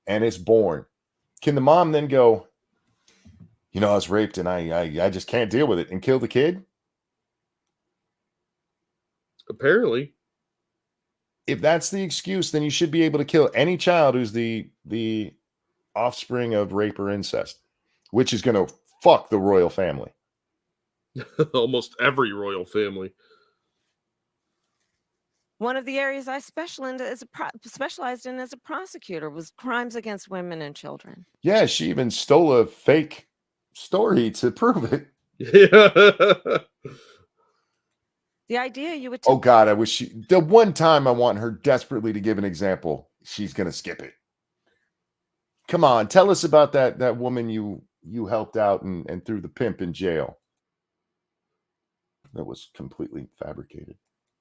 and it's born. Can the mom then go, I was raped and I just can't deal with it, and kill the kid? Apparently. If that's the excuse, then you should be able to kill any child who's the offspring of rape or incest, which is going to fuck the royal family. Almost every royal family. One of the areas I specialized in as a prosecutor was crimes against women and children. Yeah, she even stole a fake story to prove it. Yeah. The idea you would. Oh God, I wish the one time I want her desperately to give an example, she's gonna skip it. Come on, tell us about that woman you helped out and threw the pimp in jail. That was completely fabricated.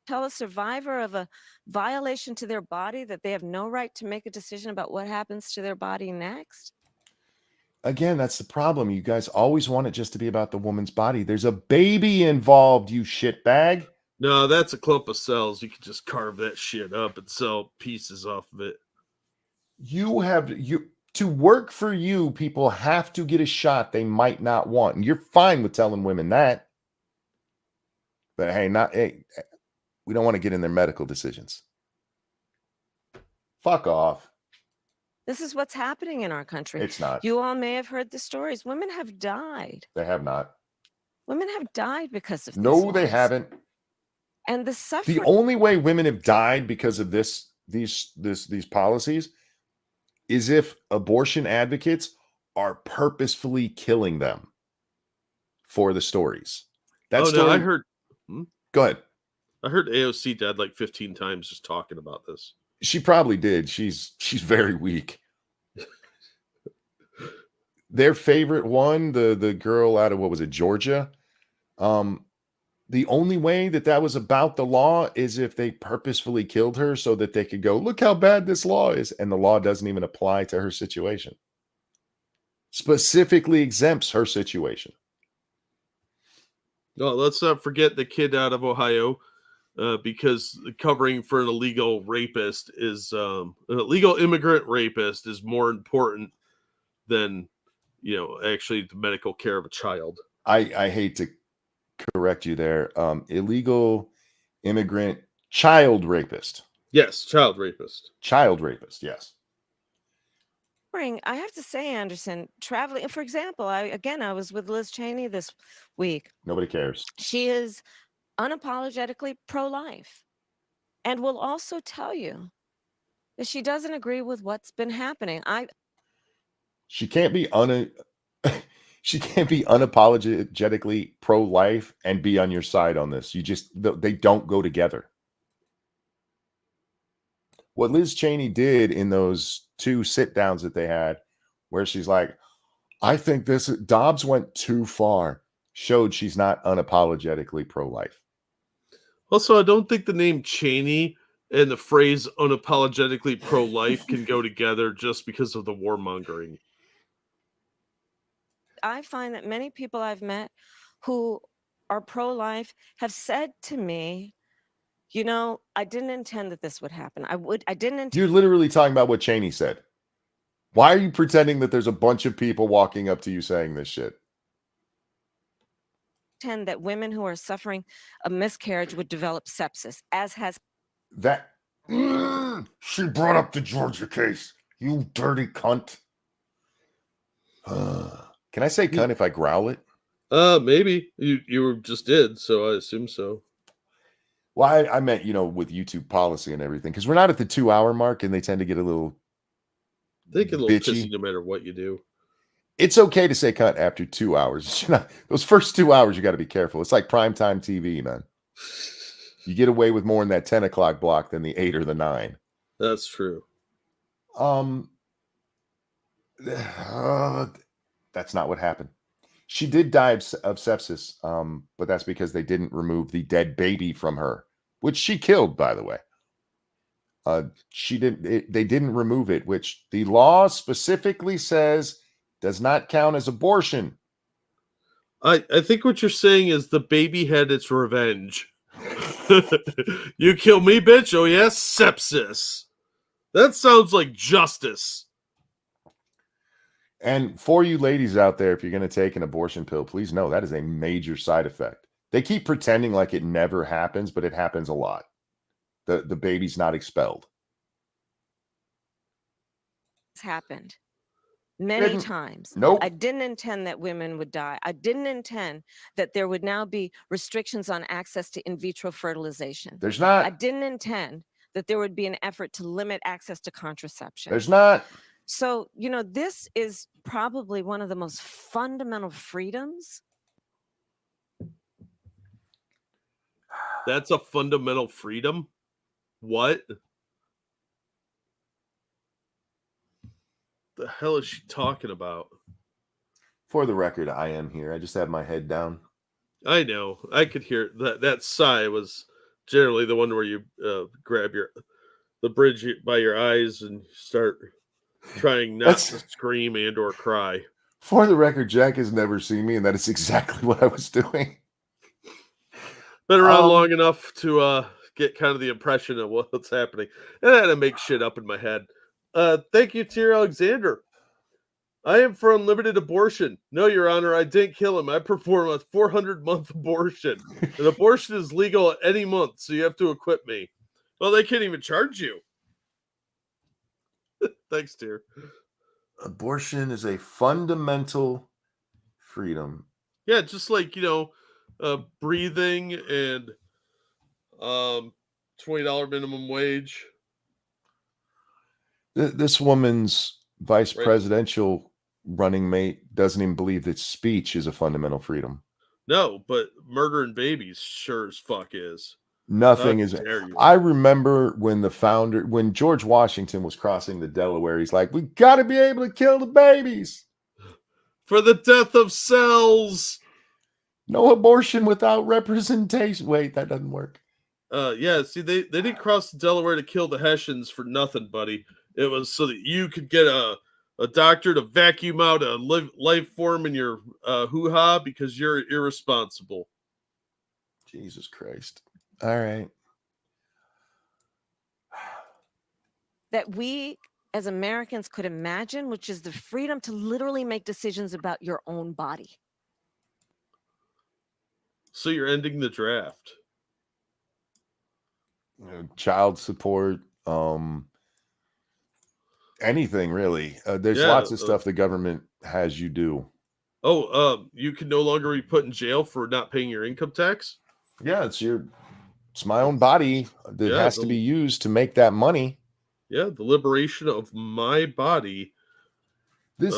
tell a survivor of a violation to their body that they have no right to make a decision about what happens to their body next? Again, that's the problem. You guys always want it just to be about the woman's body. There's a baby involved, you shitbag. No, that's a clump of cells. You can just carve that shit up and sell pieces off of it. To work for you, people have to get a shot they might not want. And you're fine with telling women that. But hey, we don't want to get in their medical decisions. Fuck off. This is what's happening in our country. It's not. You all may have heard the stories. Women have died. They have not. Women have died because of this. No, they haven't. And the suffering. The only way women have died because of these policies is if abortion advocates are purposefully killing them for the stories. I heard. Go ahead. I heard AOC died like 15 times just talking about this. She probably did. She's very weak. Their favorite one, the girl out of, what was it, Georgia? The only way that was about the law is if they purposefully killed her so that they could go, look how bad this law is. And the law doesn't even apply to her situation. Specifically exempts her situation. No, let's not forget the kid out of Ohio, because covering for an illegal rapist is an illegal immigrant rapist is more important than, actually the medical care of a child. I hate to correct you there. Illegal immigrant child rapist. Yes, child rapist. Child rapist, yes. I have to say, Anderson, traveling, for example, I was with Liz Cheney this week. Nobody cares. She is unapologetically pro-life and will also tell you that she doesn't agree with what's been happening. She can't be unapologetically pro-life and be on your side on this. They don't go together. What Liz Cheney did in those 2 sit-downs that they had, where she's like, I think Dobbs went too far, showed she's not unapologetically pro-life. Also, I don't think the name Cheney and the phrase unapologetically pro-life can go together just because of the warmongering. I find that many people I've met who are pro-life have said to me, I didn't intend that this would happen. I didn't intend. You're literally talking about what Cheney said. Why are you pretending that there's a bunch of people walking up to you saying this shit? That women who are suffering a miscarriage would develop sepsis, as has that. She brought up the Georgia case. You dirty cunt. Can I say cunt if I growl it? Maybe you just did, so I assume so. Well, I meant, with YouTube policy and everything, because we're not at the 2-hour mark, and they tend to get a little. They get a little bitchy. pissy no matter what you do. It's okay to say cunt after 2 hours. Those first 2 hours, you got to be careful. It's like primetime TV, man. You get away with more in that 10 o'clock block than the 8 or the 9. That's true. That's not what happened. She did die of sepsis, but that's because they didn't remove the dead baby from her, which she killed, by the way. They didn't remove it, which the law specifically says does not count as abortion. I think what you're saying is the baby had its revenge. You kill me, bitch. Oh, yes, sepsis. That sounds like justice. And for you ladies out there, if you're going to take an abortion pill, please know that is a major side effect. They keep pretending like it never happens, but it happens a lot. The baby's not expelled. It's happened many times. Nope. I didn't intend that women would die. I didn't intend that there would now be restrictions on access to in vitro fertilization. There's not. I didn't intend that there would be an effort to limit access to contraception. There's not. So, this is probably one of the most fundamental freedoms. That's a fundamental freedom? What? The hell is she talking about? For the record, I am here. I just have my head down. I know. I could hear that sigh was Generally, the one where you grab the bridge by your eyes and start trying not to scream and or cry. For the record, Jack has never seen me, and that is exactly what I was doing. Been around long enough to get kind of the impression of what's happening, and I had to make shit up in my head. Thank you, Tier Alexander. I am for unlimited abortion. No, Your Honor, I didn't kill him. I perform a 400-month abortion. An abortion is legal at any month, so you have to acquit me. Well, they can't even charge you. Thanks, Tier. Abortion is a fundamental freedom. Yeah, just like, breathing and $20 minimum wage. This woman's vice presidential running mate doesn't even believe that speech is a fundamental freedom. No, but murdering babies sure as fuck is. Nothing is. I remember when George Washington was crossing the Delaware, he's like, we got to be able to kill the babies. For the death of cells. No abortion without representation. Wait, that doesn't work. Yeah, see, they didn't cross the Delaware to kill the Hessians for nothing, buddy. It was so that you could get a doctor to vacuum out a life form in your hoo-ha because you're irresponsible. Jesus Christ. All right. That we as Americans could imagine, which is the freedom to literally make decisions about your own body. So you're ending the draft. Child support, anything really. There's lots of stuff the government has you do. You can no longer be put in jail for not paying your income tax? Yeah, it's my own body that has to be used to make that money. Yeah, the liberation of my body. This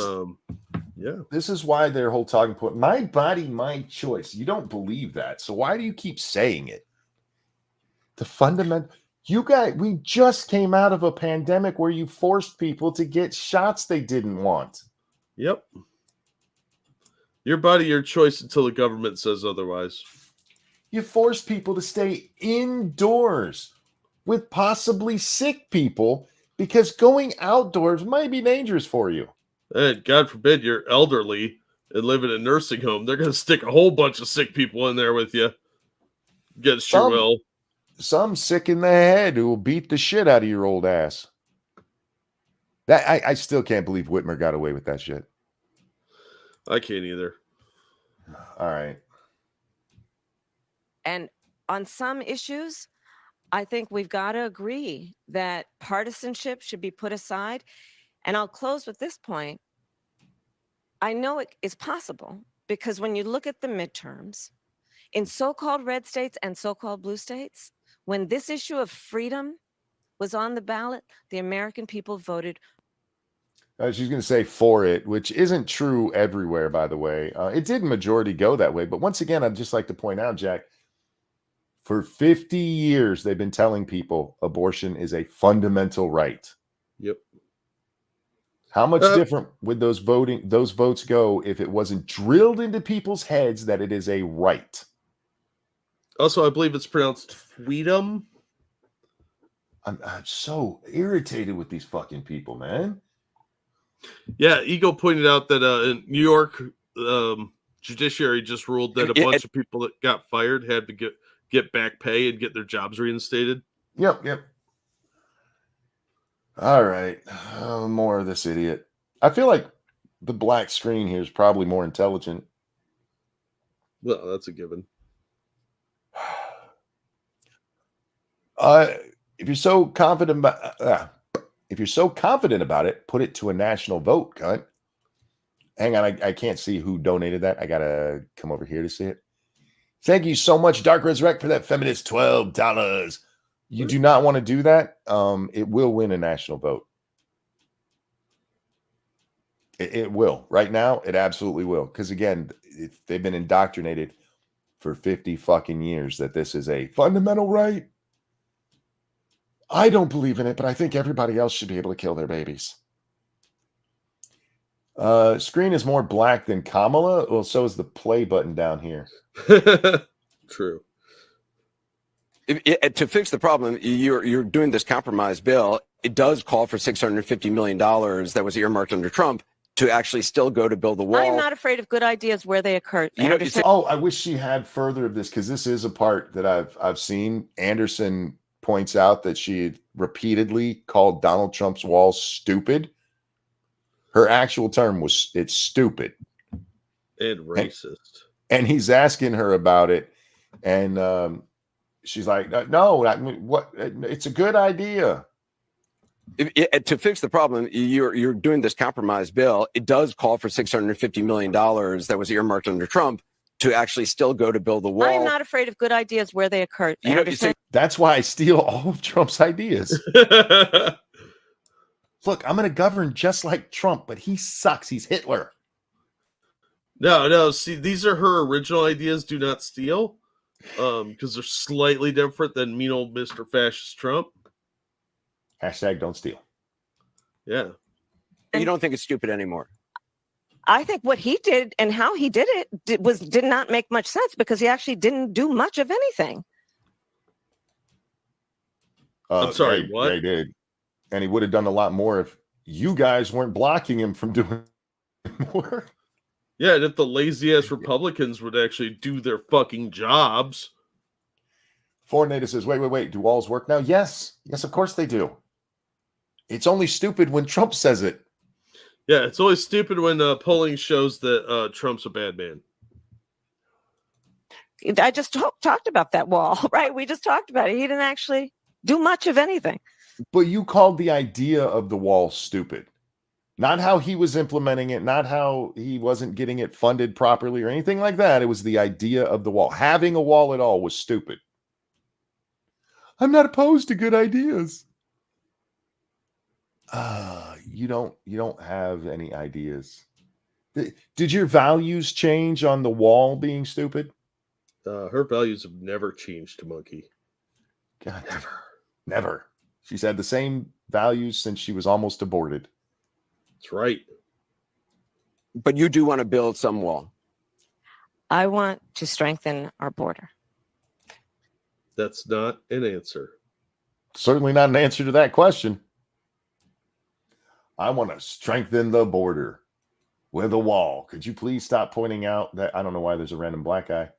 is why their whole talking point, my body, my choice. You don't believe that. So why do you keep saying it? The fundamental, we just came out of a pandemic where you forced people to get shots they didn't want. Yep. Your body, your choice until the government says otherwise. You forced people to stay indoors with possibly sick people because going outdoors might be dangerous for you. And God forbid you're elderly and live in a nursing home. They're going to stick a whole bunch of sick people in there with you against your will. Some sick in the head who will beat the shit out of your old ass. That I still can't believe Whitmer got away with that shit. I can't either. All right. And on some issues, I think we've got to agree that partisanship should be put aside. And I'll close with this point. I know it is possible because when you look at the midterms in so-called red states and so-called blue states, when this issue of freedom was on the ballot, the American people voted. She's going to say for it, which isn't true everywhere, by the way. It did majority go that way. But once again, I'd just like to point out, Jack, for 50 years, they've been telling people abortion is a fundamental right. Yep. How much different would those votes go if it wasn't drilled into people's heads that it is a right? Also, I believe it's pronounced freedom. I'm so irritated with these fucking people, man. Yeah, Ego pointed out that in New York, judiciary just ruled that a bunch of people that got fired had to get back pay and get their jobs reinstated. Yep. All right. More of this idiot. I feel like the black screen here is probably more intelligent. Well, that's a given. If you're so confident about it, put it to a national vote, cunt. Hang on, I can't see who donated that. I gotta come over here to see it. Thank you so much, Dark Resurrect, for that feminist $12. You do not want to do that. It will win a national vote. It will. Right now, it absolutely will. Because again, they've been indoctrinated for 50 fucking years that this is a fundamental right. I don't believe in it, but I think everybody else should be able to kill their babies. Screen is more black than Kamala. Well, so is the play button down here. True. To fix the problem, you're doing this compromise bill. It does call for $650 million that was earmarked under Trump to actually still go to build the wall. I'm not afraid of good ideas where they occur. I wish she had further of this, because this is a part that I've seen. Anderson points out that she had repeatedly called Donald Trump's wall stupid. Her actual term was, it's stupid and racist. And he's asking her about it, and she's like, "No, what? It's a good idea." To fix the problem, you're doing this compromise bill. It does call for $650 million that was earmarked under Trump to actually still go to build the wall. I'm not afraid of good ideas where they occur. That's why I steal all of Trump's ideas. Look, I'm going to govern just like Trump, but he sucks. He's Hitler. No. See, these are her original ideas. Do not steal, because they're slightly different than mean old Mr. Fascist Trump. Hashtag don't steal. Yeah. You don't think it's stupid anymore? I think what he did and how he did it did not make much sense, because he actually didn't do much of anything. I'm sorry, what? They did. And he would have done a lot more if you guys weren't blocking him from doing more. Yeah, and if the lazy ass Republicans would actually do their fucking jobs. Fornata says, wait. Do walls work now? Yes, of course they do. It's only stupid when Trump says it. Yeah, it's always stupid when polling shows that Trump's a bad man. I just talked about that wall, right? We just talked about it. He didn't actually do much of anything. But you called the idea of the wall stupid. Not how he was implementing it, not how he wasn't getting it funded properly or anything like that. It was the idea of the wall. Having a wall at all was stupid. I'm not opposed to good ideas. You don't have any ideas. Did your values change on the wall being stupid? Her values have never changed, Monkey. God, never. She's had the same values since she was almost aborted. That's right. But you do want to build some wall. I want to strengthen our border. That's not an answer. Certainly not an answer to that question. I want to strengthen the border with a wall. Could you please stop pointing out that? I don't know why there's a random black guy.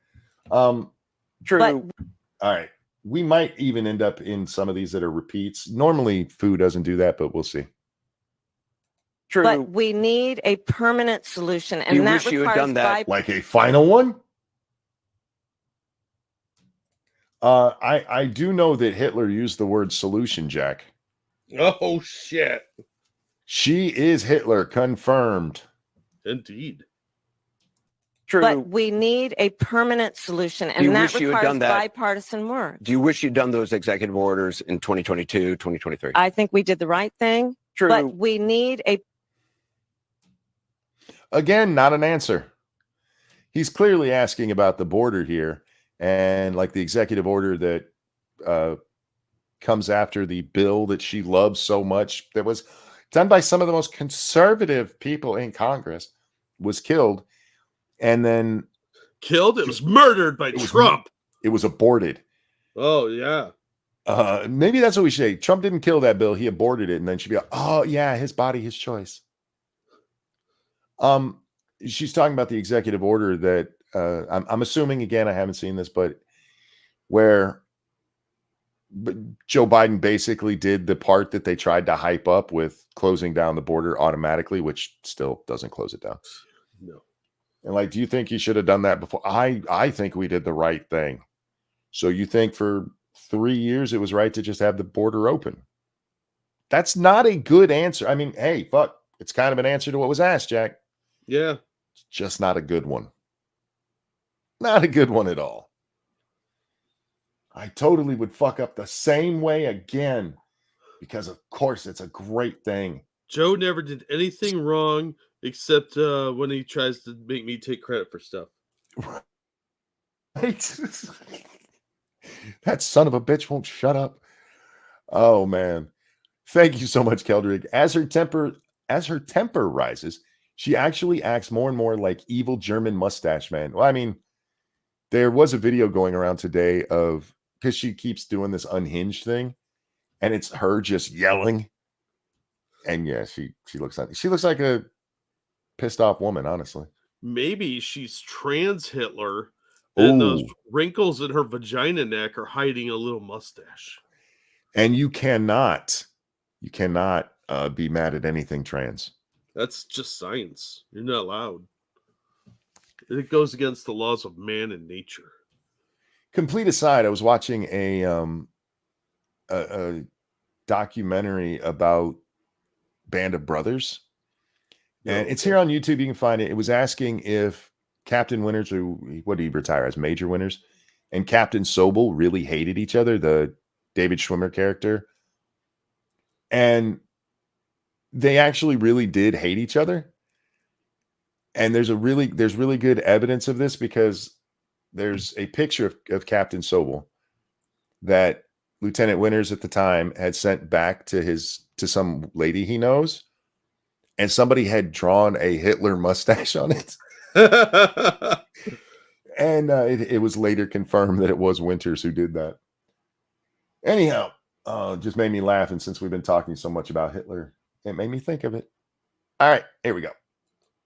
True. All right. We might even end up in some of these that are repeats. Normally, Fu doesn't do that, but we'll see. True. But we need a permanent solution, and you that wish you had done that. Like a final one? I do know that Hitler used the word solution, Jack. Oh, shit. She is Hitler, confirmed. Indeed. True. But we need a permanent solution, and that requires bipartisan work. Do you wish you'd done those executive orders in 2022, 2023? I think we did the right thing. True. But we need a... Again, not an answer. He's clearly asking about the border here, and like the executive order that comes after the bill that she loves so much, that was done by some of the most conservative people in Congress, was killed. And then killed? It was murdered by Trump. It was aborted. Oh, yeah. Maybe that's what we should say. Trump didn't kill that bill. He aborted it. And then she'd be like, oh, yeah, his body, his choice. She's talking about the executive order that I'm assuming, again, I haven't seen this, but where Joe Biden basically did the part that they tried to hype up with closing down the border automatically, which still doesn't close it down. No. And like, do you think he should have done that before? I think we did the right thing. So you think for 3 years it was right to just have the border open? That's not a good answer. I mean, hey, fuck, it's kind of an answer to what was asked, Jack. Yeah. It's just not a good one. Not a good one at all. I totally would fuck up the same way again, because of course it's a great thing. Joe never did anything wrong except when he tries to make me take credit for stuff. Right? That son of a bitch won't shut up. Oh man. Thank you so much, Keldrick. As her temper rises, she actually acts more and more like evil German mustache man. Well, I mean, there was a video going around today of because she keeps doing this unhinged thing, and it's her just yelling. And yeah, she looks like a pissed off woman, honestly. Maybe she's trans Hitler, and those Ooh. wrinkles in her vagina neck are hiding a little mustache. And you cannot be mad at anything trans. That's just science. You're not allowed. It goes against the laws of man and nature. Complete aside, I was watching a documentary about Band of Brothers, and it's here on YouTube. You can find it. It was asking if Captain Winters, what did he retire as, Major Winters, and Captain Sobel really hated each other, the David Schwimmer character, and they actually really did hate each other. And there's really good evidence of this, because there's a picture of Captain Sobel that Lieutenant Winters at the time had sent back to some lady he knows, and somebody had drawn a Hitler mustache on it. And it was later confirmed that it was Winters who did that. Anyhow, just made me laugh, and since we've been talking so much about Hitler, it made me think of it. All right, here we go.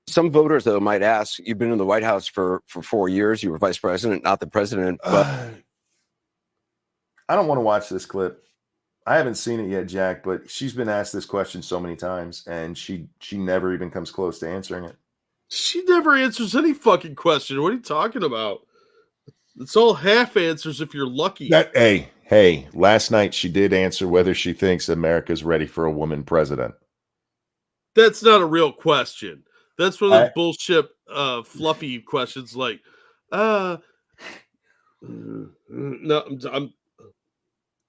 Some voters, though, might ask, you've been in the White House for 4 years. You were vice president, not the president. But I don't want to watch this clip. I haven't seen it yet, Jack, but she's been asked this question so many times, and she never even comes close to answering it. She never answers any fucking question. What are you talking about? It's all half answers if you're lucky. Hey, last night she did answer whether she thinks America's ready for a woman president. That's not a real question. That's one of those bullshit, fluffy questions like, no,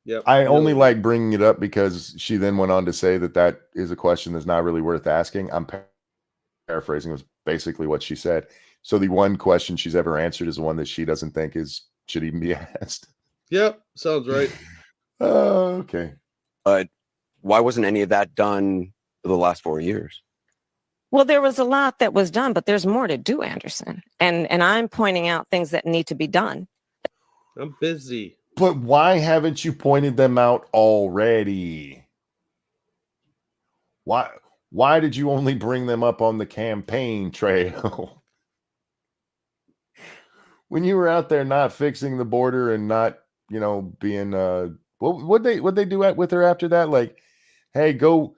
yeah. I only like bringing it up because she then went on to say that is a question that's not really worth asking. I'm paraphrasing. It was basically what she said. So the one question she's ever answered is the one that she doesn't think should even be asked. Yep, sounds right. Okay. But why wasn't any of that done for the last 4 years? Well, there was a lot that was done, but there's more to do, Anderson. And I'm pointing out things that need to be done. I'm busy. But why haven't you pointed them out already? Why did you only bring them up on the campaign trail? When you were out there not fixing the border and not, being what they do with her after that? Like, hey, go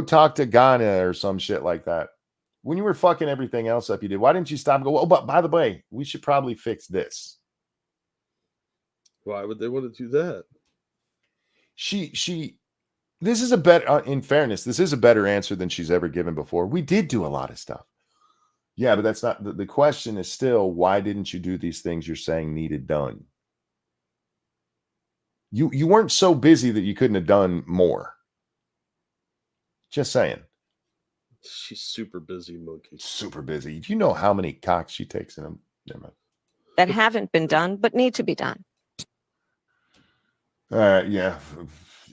talk to Ghana or some shit like that. When you were fucking everything else up you did, why didn't you stop and go, oh, but by the way, we should probably fix this? Why would they want to do that? This is a better, in fairness, this is a better answer than she's ever given before. We did do a lot of stuff. Yeah, but that's not, the question is still, why didn't you do these things you're saying needed done? You weren't so busy that you couldn't have done more. Just saying. She's super busy, monkey. Super busy. Do you know how many cocks she takes in them? That haven't been done, but need to be done. Yeah,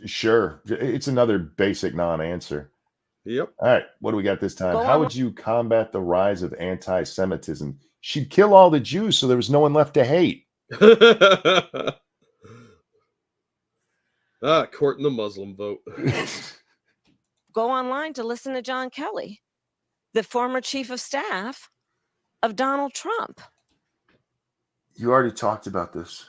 sure. It's another basic non-answer. Yep. All right, what do we got this time? How would you combat the rise of anti-Semitism? She'd kill all the Jews so there was no one left to hate. Courting the Muslim vote. Go online to listen to John Kelly, the former chief of staff of Donald Trump. You already talked about this.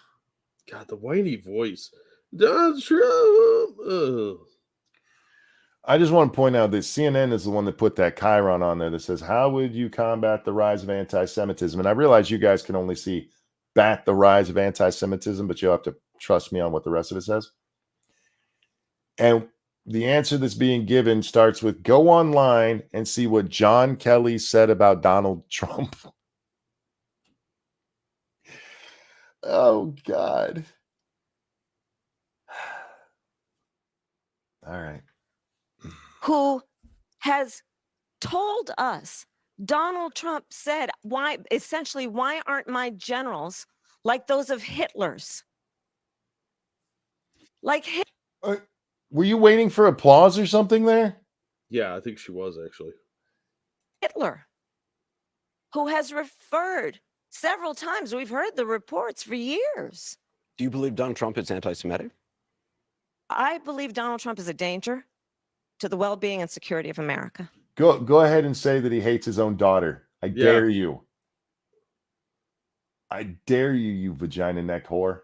God, the whiny voice. Donald Trump. I just want to point out that CNN is the one that put that chyron on there that says, how would you combat the rise of anti-Semitism? And I realize you guys can only see bat the rise of anti-Semitism, but you'll have to trust me on what the rest of it says. And the answer that's being given starts with, go online and see what John Kelly said about Donald Trump. Oh, God. All right. Who has told us, Donald Trump said, why aren't my generals like those of Hitler's? Like were you waiting for applause or something there? Yeah, I think she was actually. Hitler, who has referred several times, we've heard the reports for years. Do you believe Donald Trump is anti-Semitic? I believe Donald Trump is a danger to the well-being and security of America. Go ahead and say that he hates his own daughter. I dare you. I dare you, you vagina neck whore.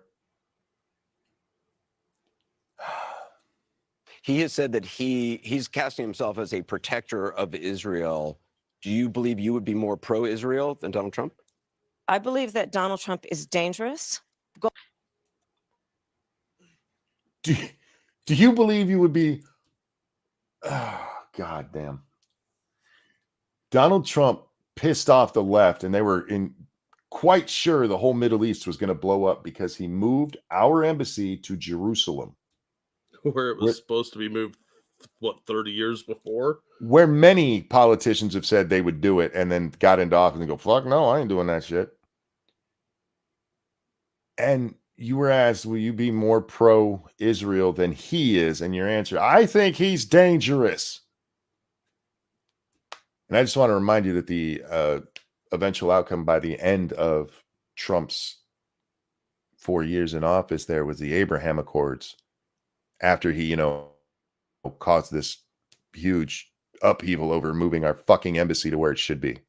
He has said that he's casting himself as a protector of Israel. Do you believe you would be more pro-Israel than Donald Trump? I believe that Donald Trump is dangerous. Do you believe you would be? Oh, God damn. Donald Trump pissed off the left, and they were quite sure the whole Middle East was going to blow up because he moved our embassy to Jerusalem, where it was supposed to be moved, 30 years before? Where many politicians have said they would do it and then got into office and go, fuck no, I ain't doing that shit. And you were asked, will you be more pro-Israel than he is? And your answer, I think he's dangerous. And I just want to remind you that the eventual outcome by the end of Trump's 4 years in office there was the Abraham Accords, after he, caused this huge upheaval over moving our fucking embassy to where it should be.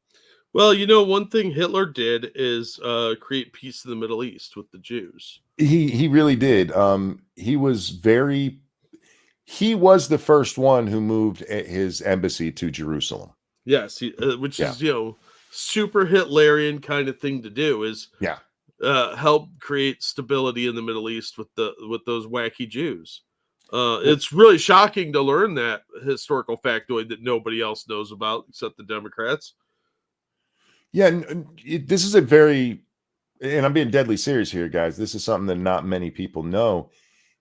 Well, one thing Hitler did is create peace in the Middle East with the Jews. He really did. He was the first one who moved his embassy to Jerusalem. Yes, which is super Hitlerian kind of thing to do, is help create stability in the Middle East with those wacky Jews. It's really shocking to learn that historical factoid that nobody else knows about except the Democrats. Yeah, this is a very, and I'm being deadly serious here, guys. This is something that not many people know,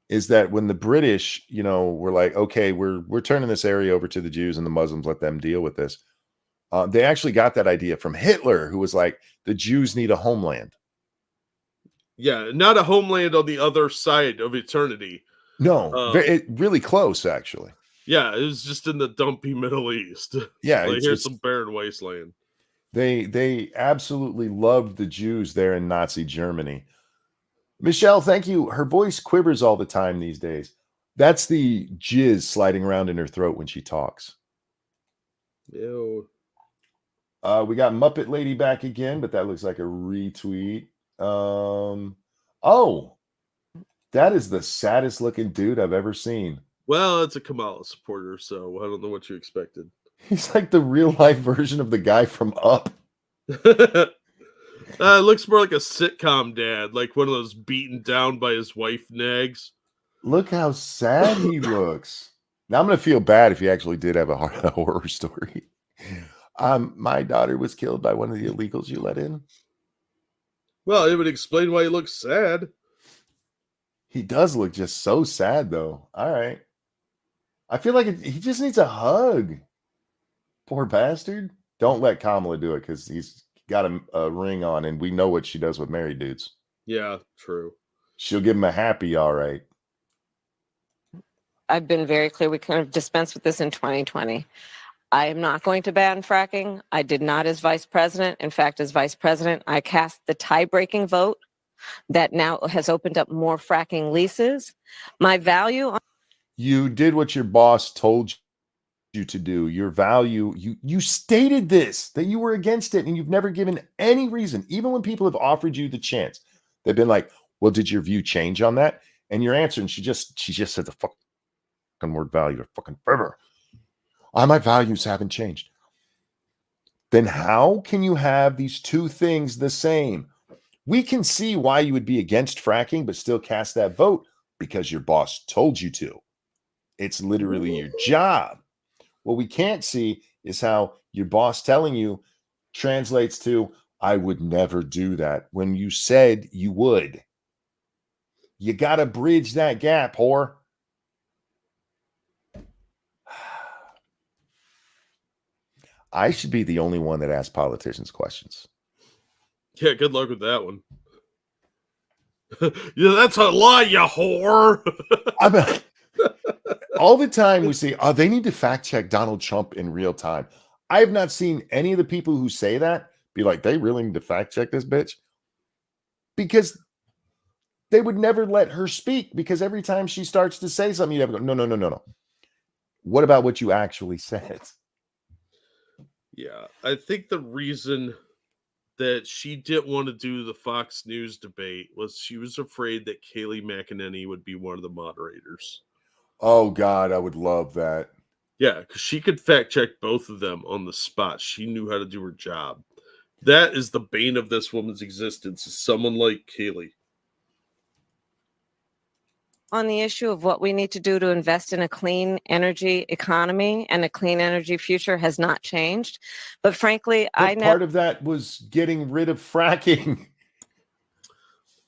is that when the British, were like, okay, we're turning this area over to the Jews and the Muslims, let them deal with this. They actually got that idea from Hitler, who was like, the Jews need a homeland. Yeah, not a homeland on the other side of eternity. No, really close, actually. Yeah, it was just in the dumpy Middle East. Yeah, here's some barren wasteland. They absolutely loved the Jews there in Nazi Germany. Michelle, thank you. Her voice quivers all the time these days. That's the jizz sliding around in her throat when she talks. Ew. We got Muppet Lady back again, but that looks like a retweet. Oh, that is the saddest looking dude I've ever seen. Well, it's a Kamala supporter, so I don't know what you expected. He's like the real life version of the guy from Up. It looks more like a sitcom dad, like one of those beaten down by his wife nags. Look how sad he looks. Now I'm going to feel bad if he actually did have a horror story. My daughter was killed by one of the illegals you let in. Well, it would explain why he looks sad. He does look just so sad, though. All right. I feel like he just needs a hug. Poor bastard. Don't let Kamala do it, because he's got a ring on, and we know what she does with married dudes. Yeah, true. She'll give him a happy, all right. I've been very clear. We kind of dispense with this in 2020. I am not going to ban fracking. I did not as vice president. In fact, as vice president, I cast the tie-breaking vote that now has opened up more fracking leases. My value on— You did what your boss told you to do. Your value, you stated this, that you were against it, and you've never given any reason. Even when people have offered you the chance, they've been like, well, did your view change on that? And your answer, and she just said the fucking word value, fucking forever. My values haven't changed. Then how can you have these two things the same? We can see why you would be against fracking, but still cast that vote, because your boss told you to. It's literally your job. What we can't see is how your boss telling you translates to, I would never do that, when you said you would. You got to bridge that gap, whore. I should be the only one that asks politicians questions. Yeah, good luck with that one. Yeah, that's a lie, you whore. All the time we say, they need to fact check Donald Trump in real time. I have not seen any of the people who say that be like, they really need to fact check this bitch. Because they would never let her speak because every time she starts to say something, you have to go, no. What about what you actually said? Yeah, I think the reason that she didn't want to do the Fox News debate was she was afraid that Kayleigh McEnany would be one of the moderators. Oh, God, I would love that. Yeah, because she could fact check both of them on the spot. She knew how to do her job. That is the bane of this woman's existence, is someone like Kayleigh. On the issue of what we need to do to invest in a clean energy economy and a clean energy future has not changed. But frankly, part of that was getting rid of fracking.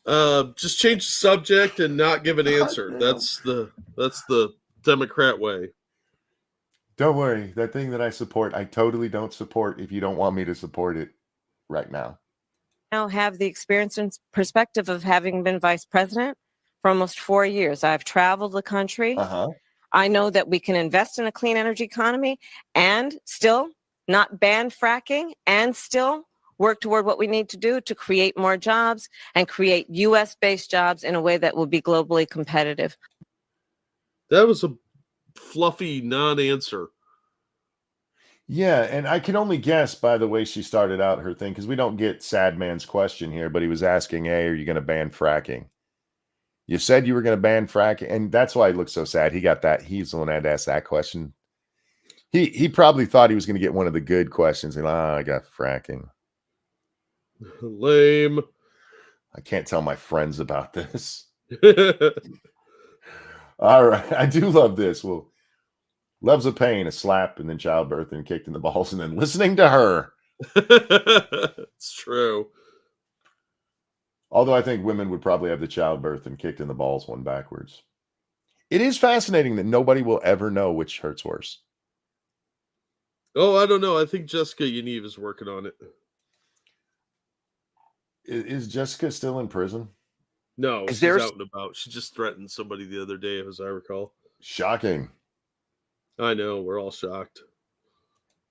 Just change the subject and not give an answer. That's the Democrat way. Don't worry. That thing that I support, I totally don't support if you don't want me to support it right now. Now have the experience and perspective of having been vice president for almost 4 years. I've traveled the country. I know that we can invest in a clean energy economy and still not ban fracking and still work toward what we need to do to create more jobs and create U.S.-based jobs in a way that will be globally competitive. That was a fluffy non-answer. Yeah, and I can only guess by the way she started out her thing, because we don't get Sad Man's question here, but he was asking, hey, are you going to ban fracking? You said you were going to ban fracking, and that's why he looked so sad. He got that. He's the one that had to ask that question. He probably thought he was going to get one of the good questions. And I got fracking. Lame. I can't tell my friends about this. All right. I do love this. Well, loves a pain, a slap, and then childbirth, and kicked in the balls, and then listening to her. It's true. Although I think women would probably have the childbirth and kicked in the balls one backwards. It is fascinating that nobody will ever know which hurts worse. Oh, I don't know. I think Jessica Yaniv is working on it. Is Jessica still in prison? No, she's out and about. She just threatened somebody the other day, as I recall. Shocking. I know. We're all shocked.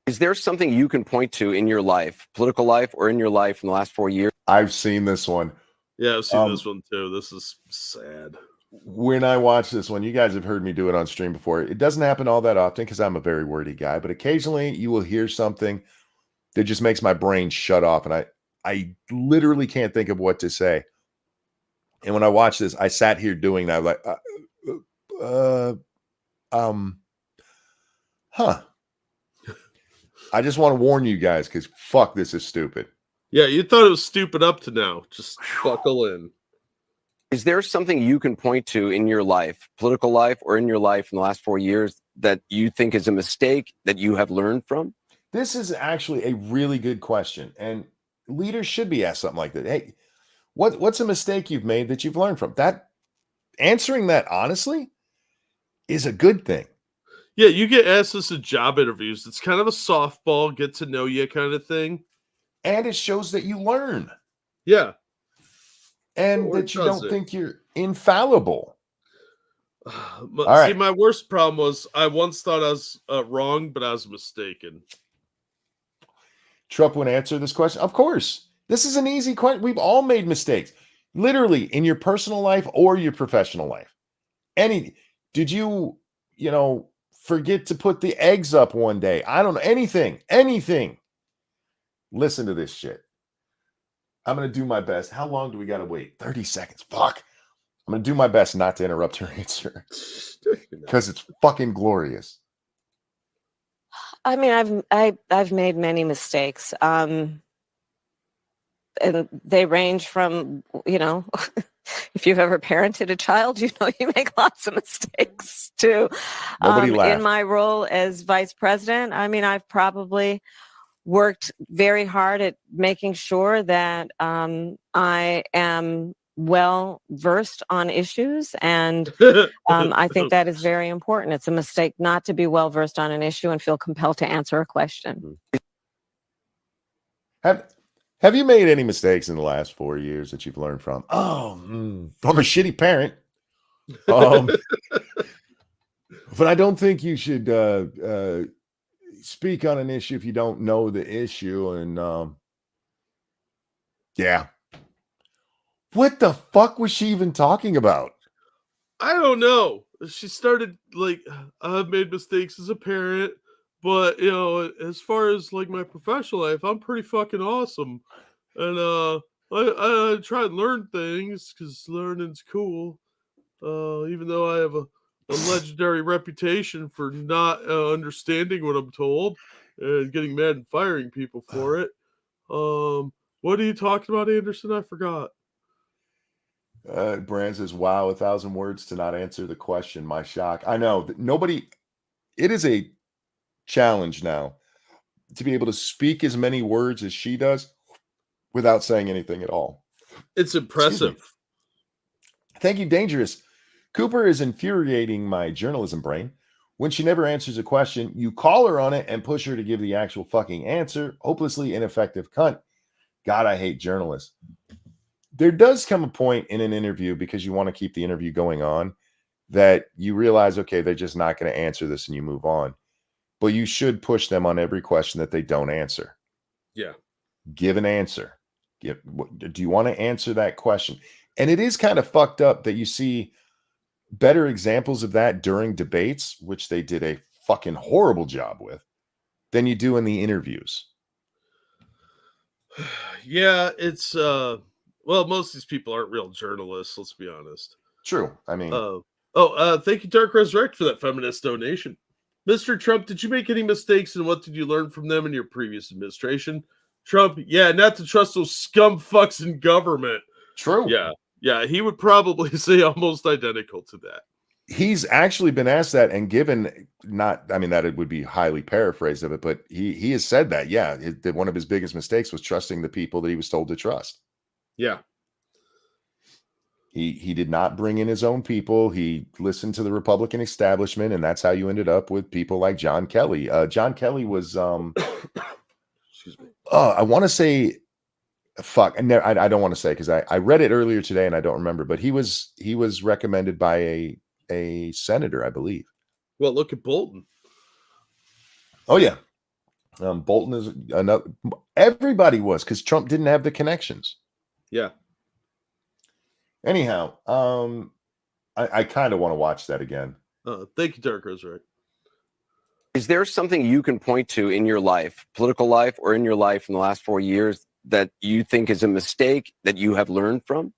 Is there something you can point to in your life, political life, or in your life in the last 4 years? I've seen this one. Yeah, I've seen this one too. This is sad. When I watch this one, you guys have heard me do it on stream before. It doesn't happen all that often because I'm a very wordy guy, but occasionally you will hear something that just makes my brain shut off, and I literally can't think of what to say. And when I watch this, I sat here doing that, like, I just want to warn you guys because fuck, this is stupid. Yeah, you thought it was stupid up to now. Just buckle in. Is there something you can point to in your life, political life, or in your life in the last 4 years that you think is a mistake that you have learned from? This is actually a really good question. And leaders should be asked something like that. Hey, what's a mistake you've made that you've learned from? That answering that honestly is a good thing. Yeah, you get asked this in job interviews. It's kind of a softball, get to know you kind of thing. And it shows that you learn. Yeah. And that you don't think you're infallible. See, my worst problem was I once thought I was wrong, but I was mistaken. Trump would answer this question. Of course. This is an easy question. We've all made mistakes. Literally in your personal life or your professional life. Did you forget to put the eggs up one day? I don't know. Anything. Listen to this shit. I'm going to do my best. How long do we got to wait? 30 seconds. Fuck. I'm going to do my best not to interrupt her answer because it's fucking glorious. I mean, I've made many mistakes. And they range from, if you've ever parented a child, you make lots of mistakes too. Nobody laughed. In my role as vice president, I mean, I've probably worked very hard at making sure that I am well versed on issues, and I think that is very important. It's a mistake not to be well versed on an issue and feel compelled to answer a question. Have you made any mistakes in the last 4 years that you've learned from? I'm a shitty parent. But I don't think you should speak on an issue if you don't know the issue. And yeah. What the fuck was she even talking about? I don't know. She started like, I've made mistakes as a parent, but as far as like my professional life, I'm pretty fucking awesome. And I try and learn things because learning's cool. Even though I have a legendary reputation for not understanding what I'm told and getting mad and firing people for it. What are you talking about, Anderson? I forgot. Brand says, wow, 1,000 words to not answer the question. My shock. I know that nobody, it is a challenge now to be able to speak as many words as she does without saying anything at all. It's impressive. Thank you, Dangerous. Cooper is infuriating my journalism brain. When she never answers a question, you call her on it and push her to give the actual fucking answer. Hopelessly ineffective cunt. God, I hate journalists. There does come a point in an interview, because you want to keep the interview going on, that you realize, okay, they're just not going to answer this and you move on. But you should push them on every question that they don't answer. Yeah. Give an answer. Do you want to answer that question? And it is kind of fucked up that you see better examples of that during debates, which they did a fucking horrible job with, than you do in the interviews. Yeah, it's well, most of these people aren't real journalists, let's be honest. True. I mean, thank you, Dark Resurrect, for that feminist donation. Mr. Trump, did you make any mistakes, and what did you learn from them in your previous administration? Trump, yeah, not to trust those scum fucks in government. True. Yeah, he would probably say almost identical to that. He's actually been asked that and given that it would be highly paraphrased of it, but he has said that, that one of his biggest mistakes was trusting the people that he was told to trust. Yeah. He did not bring in his own people. He listened to the Republican establishment, and that's how you ended up with people like John Kelly. John Kelly was excuse me. I want to say I don't want to say, because I read it earlier today and I don't remember, but he was recommended by a senator, I believe. Well, look at Bolton. Oh yeah. Bolton is another. Everybody was, because Trump didn't have the connections. Yeah. Anyhow, I kind of want to watch that again. Thank you, Dark Resurrect. Is there something you can point to in your life, political life, or in your life in the last 4 years, that you think is a mistake that you have learned from?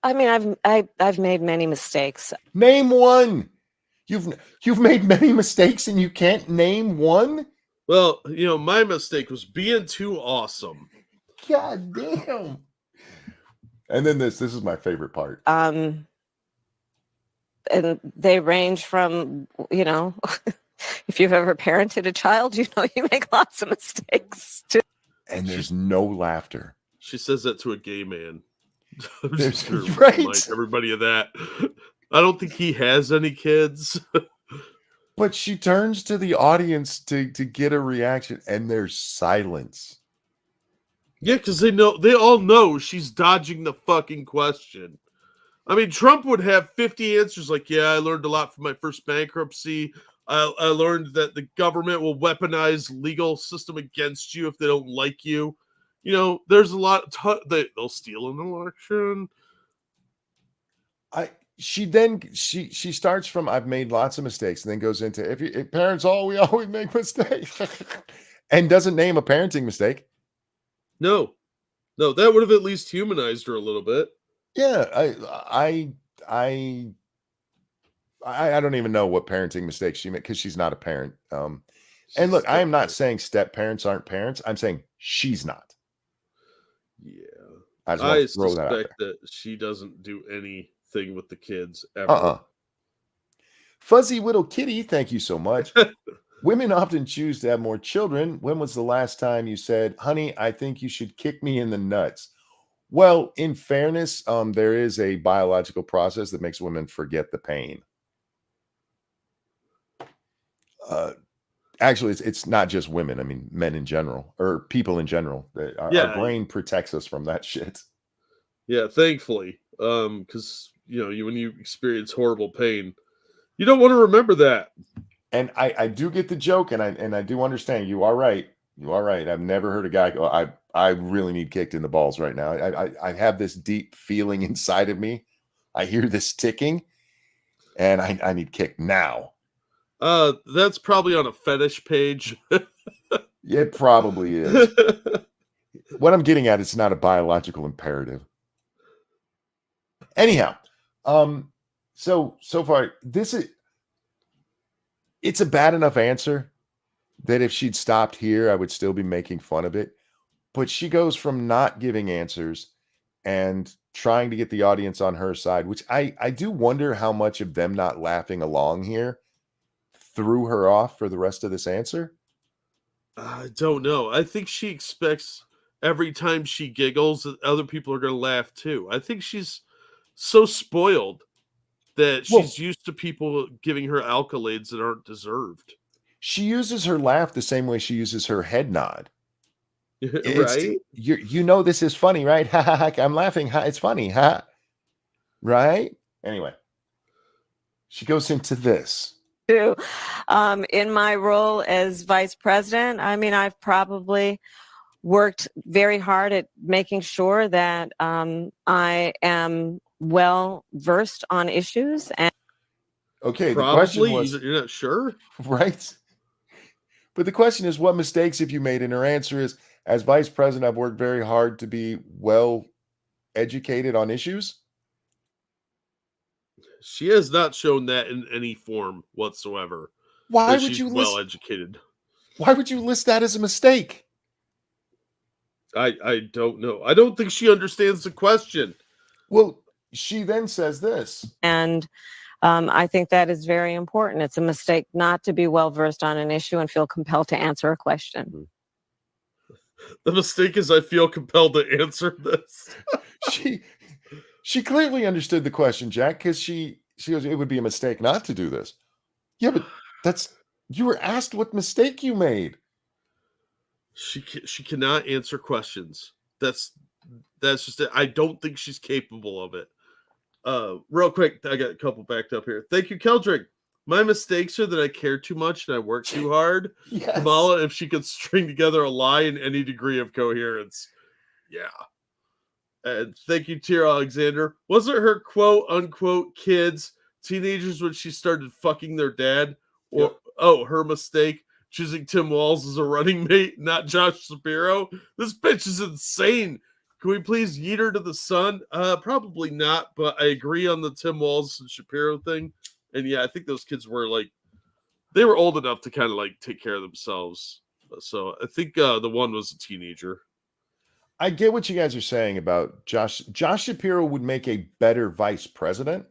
I mean, I've made many mistakes. Name one. You've made many mistakes and you can't name one? Well, my mistake was being too awesome. God damn. And then this is my favorite part. And they range from, if you've ever parented a child, you make lots of mistakes too. And there's no laughter. She says that to a gay man. Right. Like everybody of that. I don't think he has any kids. But she turns to the audience to get a reaction, and there's silence. Yeah, because they all know she's dodging the fucking question. I mean, Trump would have 50 answers like, yeah, I learned a lot from my first bankruptcy. I learned that the government will weaponize legal system against you if they don't like you. There's a lot. They'll steal an election. She starts from, I've made lots of mistakes, and then goes into, if parents, we always make mistakes, and doesn't name a parenting mistake. No, that would have at least humanized her a little bit. Yeah, I don't even know what parenting mistakes she made, because she's not a parent. And look, I am not saying step parents aren't parents. I'm saying she's not. Yeah, I suspect that she doesn't do anything with the kids ever. Fuzzy Little Kitty, thank you so much. Women often choose to have more children. When was the last time you said, honey, I think you should kick me in the nuts? Well, in fairness, there is a biological process that makes women forget the pain. Actually, it's not just women. I mean, men in general, or people in general. Our brain protects us from that shit. Yeah, thankfully. Because, when you experience horrible pain, you don't want to remember that. And I do get the joke, and I do understand. You are right. You are right. I've never heard a guy go, I really need kicked in the balls right now. I have this deep feeling inside of me. I hear this ticking, and I need kicked now. That's probably on a fetish page. It probably is. What I'm getting at, it's not a biological imperative. Anyhow, so far, it's a bad enough answer that if she'd stopped here, I would still be making fun of it. But she goes from not giving answers and trying to get the audience on her side, which I do wonder how much of them not laughing along here threw her off for the rest of this answer. I don't know. I think she expects every time she giggles that other people are going to laugh too. I think she's so spoiled that she's used to people giving her accolades that aren't deserved. She uses her laugh the same way she uses her head nod. Right? You know this is funny, right? Ha ha ha! I'm laughing. Ha! It's funny. Ha! Right? Anyway, she goes into this. In my role as vice president, I mean, I've probably worked very hard at making sure that I am well versed on issues. And okay, probably, the question was, you're not sure, right? But the question is, what mistakes have you made? And her answer is, as vice president, I've worked very hard to be well educated on issues. She has not shown that in any form whatsoever. Why would you well educated? Why would you list that as a mistake? I don't know. I don't think she understands the question. Well, she then says this. And I think that is very important. It's a mistake not to be well versed on an issue and feel compelled to answer a question. The mistake is I feel compelled to answer this. She clearly understood the question, Jack, because she goes, it would be a mistake not to do this. Yeah, but you were asked what mistake you made. She cannot answer questions. That's just it. I don't think she's capable of it. Real quick, I got a couple backed up here. Thank you, Keldrick. My mistakes are that I care too much and I work too hard. Yes. Kamala, if she could string together a lie in any degree of coherence. Yeah. And thank you, Tyr Alexander. Wasn't her quote unquote kids teenagers when she started fucking their dad? Or yep. Oh, her mistake choosing Tim Walz as a running mate, not Josh Shapiro. This bitch is insane. Can we please yeet her to the sun? Probably not, but I agree on the Tim Walz and Shapiro thing. And yeah, I think those kids were they were old enough to kind of take care of themselves. So I think the one was a teenager. I get what you guys are saying about Josh. Josh Shapiro would make a better vice president.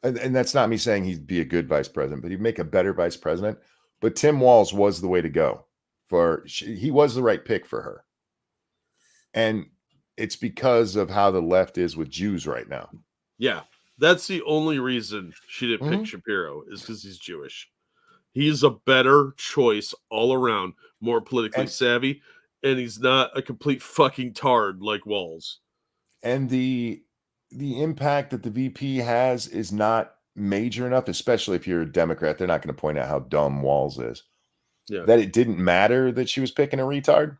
And that's not me saying he'd be a good vice president, but he'd make a better vice president. But Tim Walz was the way to go. He was the right pick for her. And it's because of how the left is with Jews right now. Yeah, that's the only reason she didn't pick Shapiro is because he's Jewish. He's a better choice all around, more politically savvy, and he's not a complete fucking tard like Walz. And the impact that the VP has is not major enough, especially if you're a Democrat. They're not going to point out how dumb Walz is. Yeah. That it didn't matter that she was picking a retard.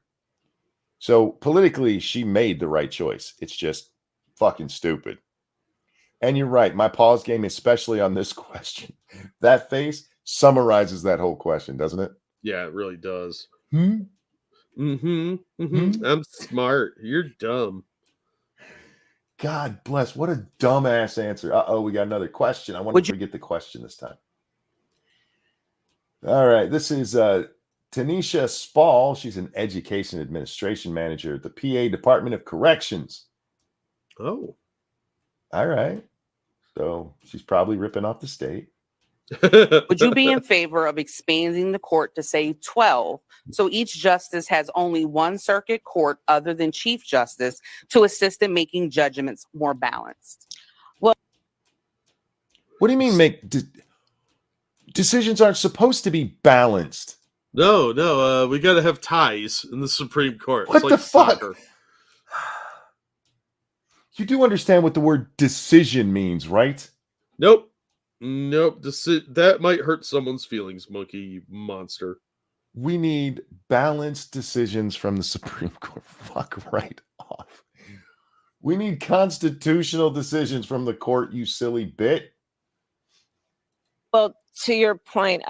So politically, she made the right choice. It's just fucking stupid. And you're right. My pause game, especially on this question, that face summarizes that whole question, doesn't it? Yeah, it really does. I'm smart. You're dumb. God bless. What a dumbass answer. Uh-oh, we got another question. I want to forget the question this time. All right. This is Tanisha Spall. She's an education administration manager at the PA Department of Corrections. Oh. All right. So she's probably ripping off the state. Would you be in favor of expanding the court to say 12 so each justice has only one circuit court other than Chief Justice to assist in making judgments more balanced? Well, what do you mean decisions aren't supposed to be balanced? No, we got to have ties in the Supreme Court. What the fuck? You do understand what the word decision means, right? Nope. That might hurt someone's feelings, Monkey, you monster. We need balanced decisions from the Supreme Court. Fuck right off. We need constitutional decisions from the court, you silly bit. Well, to your point,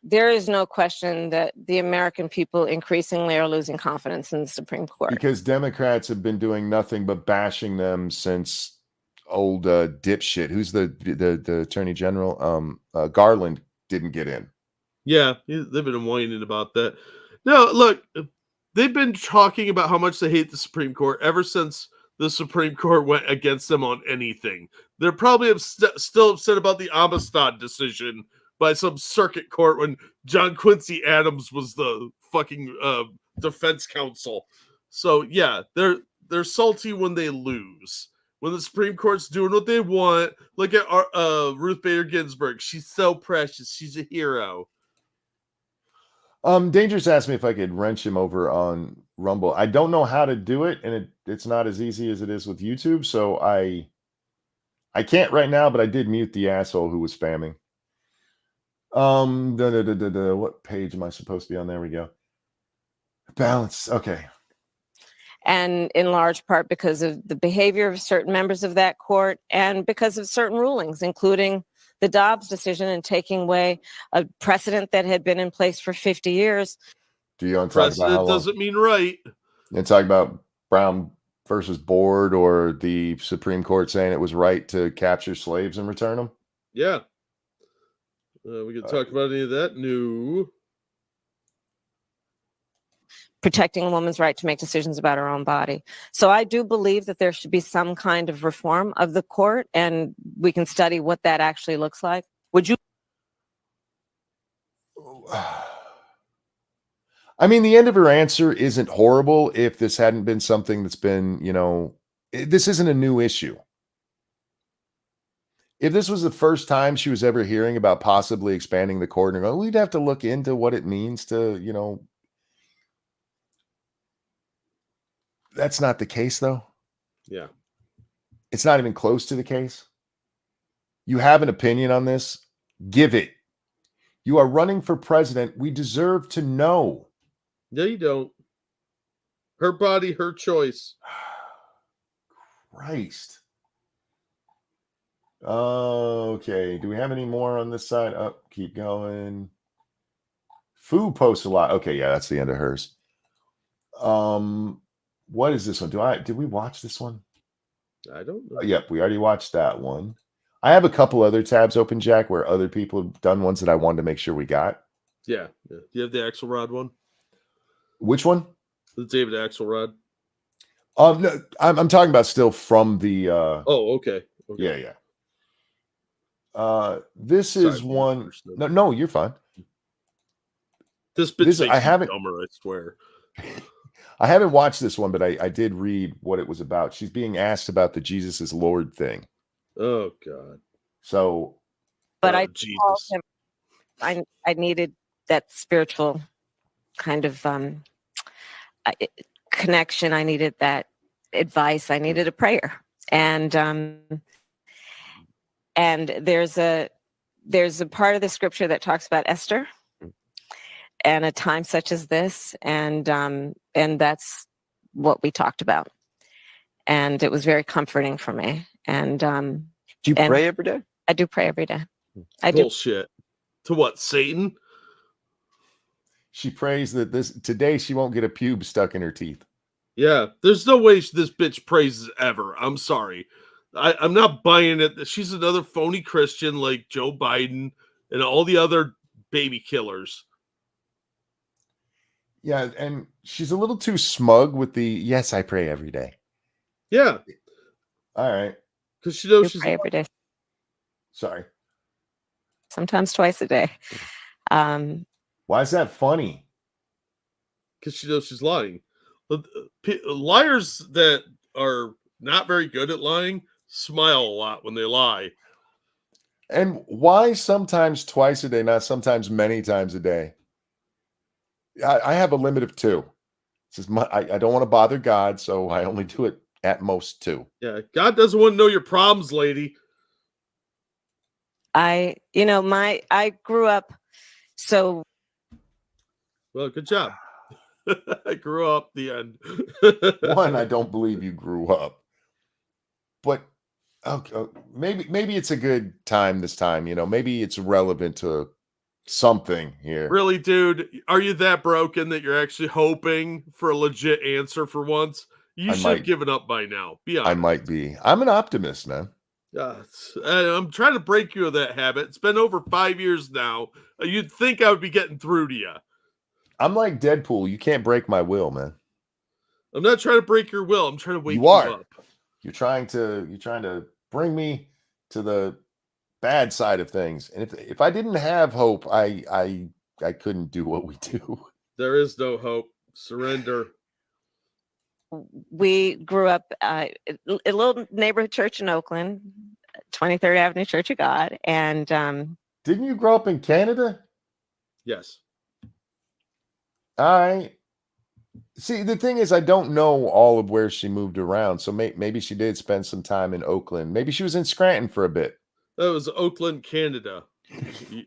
there is no question that the American people increasingly are losing confidence in the Supreme Court. Because Democrats have been doing nothing but bashing them since old dipshit. Who's the Attorney General? Garland didn't get in. Yeah, they've been whining about that. No, look, they've been talking about how much they hate the Supreme Court ever since the Supreme Court went against them on anything. They're probably still upset about the Amistad decision by some circuit court when John Quincy Adams was the fucking defense counsel. So yeah, they're salty when they lose. When the Supreme Court's doing what they want, look at Ruth Bader Ginsburg. She's so precious. She's a hero. Dangerous asked me if I could wrench him over on Rumble. I don't know how to do it, and it's not as easy as it is with YouTube, so I can't right now, but I did mute the asshole who was spamming. What page am I supposed to be on? There we go. Balance. Okay. And in large part because of the behavior of certain members of that court and because of certain rulings, including the Dobbs decision and taking away a precedent that had been in place for 50 years. Do you want to talk about how long? Doesn't mean right. And talk about Brown versus Board or the Supreme Court saying it was right to capture slaves and return them? Yeah. We can talk about any of that. No. Protecting a woman's right to make decisions about her own body. So I do believe that there should be some kind of reform of the court, and we can study what that actually looks like. Would you? I mean, the end of her answer isn't horrible if this hadn't been something that's been, this isn't a new issue. If this was the first time she was ever hearing about possibly expanding the court and going, we'd have to look into what it means to, that's not the case, though. Yeah. It's not even close to the case. You have an opinion on this? Give it. You are running for president. We deserve to know. No, you don't. Her body, her choice. Christ. Okay. Do we have any more on this side? Oh, keep going. Fu posts a lot. Okay, yeah, that's the end of hers. What is this one? Did we watch this one? I don't know. Yep, we already watched that one. I have a couple other tabs open, Jack, where other people have done ones that I wanted to make sure we got. Yeah. Do you have the Axelrod one? Which one? The David Axelrod. No, I'm talking about still from the. Oh, okay. Yeah. This is one. No, you're fine. This makes me dumber, I swear. I haven't watched this one, but I did read what it was about. She's being asked about the Jesus is Lord thing. Oh God. So, but I needed that spiritual kind of connection. I needed that advice. I needed a prayer, and there's a part of the scripture that talks about Esther and a time such as this, and that's what we talked about, and it was very comforting for me. And do you pray every day? I do pray every day. Bullshit. To what, Satan? She prays that today she won't get a pube stuck in her teeth. Yeah, there's no way this bitch prays ever. I'm sorry. I'm not buying it. She's another phony Christian like Joe Biden and all the other baby killers. Yeah, and she's a little too smug with the, yes, I pray every day. Yeah. All right. Because she knows she's pray every day. Sorry. Sometimes twice a day. Why is that funny? Because she knows she's lying. Liars that are not very good at lying smile a lot when they lie. And why sometimes twice a day, not sometimes many times a day? I have a limit of 2. I don't want to bother God, so I only do it at most 2. Yeah, God doesn't want to know your problems, lady. I grew up so. Well, good job. I grew up the end. One, I don't believe you grew up. But okay, maybe it's a good time this time, maybe it's relevant to something here. Really, dude? Are you that broken that you're actually hoping for a legit answer for once? You should have given up by now. Be honest. I might be. I'm an optimist, man. I'm trying to break you of that habit. It's been over 5 years now. You'd think I would be getting through to you. I'm like Deadpool. You can't break my will, man. I'm not trying to break your will. I'm trying to wake you up. You're trying to bring me to the bad side of things. And if I didn't have hope, I couldn't do what we do. There is no hope. Surrender. We grew up a little neighborhood church in Oakland, 23rd Avenue Church of God. And didn't you grow up in Canada? Yes. All right. See, the thing is, I don't know all of where she moved around. So maybe she did spend some time in Oakland. Maybe she was in Scranton for a bit. That was Oakland, Canada.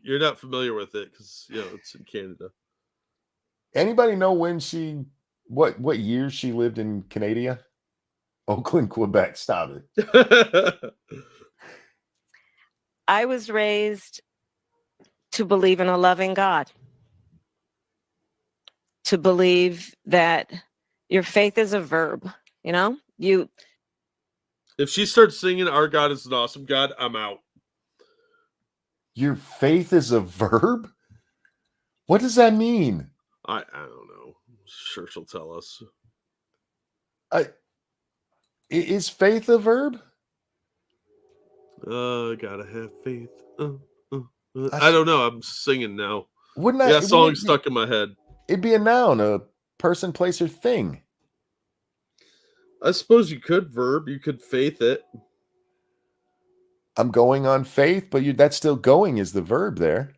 You're not familiar with it because, it's in Canada. Anybody know when what year she lived in Canada? Oakland, Quebec. Stop it. I was raised to believe in a loving God. To believe that your faith is a verb, If she starts singing "Our God is an awesome God," I'm out. Your faith is a verb? What does that mean? I don't know. Sure, she'll tell us. Is faith a verb? Gotta have faith. I don't know. I'm singing now. Wouldn't that? Song stuck in my head. It'd be a noun, a person, place, or thing. I suppose you could verb. You could faith it. I'm going on faith, but that's still going is the verb there.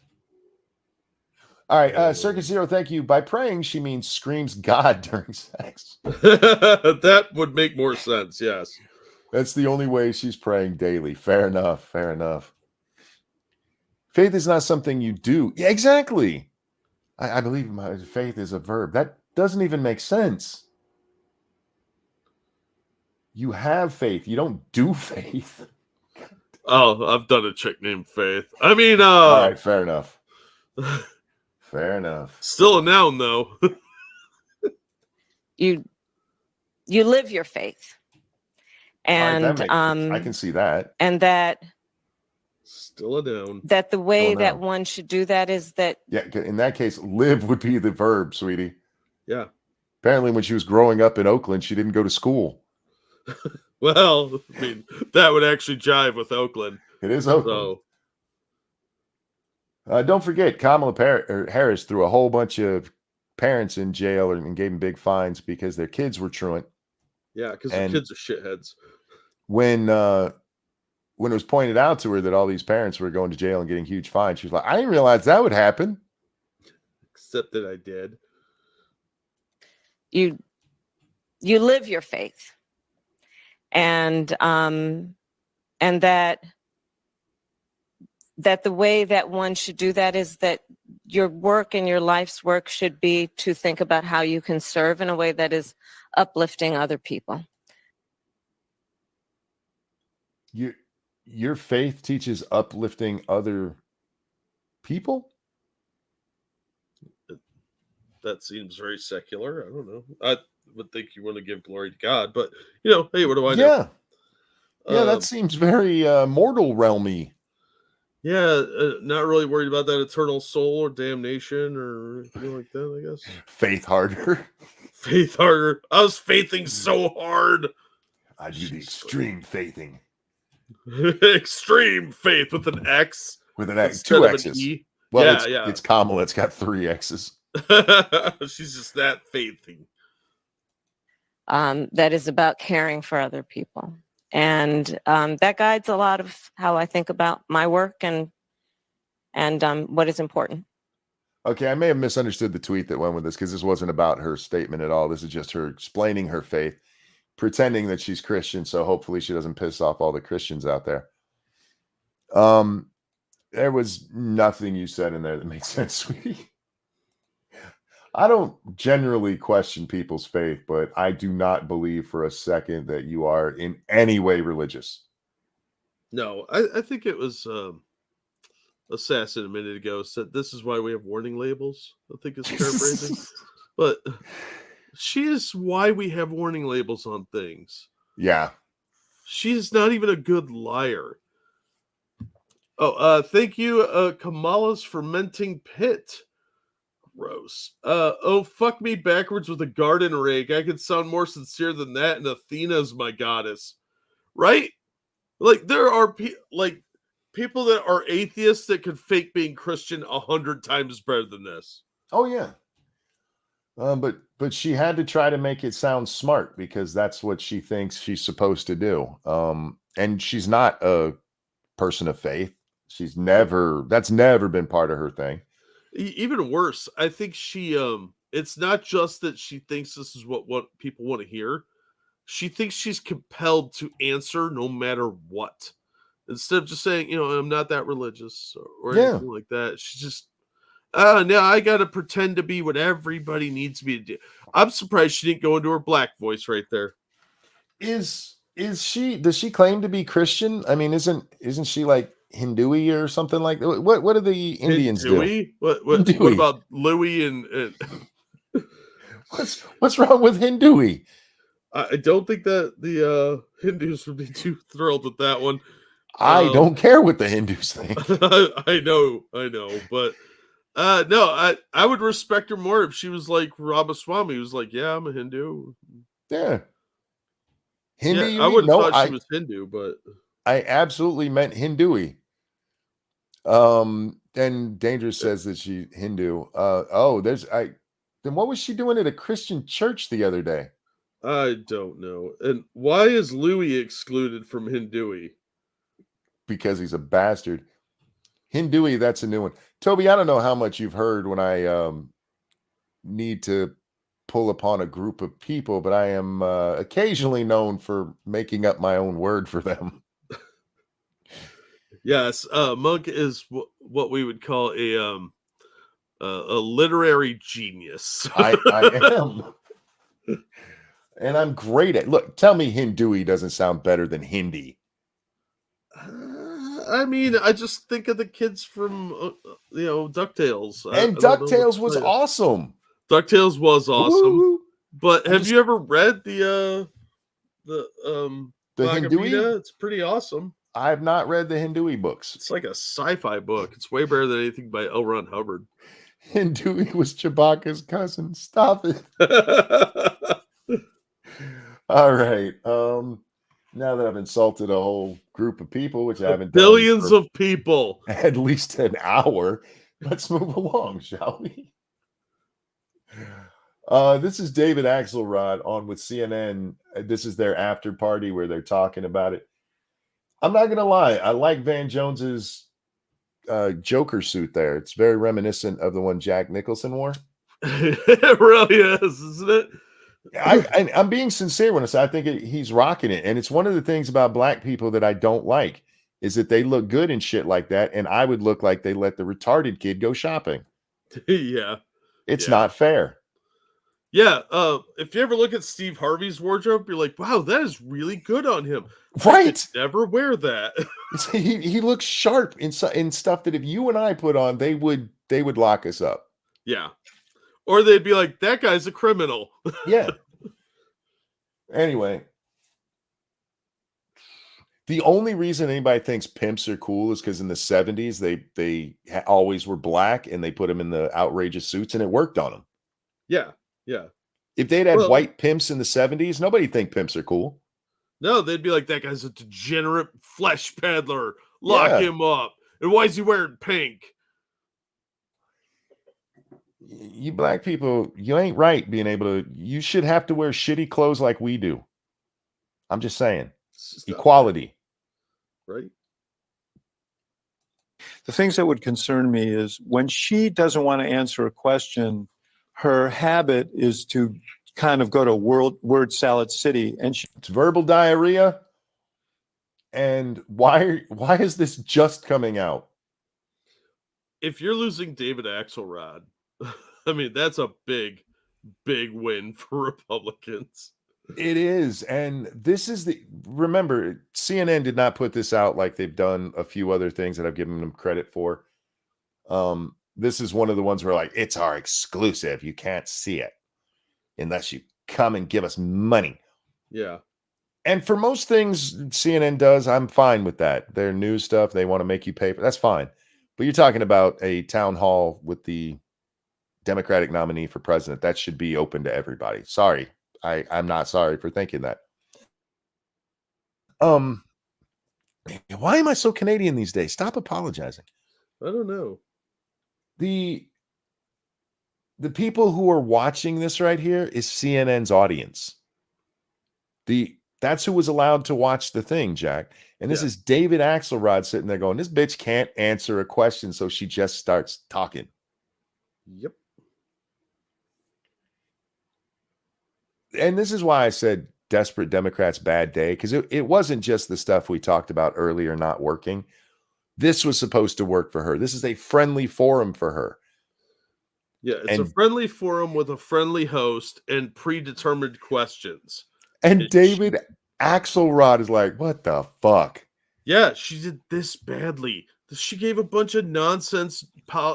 All right, Circuit Zero, thank you. By praying, she means screams God during sex. That would make more sense, yes. That's the only way she's praying daily. Fair enough, fair enough. Faith is not something you do. Yeah, exactly. I believe my faith is a verb. That doesn't even make sense. You have faith. You don't do faith. Oh, I've done a chick named Faith. I mean, all right, fair enough. Fair enough. Still a noun, though. You live your faith. And I can see that. And that still a noun. That the way that one should do that is that. Yeah, in that case, live would be the verb, sweetie. Yeah. Apparently, when she was growing up in Oakland, she didn't go to school. Well, I mean, that would actually jive with Oakland. It is Oakland. So. Don't forget, Kamala Harris threw a whole bunch of parents in jail and gave them big fines because their kids were truant. Yeah, because the kids are shitheads. When it was pointed out to her that all these parents were going to jail and getting huge fines, she was like, I didn't realize that would happen. Except that I did. You live your faith. And that the way that one should do that is that your work and your life's work should be to think about how you can serve in a way that is uplifting other people. Your faith teaches uplifting other people? That seems very secular. I don't know. I would think you want to give glory to God, but hey, what do I know? Yeah, that seems very mortal realmy. Yeah, not really worried about that eternal soul or damnation or anything like that, I guess. Faith harder. Faith harder. I was faithing so hard. I do the extreme faithing. Extreme faith with an X. With an X. 2 X's. E. Well, it's Kamala. It's got 3 X's. She's just that faithing. That is about caring for other people. And that guides a lot of how I think about my work and what is important. Okay, I may have misunderstood the tweet that went with this because this wasn't about her statement at all. This is just her explaining her faith, pretending that she's Christian, so hopefully she doesn't piss off all the Christians out there. There was nothing you said in there that made sense, sweetie. I don't generally question people's faith, but I do not believe for a second that you are in any way religious. No, I think it was Assassin a minute ago said this is why we have warning labels. I think it's paraphrasing. But she is why we have warning labels on things. Yeah. She's not even a good liar. Oh, thank you, Kamala's Fermenting Pit. Gross. Oh, fuck me backwards with a garden rake. I could sound more sincere than that, and Athena's my goddess. Right? Like, there are people that are atheists that could fake being Christian 100 times better than this. Oh, yeah. But she had to try to make it sound smart because that's what she thinks she's supposed to do. And she's not a person of faith. That's never been part of her thing. Even worse, I think she it's not just that she thinks this is what people want to hear. She thinks she's compelled to answer no matter what. Instead of just saying, I'm not that religious or anything like that. She's just now I gotta pretend to be what everybody needs me to do. I'm surprised she didn't go into her black voice right there. Does she claim to be Christian? I mean, isn't she like Hindu-y or something like that? What do the Indians do? What about Louis and what's wrong with Hindu-y? I don't think that the Hindus would be too thrilled with that one. I don't care what the Hindus think. I know, but no, I would respect her more if she was like Ramaswamy, who's like, yeah, I'm a Hindu. Yeah. Hindu, yeah, I would have thought she was Hindu, but I absolutely meant Hindu-y. And Dangerous says that she's Hindu. Then what was she doing at a Christian church the other day? I don't know. And why is Louis excluded from Hindu-y? Because he's a bastard. Hindu-y, that's a new one. Toby, I don't know how much you've heard when I need to pull upon a group of people, but I am occasionally known for making up my own word for them. Yes, Monk is what we would call a literary genius. I am. And I'm great at look. Tell me Hindu-y doesn't sound better than Hindi. I mean, I just think of the kids from DuckTales. And DuckTales was awesome. DuckTales was awesome. Woo. But have you ever read the Hindu-y? It's pretty awesome. I have not read the Hindu-y books. It's like a sci-fi book. It's way better than anything by L. Ron Hubbard. Hindu-y was Chewbacca's cousin. Stop it. All right. Now that I've insulted a whole group of people, which I haven't billions of people, at least an hour, let's move along, shall we? This is David Axelrod on with CNN. This is their after party where they're talking about it. I'm not gonna lie, I like Van Jones's Joker suit there. It's very reminiscent of the one Jack Nicholson wore. It really is, isn't it? I'm being sincere when I say I think he's rocking it. And it's one of the things about black people that I don't like is that they look good in shit like that. And I would look like they let the retarded kid go shopping. Yeah. It's not fair. Yeah. If you ever look at Steve Harvey's wardrobe, you're like, wow, that is really good on him. Right. I could never wear that. he looks sharp in stuff that if you and I put on, they would lock us up. Yeah. Or they'd be like, that guy's a criminal. Yeah. Anyway. The only reason anybody thinks pimps are cool is because in the 70s, they always were black and they put them in the outrageous suits and it worked on them. Yeah. Yeah. If they'd had white pimps in the 70s, nobody'd think pimps are cool. No, they'd be like, that guy's a degenerate flesh peddler. Lock him up. And why is he wearing pink? You black people, you ain't right being able to, you should have to wear shitty clothes like we do. I'm just saying. Equality. Right. The things that would concern me is when she doesn't want to answer a question, her habit is to kind of go to word salad city. And it's verbal diarrhea. And why is this just coming out? If you're losing David Axelrod, I mean, that's a big win for Republicans. It is. And this is remember, CNN did not put this out like they've done a few other things that I've given them credit for. This is one of the ones where like, it's our exclusive. You can't see it unless you come and give us money. Yeah. And for most things CNN does, I'm fine with that. Their news stuff, they want to make you pay for, that's fine. But you're talking about a town hall with the Democratic nominee for president. That should be open to everybody. Sorry. I'm not sorry for thinking that. Why am I so Canadian these days? Stop apologizing. I don't know. The people who are watching this right here is CNN's audience. That's who was allowed to watch the thing, Jack. And this is David Axelrod sitting there going, this bitch can't answer a question, so she just starts talking. Yep. And this is why I said desperate Democrats, bad day, because it wasn't just the stuff we talked about earlier not working. This was supposed to work for her. This is a friendly forum for her. Yeah, it's a friendly forum with a friendly host and predetermined questions. And David Axelrod is like, what the fuck? Yeah, she did this badly. She gave a bunch of nonsense,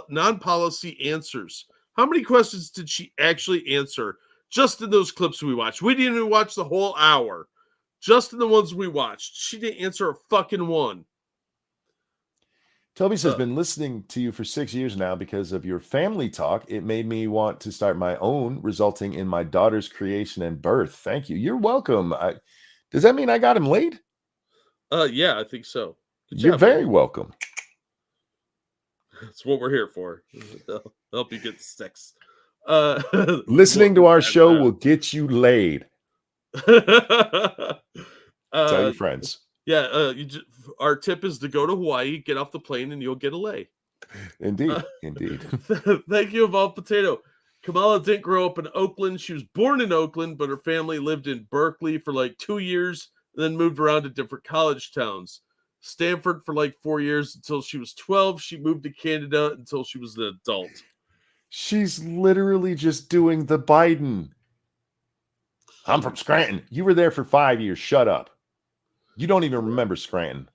non-policy answers. How many questions did she actually answer just in those clips we watched? We didn't even watch the whole hour. Just in the ones we watched. She didn't answer a fucking one. Toby says, been listening to you for 6 years now because of your family talk. It made me want to start my own, resulting in my daughter's creation and birth. Thank you. You're welcome. Does that mean I got him laid? Yeah, I think so. You're very welcome. That's what we're here for. Help you get sex. Listening to our show will get you laid. Tell your friends. Yeah, our tip is to go to Hawaii, get off the plane, and you'll get a lay. Indeed, indeed. Thank you, Evolved Potato. Kamala didn't grow up in Oakland. She was born in Oakland, but her family lived in Berkeley for like 2 years and then moved around to different college towns. Stanford for like 4 years until she was 12. She moved to Canada until she was an adult. She's literally just doing the Biden. I'm from Scranton. You were there for 5 years. Shut up. You don't even remember Scranton.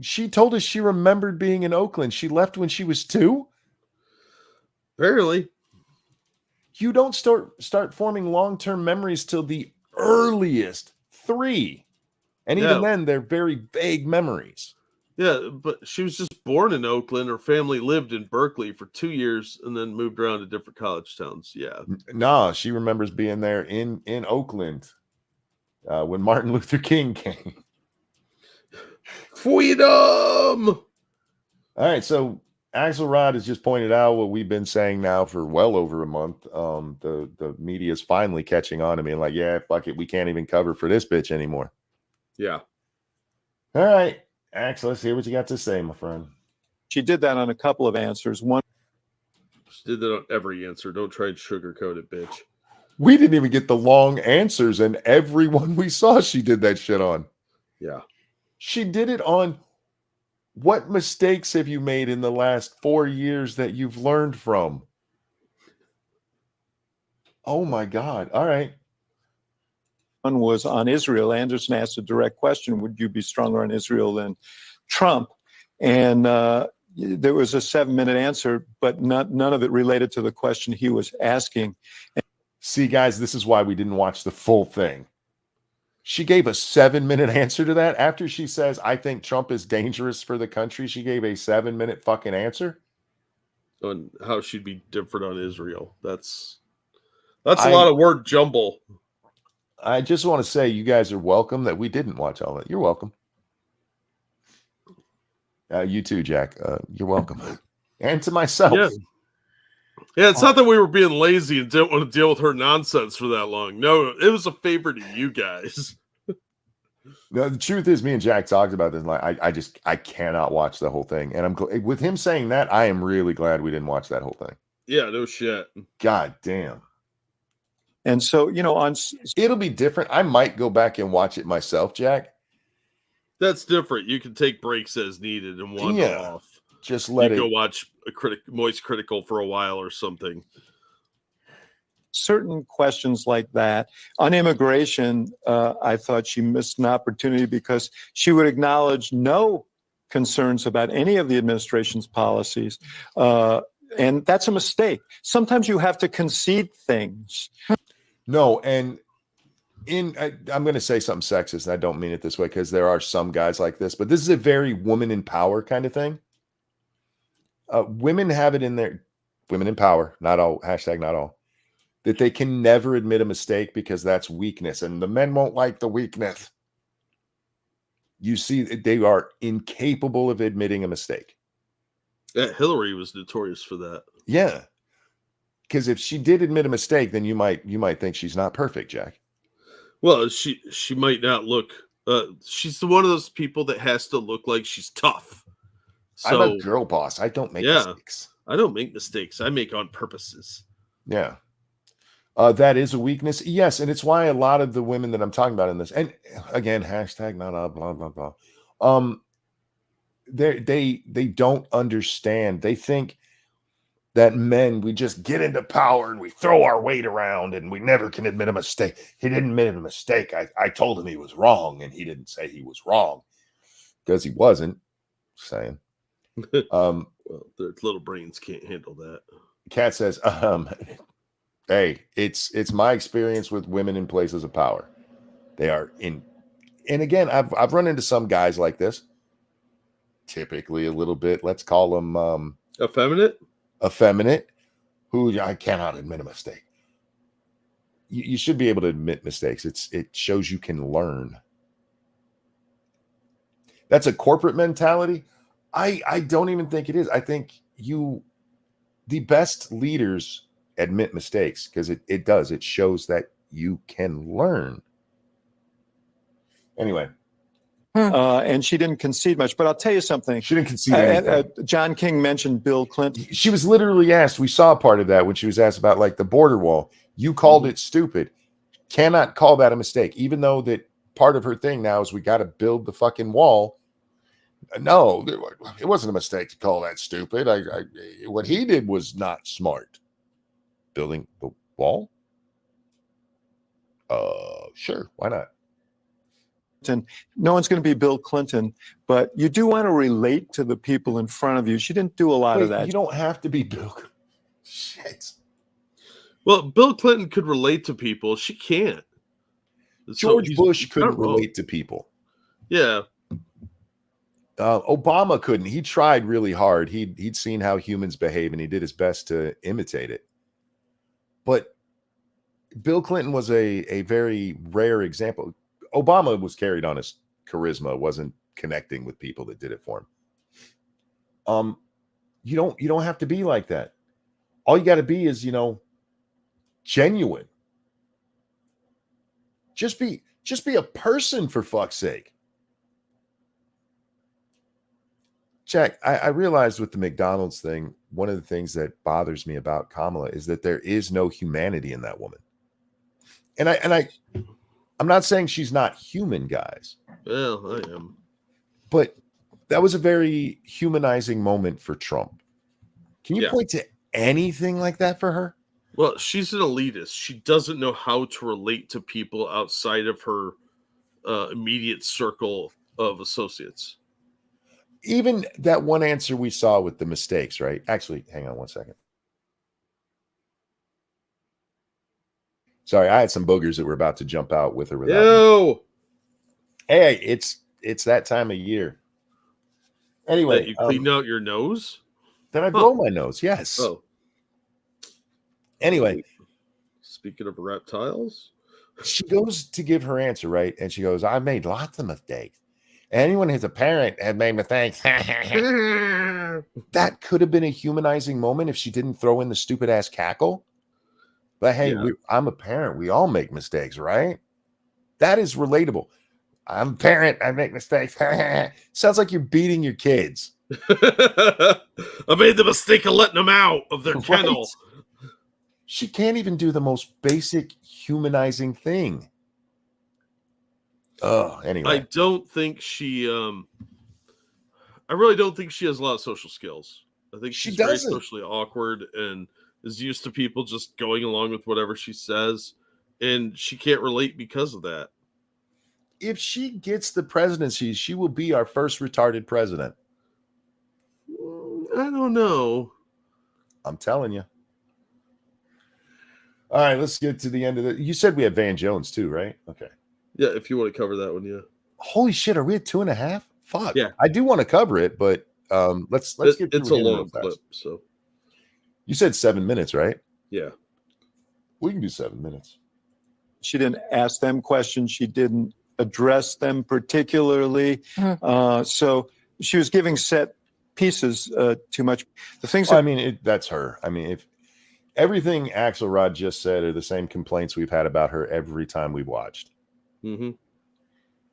She told us she remembered being in Oakland. She left when she was 2? Barely. You don't start forming long-term memories till the earliest 3. And even then, they're very vague memories. Yeah, but she was just born in Oakland. Her family lived in Berkeley for 2 years and then moved around to different college towns. Yeah. No, she remembers being there in Oakland when Martin Luther King came. Freedom! All right, so Axelrod has just pointed out what we've been saying now for well over a month. The media is finally catching on to me and like, yeah, fuck it. We can't even cover for this bitch anymore. Yeah. All right, Axel, let's hear what you got to say, my friend. She did that on a couple of answers. One, she did that on every answer. Don't try and sugarcoat it, bitch. We didn't even get the long answers, and everyone we saw, she did that shit on. Yeah. She did it on what mistakes have you made in the last 4 years that you've learned from? Oh, my God. All right. One was on Israel. Anderson asked a direct question, would you be stronger on Israel than Trump? And there was a 7-minute answer, but none of it related to the question he was asking. See, guys, this is why we didn't watch the full thing. She gave a 7-minute answer to that. After she says, I think Trump is dangerous for the country, she gave a 7-minute fucking answer. On how she'd be different on Israel. That's a lot of word jumble. I just want to say you guys are welcome that we didn't watch all that. You're welcome. You too, Jack. You're welcome. And to myself. Yeah, it's not that we were being lazy and didn't want to deal with her nonsense for that long. No, it was a favor to you guys. No, the truth is, me and Jack talked about this. Like, I cannot watch the whole thing. And with him saying that, I am really glad we didn't watch that whole thing. Yeah, no shit. God damn. And so, it'll be different. I might go back and watch it myself, Jack. That's different. You can take breaks as needed and wander off. Just let you it go watch a Moist Critical for a while or something. Certain questions like that on immigration, I thought she missed an opportunity because she would acknowledge no concerns about any of the administration's policies. And that's a mistake. Sometimes you have to concede things. No, and I'm going to say something sexist, and I don't mean it this way because there are some guys like this, but this is a very woman in power kind of thing. Women have it in their women in power, not all, hashtag not all, that they can never admit a mistake because that's weakness, and the men won't like the weakness. You see, they are incapable of admitting a mistake. Hillary was notorious for that. Yeah, because if she did admit a mistake, then you might think she's not perfect, Jack. Well, she might not look. She's one of those people that has to look like she's tough. So, I'm a girl boss. I don't make mistakes. I don't make mistakes. I make on purposes. Yeah. That is a weakness. Yes. And it's why a lot of the women that I'm talking about in this, and again, hashtag not a blah, blah, blah. They don't understand. They think that men, we just get into power and we throw our weight around and we never can admit a mistake. He didn't admit a mistake. I told him he was wrong and he didn't say he was wrong because he wasn't. Saying. Well, their little brains can't handle that. Kat says, hey, it's my experience with women in places of power. They are in, and again, I've run into some guys like this, typically a little bit, let's call them effeminate, who I cannot admit a mistake. You should be able to admit mistakes. It shows you can learn. That's a corporate mentality. I don't even think it is. I think the best leaders admit mistakes because it does. It shows that you can learn. Anyway. And she didn't concede much, but I'll tell you something. She didn't concede anything. John King mentioned Bill Clinton. She was literally asked, we saw part of that when she was asked about like the border wall. You called it stupid. Cannot call that a mistake, even though that part of her thing now is we got to build the fucking wall. No, it wasn't a mistake to call that stupid. What he did was not smart. Building the wall? Sure, why not? No one's going to be Bill Clinton, but you do want to relate to the people in front of you. She didn't do a lot of that. You don't have to be Bill. Shit. Well, Bill Clinton could relate to people. She can't. George Bush couldn't relate to people. Yeah. Obama couldn't. He tried really hard. He'd seen how humans behave, and he did his best to imitate it. But Bill Clinton was a very rare example. Obama was carried on his charisma, wasn't connecting with people that did it for him. You don't have to be like that. All you got to be is, genuine. Just be a person, for fuck's sake. Jack, I realized with the McDonald's thing, one of the things that bothers me about Kamala is that there is no humanity in that woman. And I'm not saying she's not human, guys. Well, I am. But that was a very humanizing moment for Trump. Can you point to anything like that for her? Well, she's an elitist. She doesn't know how to relate to people outside of her immediate circle of associates. Even that one answer we saw with the mistakes, right? Actually, hang on one second. Sorry, I had some boogers that were about to jump out with or without me. Hey, it's that time of year. Anyway, that you cleaned out your nose? Then I blow my nose, yes. Oh. Anyway. Speaking of reptiles. She goes to give her answer, right? And she goes, I made lots of mistakes. Anyone who's a parent had made mistakes. That could have been a humanizing moment if she didn't throw in the stupid ass cackle. But hey, I'm a parent. We all make mistakes, right? That is relatable. I'm a parent. I make mistakes. Sounds like you're beating your kids. I made the mistake of letting them out of their kennel. Right? She can't even do the most basic humanizing thing. Oh, anyway. I don't think she I really don't think she has a lot of social skills. I think She she's very doesn't. socially awkward and is used to people just going along with whatever she says, and she can't relate because of that. If she gets the presidency, she will be our first retarded president. I don't know. I'm telling you. All right, let's get to the end of it. You said we had Van Jones too, right? Okay. Yeah, if you want to cover that one, yeah. Holy shit, are we at 2.5? Fuck. Yeah. I do want to cover it, but let's get it's through a him real long fast. clip, so You said 7 minutes, right? yeah. We can do 7 minutes. She didn't ask them questions. She didn't address them particularly. So she was giving set pieces too much. The things Well, I mean, that's her. I mean, if everything Axelrod just said are the same complaints we've had about her every time we've watched. Mm-hmm.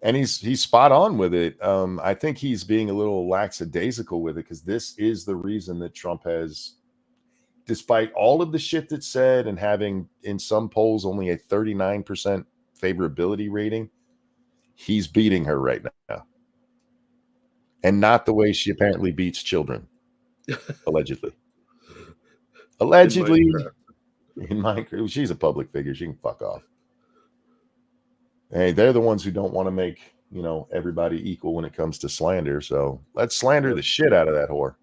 And he's spot on with it. I think he's being a little lackadaisical with it because this is the reason that Trump has, despite all of the shit that's said and having in some polls only a 39% favorability rating, he's beating her right now. And not the way she apparently beats children, allegedly. Allegedly, in Minecraft, she's a public figure. She can fuck off. Hey, they're the ones who don't want to make, everybody equal when it comes to slander. So let's slander the shit out of that whore.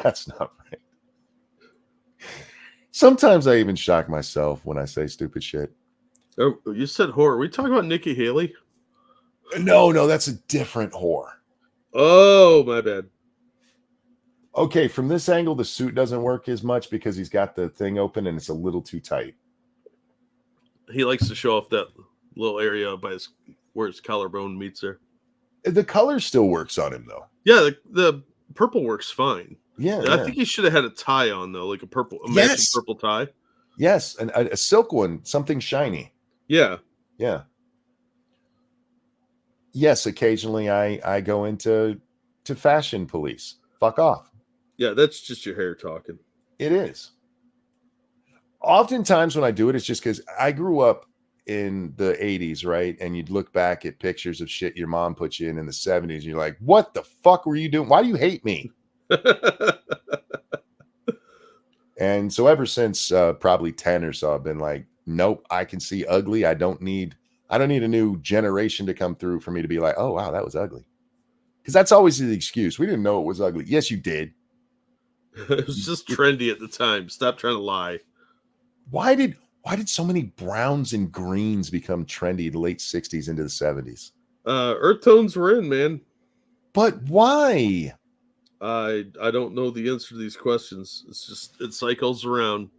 That's not right. Sometimes I even shock myself when I say stupid shit. Oh, you said whore. Are we talking about Nikki Haley? No, that's a different whore. Oh, my bad. Okay, from this angle, the suit doesn't work as much because he's got the thing open and it's a little too tight. He likes to show off that little area by where his collarbone meets there. The color still works on him, though. Yeah, the purple works fine. Yeah, I think he should have had a tie on, though, like a matching purple tie. Yes, and a silk one, something shiny. Yeah. Yes, occasionally I go into fashion police. Fuck off. Yeah, that's just your hair talking. It is. Oftentimes when I do it, it's just because I grew up in the 80s, right? And you'd look back at pictures of shit your mom put you in the 70s, and you're like, what the fuck were you doing? Why do you hate me? And so ever since probably 10 or so, I've been like, nope, I can see ugly. I don't need a new generation to come through for me to be like, oh, wow, that was ugly. Because that's always the excuse. We didn't know it was ugly. Yes, you did. It was just trendy at the time. Stop trying to lie. Why did so many browns and greens become trendy in the late 60s into the 70s? Earth tones were in, man. But why? I don't know the answer to these questions. It's just it cycles around.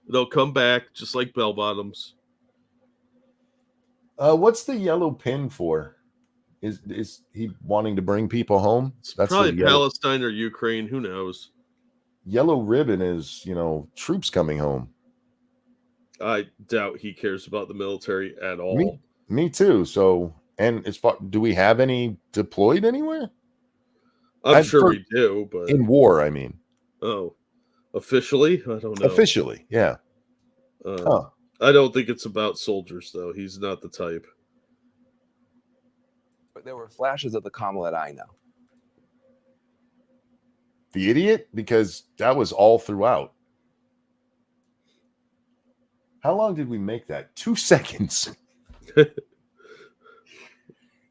They'll come back just like bell bottoms. What's the yellow pin for? Is he wanting to bring people home? That's probably Palestine or Ukraine. Who knows? Yellow ribbon is, troops coming home. I doubt he cares about the military at all. Me too. So, and do we have any deployed anywhere? I'm sure we do, but in war, I mean. Oh, officially? I don't know. Officially, yeah. I don't think it's about soldiers, though. He's not the type. But there were flashes of the Kamala that I know. The idiot? Because that was all throughout. How long did we make that? 2 seconds.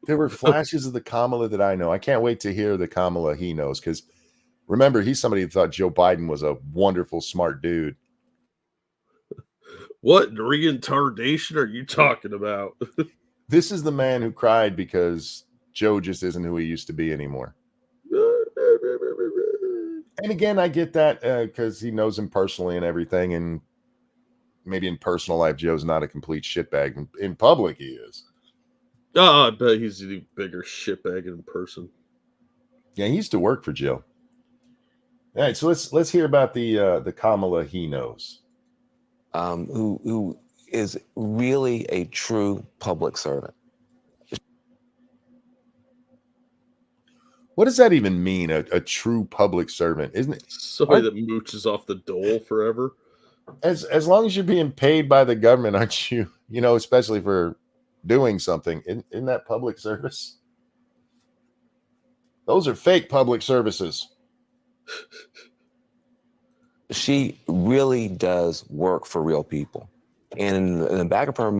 There were flashes of the Kamala that I know. I can't wait to hear the Kamala he knows, because remember, he's somebody who thought Joe Biden was a wonderful, smart dude. What retardation are you talking about? This is the man who cried because Joe just isn't who he used to be anymore. And again, I get that because he knows him personally and everything, and maybe in personal life, Joe's not a complete shitbag. In public, he is. Oh, I bet he's a bigger shitbag in person. Yeah, he used to work for Joe. All right, so let's hear about the Kamala he knows. Who is really a true public servant. What does that even mean? A true public servant, isn't it? Somebody that mooches off the dole forever. As long as you're being paid by the government, aren't you? Especially for doing something. Isn't that public service? Those are fake public services. She really does work for real people. And in the back of her...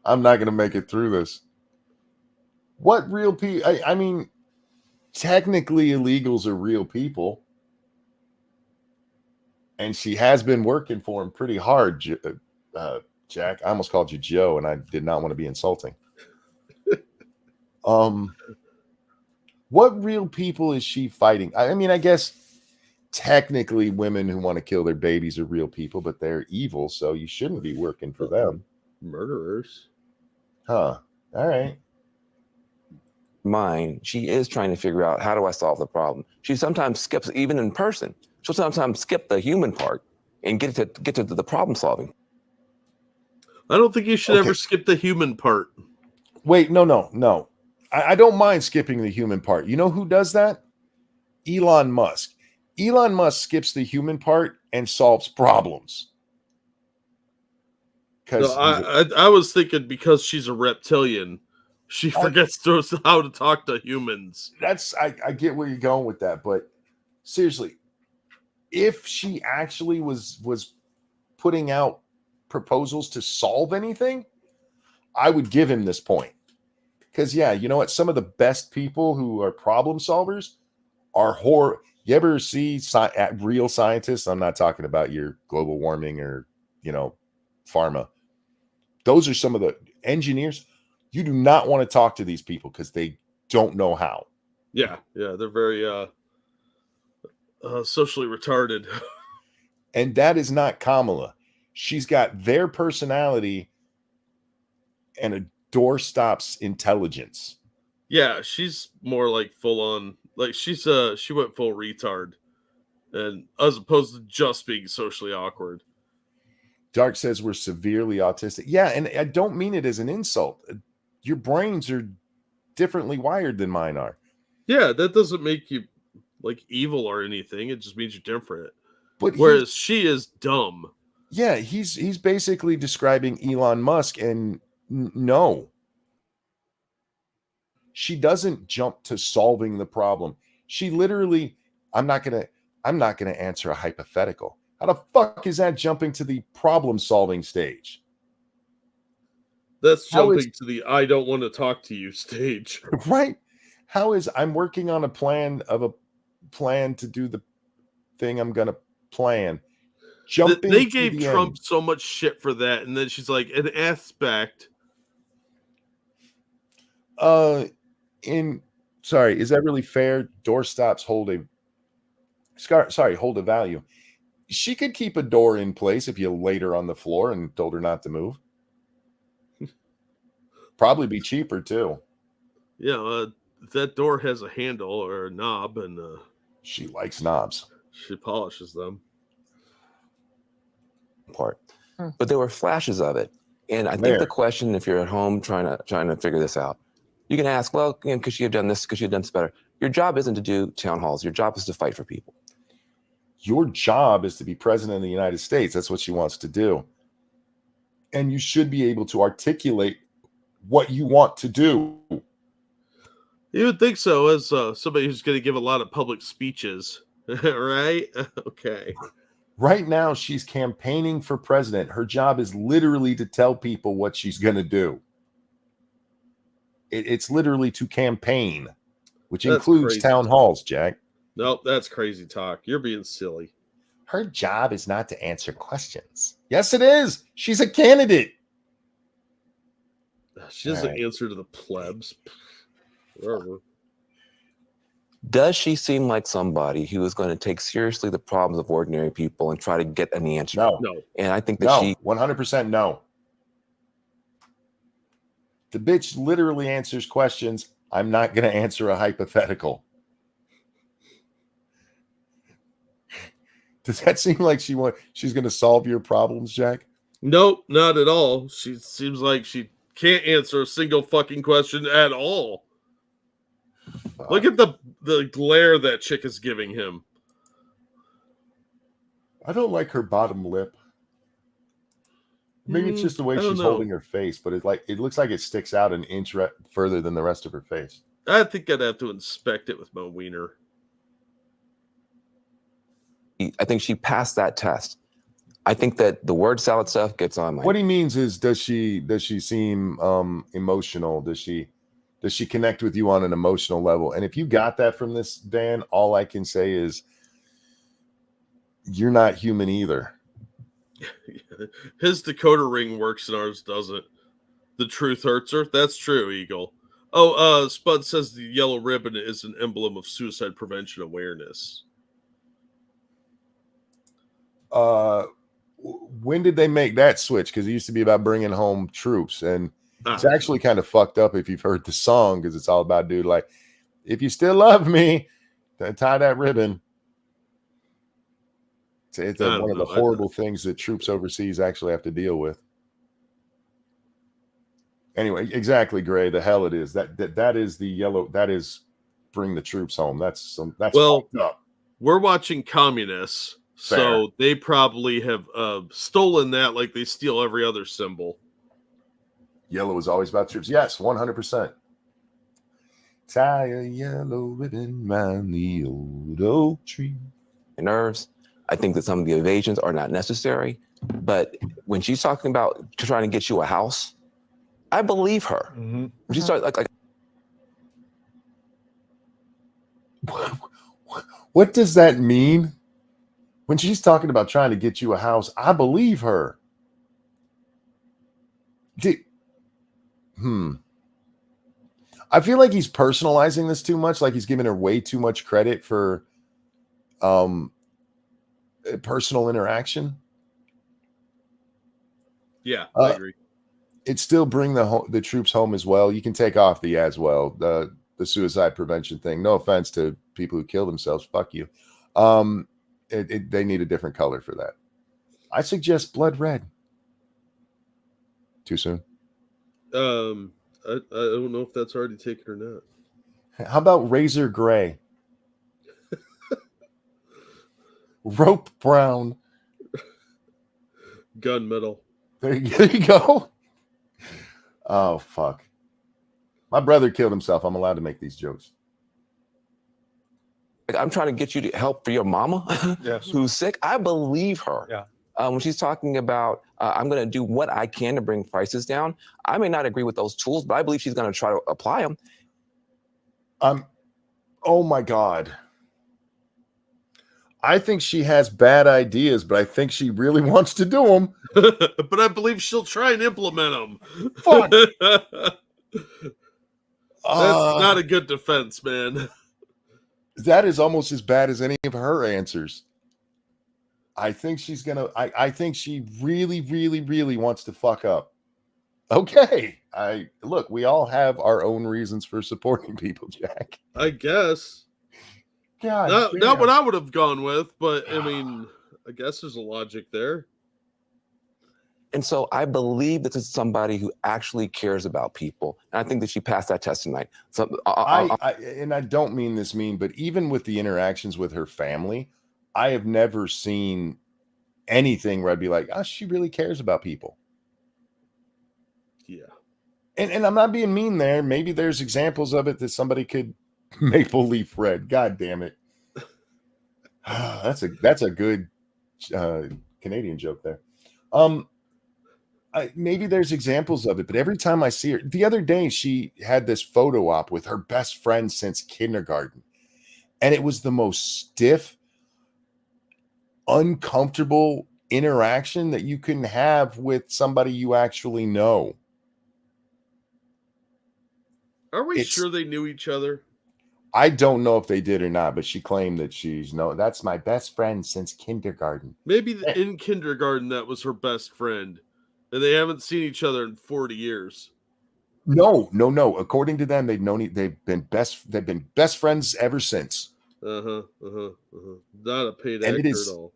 I'm not going to make it through this. What real people? I mean, technically illegals are real people. And she has been working for him pretty hard, Jack. I almost called you Joe, and I did not want to be insulting. What real people is she fighting? I mean, I guess technically women who want to kill their babies are real people, but they're evil, so you shouldn't be working for them. Murderers. Huh. All right. Mind, she is trying to figure out, how do I solve the problem? She sometimes skips, even in person, she'll sometimes skip the human part and get to the problem solving. I don't think you should ever skip the human part. Wait, no. I don't mind skipping the human part. You know who does that? Elon Musk. Elon Musk skips the human part and solves problems. No, I was thinking because she's a reptilian, she forgets how to talk to humans. I get where you're going with that, but seriously, if she actually was putting out proposals to solve anything, I would give him this point. Because, yeah, you know what? Some of the best people who are problem solvers are You ever see real scientists? I'm not talking about your global warming or, pharma. Those are some of the engineers. You do not want to talk to these people because they don't know how. Yeah, they're very socially retarded. And that is not Kamala. She's got their personality and a doorstop's intelligence. Yeah, she's more like full on, like she went full retard, and as opposed to just being socially awkward. Dark says we're severely autistic. Yeah, and I don't mean it as an insult. Your brains are differently wired than mine are. Yeah, that doesn't make you like evil or anything. It just means you're different. But whereas she is dumb. Yeah, he's basically describing Elon Musk, and no. She doesn't jump to solving the problem. She literally, I'm not gonna answer a hypothetical. How the fuck is that jumping to the problem solving stage? That's jumping to the I don't want to talk to you stage. Right? How is I'm working on a plan to do the thing I'm gonna plan. They gave Trump so much shit for that, and then she's like, an aspect. Is that really fair? Doorstops hold a value. She could keep a door in place if you laid her on the floor and told her not to move. Probably be cheaper too. Yeah, that door has a handle or a knob, and she likes knobs. She polishes them. Part, but there were flashes of it, and I think the question, if you're at home trying to figure this out, you can ask, well, could she have done this? Could she have done this better? Your job isn't to do town halls. Your job is to fight for people. Your job is to be president of the United States. That's what she wants to do. And you should be able to articulate what you want to do. You would think so, as somebody who's going to give a lot of public speeches, right? Okay. Right now, she's campaigning for president. Her job is literally to tell people what she's going to do. It's literally to campaign, which includes town halls, Jack. Nope, that's crazy talk. You're being silly. Her job is not to answer questions. Yes, it is. She's a candidate. She doesn't answer to the plebs. Whatever. Does she seem like somebody who is going to take seriously the problems of ordinary people and try to get an answer? No. And I think that she 100% no. The bitch literally answers questions. I'm not going to answer a hypothetical. Does that seem like she's going to solve your problems, Jack? Nope, not at all. She seems like she can't answer a single fucking question at all. Look at the glare that chick is giving him. I don't like her bottom lip. Maybe it's just the way she's holding her face, but it looks like it sticks out an inch further than the rest of her face. I think I'd have to inspect it with my wiener. I think she passed that test. I think that the word salad stuff gets on my. What he means is, does she seem emotional? Does she connect with you on an emotional level? And if you got that from this, Dan, all I can say is you're not human either. His decoder ring works and ours doesn't. The truth hurts her. That's true, Eagle. Oh, Spud says the yellow ribbon is an emblem of suicide prevention awareness. When did they make that switch? Because it used to be about bringing home troops, and it's actually kind of fucked up if you've heard the song, because it's all about, dude, like, if you still love me, then tie that ribbon. It's one of the horrible things that troops overseas actually have to deal with. Anyway, exactly, Gray. The hell it is. That is the yellow. That is bring the troops home. That's fucked up. We're watching Communists, so they probably have stolen that like they steal every other symbol. Yellow is always about troops. Yes, 100%. Tie a yellow ribbon round the old oak tree. Nerves. I think that some of the evasions are not necessary, but when she's talking about trying to get you a house, I believe her. Mm-hmm. When she starts like what does that mean? When she's talking about trying to get you a house, I believe her. I feel like he's personalizing this too much, like he's giving her way too much credit for personal interaction. Yeah, I agree. It still bring the troops home as well. You can take off the as well, the suicide prevention thing. No offense to people who kill themselves. Fuck you. They need a different color for that. I suggest blood red. Too soon? I don't know if that's already taken or not. How about razor gray? Rope brown. Gunmetal. There you go. Oh, fuck. My brother killed himself. I'm allowed to make these jokes. I'm trying to get you to help for your mama yes. who's sick. I believe her. Yeah. When she's talking about, I'm going to do what I can to bring prices down. I may not agree with those tools, but I believe she's going to try to apply them. Oh my God. I think she has bad ideas, but I think she really wants to do them. But I believe she'll try and implement them. Fuck. That's not a good defense, man. That is almost as bad as any of her answers. I think she's gonna. I think she really, really, really wants to fuck up. Okay. Look. We all have our own reasons for supporting people, Jack. I guess. God, not what I would have gone with, but I mean, I guess there's a logic there. And so I believe this is somebody who actually cares about people. And I think that she passed that test tonight. So and I don't mean this mean, but even with the interactions with her family, I have never seen anything where I'd be like, oh, she really cares about people. Yeah. And I'm not being mean there. Maybe there's examples of it that somebody could maple leaf red. God damn it. That's a good Canadian joke there. Maybe there's examples of it, but every time I see her, the other day she had this photo op with her best friend since kindergarten, and it was the most stiff, uncomfortable interaction that you can have with somebody you actually know. Are we sure they knew each other? I don't know if they did or not, but she claimed that that's my best friend since kindergarten. Maybe in kindergarten that was her best friend, and they haven't seen each other in 40 years. No. According to them, they've been best friends ever since. Not a paid actor at all.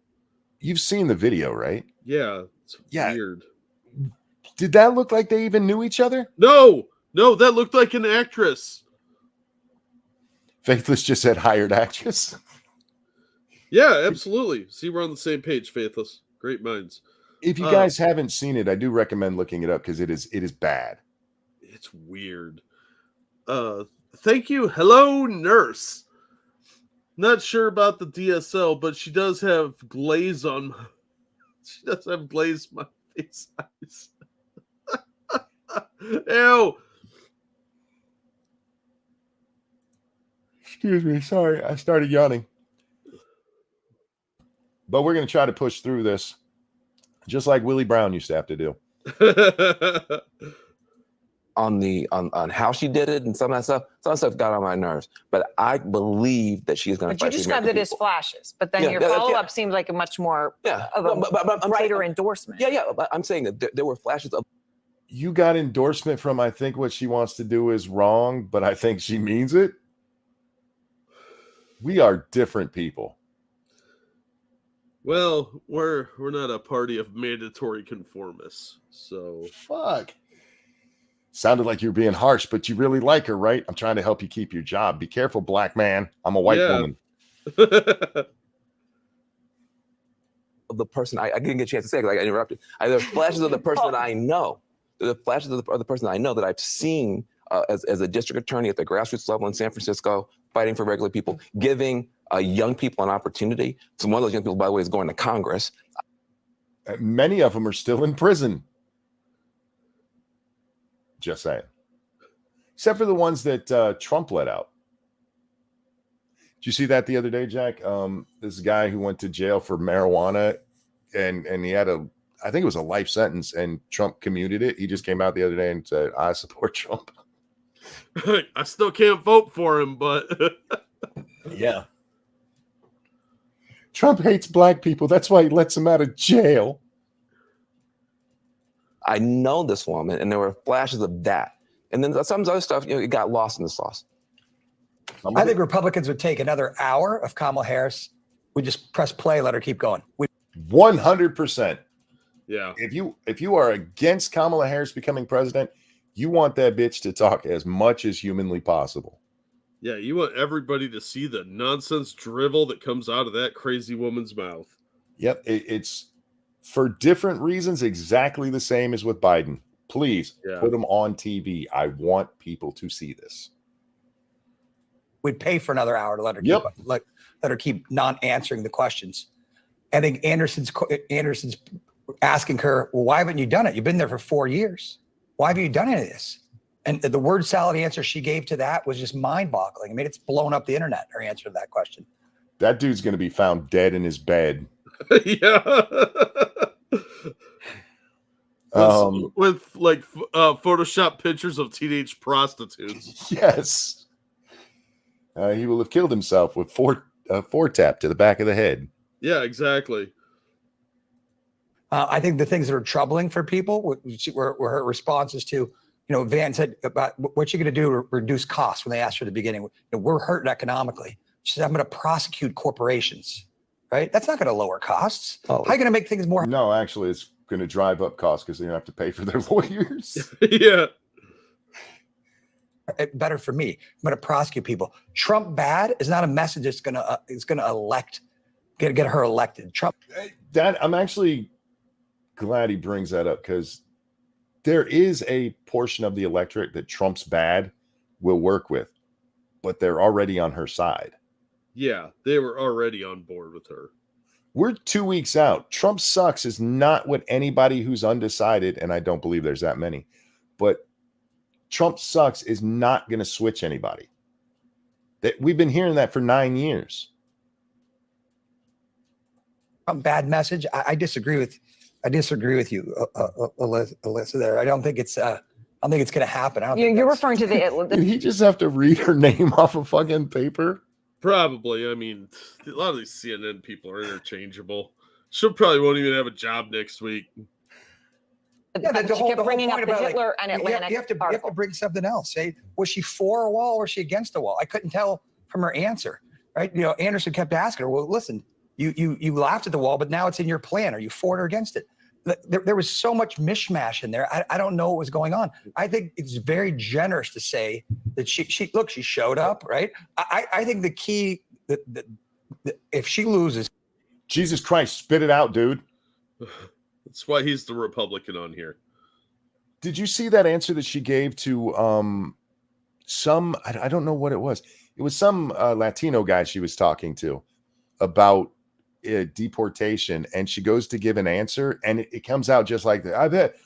You've seen the video, right? Yeah, it's weird. Did that look like they even knew each other? No, that looked like an actress. Faithless just said hired actress. Yeah, absolutely. See, we're on the same page, Faithless. Great minds. If you guys haven't seen it, I do recommend looking it up because it is bad. It's weird. Thank you. Hello, nurse. Not sure about the DSL, but she does have glaze on. She does have glaze on my face eyes. Ew. Excuse me. Sorry, I started yawning. But we're going to try to push through this, just like Willie Brown used to have to do. on how she did it and some of that stuff got on my nerves. But I believe that she is going to. But you described it as flashes. But then your follow-up seemed like a much more of a brighter endorsement. Yeah. But I'm saying that there were flashes of. You got endorsement from, I think what she wants to do is wrong, but I think she means it. We are different people. Well, we're not a party of mandatory conformists, so fuck. Sounded like you're being harsh, but you really like her, right? I'm trying to help you keep your job. Be careful, black man. I'm a white woman. The person I didn't get a chance to say because I got interrupted. There are flashes of the person that I know. The flashes of the person I know that I've seen as a district attorney at the grassroots level in San Francisco, fighting for regular people, giving young people an opportunity. So one of those young people, by the way, is going to Congress. Many of them are still in prison. Just saying. Except for the ones that Trump let out. Did you see that the other day, Jack? This guy who went to jail for marijuana and he had I think it was a life sentence, and Trump commuted it. He just came out the other day and said, I support Trump. I still can't vote for him, but yeah. Trump hates black people. That's why he lets them out of jail. I know this woman, and there were flashes of that. And then some other stuff, it got lost in the sauce. I think Republicans would take another hour of Kamala Harris. We just press play, let her keep going. 100%. Yeah. If you are against Kamala Harris becoming president, you want that bitch to talk as much as humanly possible. Yeah, you want everybody to see the nonsense drivel that comes out of that crazy woman's mouth. Yep, it's for different reasons exactly the same as with Biden. Please put them on TV. I want people to see this. We'd pay for another hour to let her let her keep not answering the questions. I think Anderson's asking her, well, why haven't you done it? You've been there for 4 years. Why have you done any of this? And the word salad answer she gave to that was just mind-boggling. I mean, it's blown up the internet, her answer to that question. That dude's going to be found dead in his bed. Yeah. With like Photoshop pictures of teenage prostitutes. Yes. He will have killed himself with four tap to the back of the head. Yeah, exactly. I think the things that are troubling for people were her responses to, Van said about what you're going to do to reduce costs when they asked her at the beginning. We're hurting economically. She said, I'm going to prosecute corporations, right? That's not going to lower costs. How are you going to make things more? No, actually, it's going to drive up costs because they're going to have to pay for their lawyers. Yeah. Better for me. I'm going to prosecute people. Trump bad is not a message that's going to elect, get her elected. Trump. I'm actually glad he brings that up because there is a portion of the electorate that Trump's bad will work with, but they're already on her side. Yeah, they were already on board with her. We're 2 weeks out. Trump sucks is not what anybody who's undecided, and I don't believe there's that many, but Trump sucks is not going to switch anybody. We've been hearing that for 9 years. Bad message. I disagree with you, Alyssa. There, I don't think it's going to happen. You're referring to the. Did he just have to read her name off a fucking paper? Probably. I mean, a lot of these CNN people are interchangeable. She probably won't even have a job next week. Yeah, she kept bringing up the Hitler and Atlantic. You have to bring something else. Say, was she for a wall or was she against a wall? I couldn't tell from her answer. Right? Anderson kept asking her, well, listen, you laughed at the wall, but now it's in your plan. Are you for it or against it? There was so much mishmash in there. I don't know what was going on. I think it's very generous to say that she showed up, right? I think the key that if she loses, Jesus Christ, spit it out, dude. That's why he's the Republican on here. Did you see that answer that she gave to I don't know what it was. It was some Latino guy she was talking to about deportation, and she goes to give an answer, and it comes out just like that. I bet.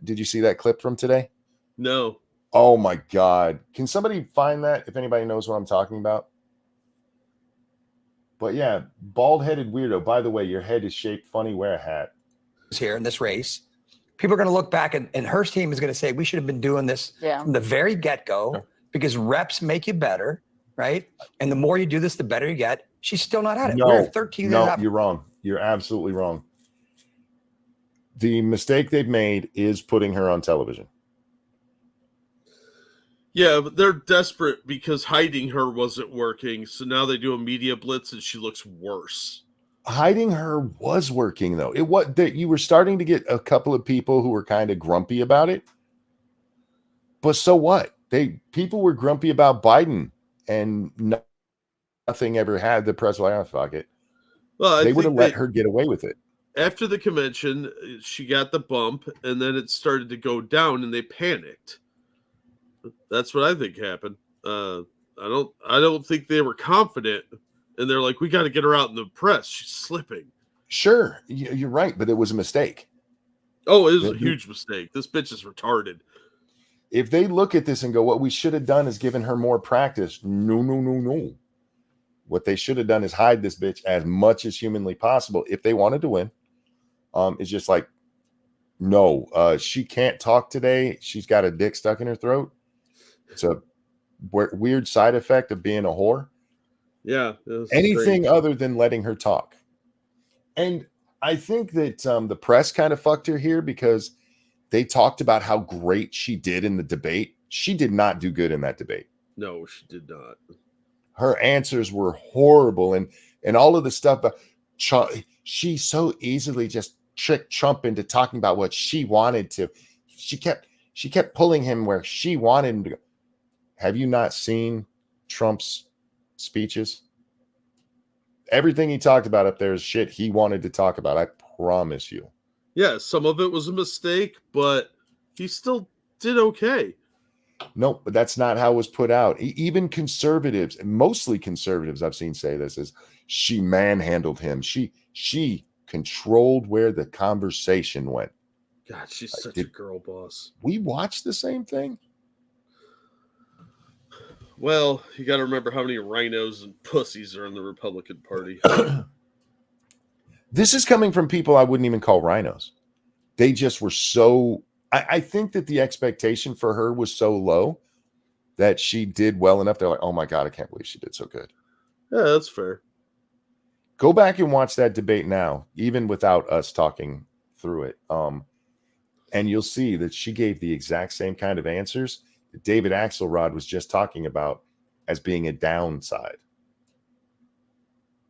Did you see that clip from today? No. Oh my God. Can somebody find that if anybody knows what I'm talking about? But yeah, bald-headed weirdo. By the way, your head is shaped funny. Wear a hat. Here in this race, people are going to look back and her team is going to say, we should have been doing this from the very get-go because reps make you better, right? And the more you do this, the better you get. She's still not at it. No, We're 13 no, you're wrong. You're absolutely wrong. The mistake they've made is putting her on television. Yeah, but they're desperate because hiding her wasn't working. So now they do a media blitz and she looks worse. Hiding her was working, though. It was that you were starting to get a couple of people who were kind of grumpy about it. But so what? People were grumpy about Biden, and nothing ever had the press like, oh, fuck it. Well, they would have let her get away with it. After the convention, she got the bump, and then it started to go down, and they panicked. That's what I think happened. I don't think they were confident, and they're like, we got to get her out in the press. She's slipping. Sure, you're right, but it was a mistake. Oh, it was a huge mistake. This bitch is retarded. If they look at this and go, what we should have done is given her more practice. No. What they should have done is hide this bitch as much as humanly possible if they wanted to win. It's just like, no, she can't talk today. She's got a dick stuck in her throat. It's a weird side effect of being a whore. Yeah. Anything other than letting her talk. And I think that the press kind of fucked her here because they talked about how great she did in the debate. She did not do good in that debate. No, she did not. Her answers were horrible. And all of the stuff, she so easily just tricked Trump into talking about what she wanted to. She kept pulling him where she wanted him to go. Have you not seen Trump's speeches? Everything he talked about up there is shit he wanted to talk about. I promise you. Yeah, some of it was a mistake, but he still did okay. No, but that's not how it was put out. Even conservatives, and mostly conservatives I've seen say this, is she manhandled him. She controlled where the conversation went. God, she's such a girl boss. We watched the same thing. Well, you got to remember how many rhinos and pussies are in the Republican Party. This is coming from people I wouldn't even call rhinos. They just were so... I think that the expectation for her was so low that she did well enough. They're like, oh my God, I can't believe she did so good. Yeah, that's fair. Go back and watch that debate now, even without us talking through it. And you'll see that she gave the exact same kind of answers that David Axelrod was just talking about as being a downside.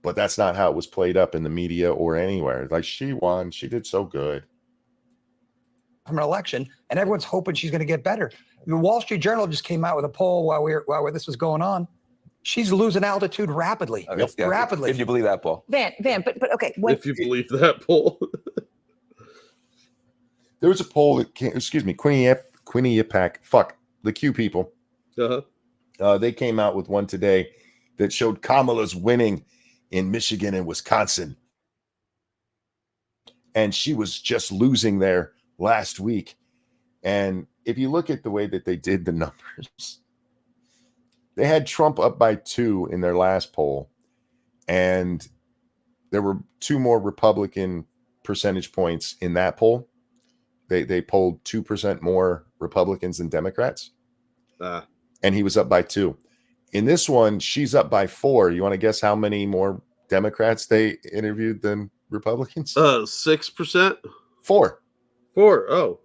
But that's not how it was played up in the media or anywhere. Like, she won. She did so good. From an election, and everyone's hoping she's going to get better. The Wall Street Journal just came out with a poll while this was going on. She's losing altitude rapidly. Rapidly. If you believe that, Paul. Van, but okay. If you believe that poll. There was a poll that came, Quinnipiac, fuck, the Q people. They came out with one today that showed Kamala's winning in Michigan and Wisconsin. And she was just losing there last week. And if you look at the way that they did the numbers, they had Trump up by 2 in their last poll. And there were 2 more Republican percentage points in that poll. They polled 2% more Republicans than Democrats. And he was up by 2. In this one, she's up by 4. You want to guess how many more Democrats they interviewed than Republicans? 6%? 4. 4. Oh,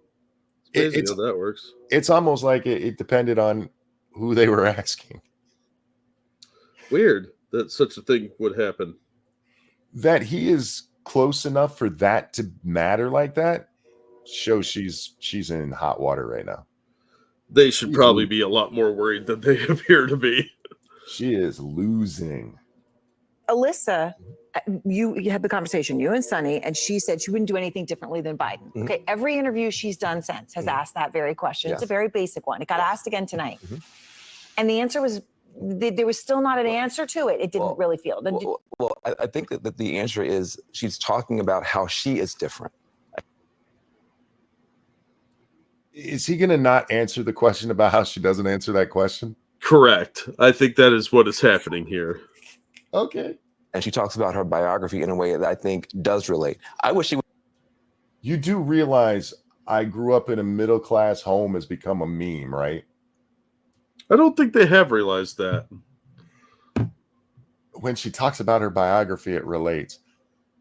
it's how that works. It's almost like it depended on who they were asking. Weird that such a thing would happen. That he is close enough for that to matter like that shows she's in hot water right now. They should probably be a lot more worried than they appear to be. She is losing. Alyssa, you had the conversation, you and Sunny, and she said she wouldn't do anything differently than Biden. Mm-hmm. Okay, every interview she's done since has asked that very question. It's a very basic one. It got asked again tonight. Mm-hmm. And the answer was, there was still not an answer to it. It didn't really feel. Well, I think that the answer is she's talking about how she is different. Is he going to not answer the question about how she doesn't answer that question? Correct. I think that is what is happening here. Okay. And she talks about her biography in a way that I think does relate. I wish she would. You do realize I grew up in a middle-class home has become a meme, right? I don't think they have realized that. When she talks about her biography, it relates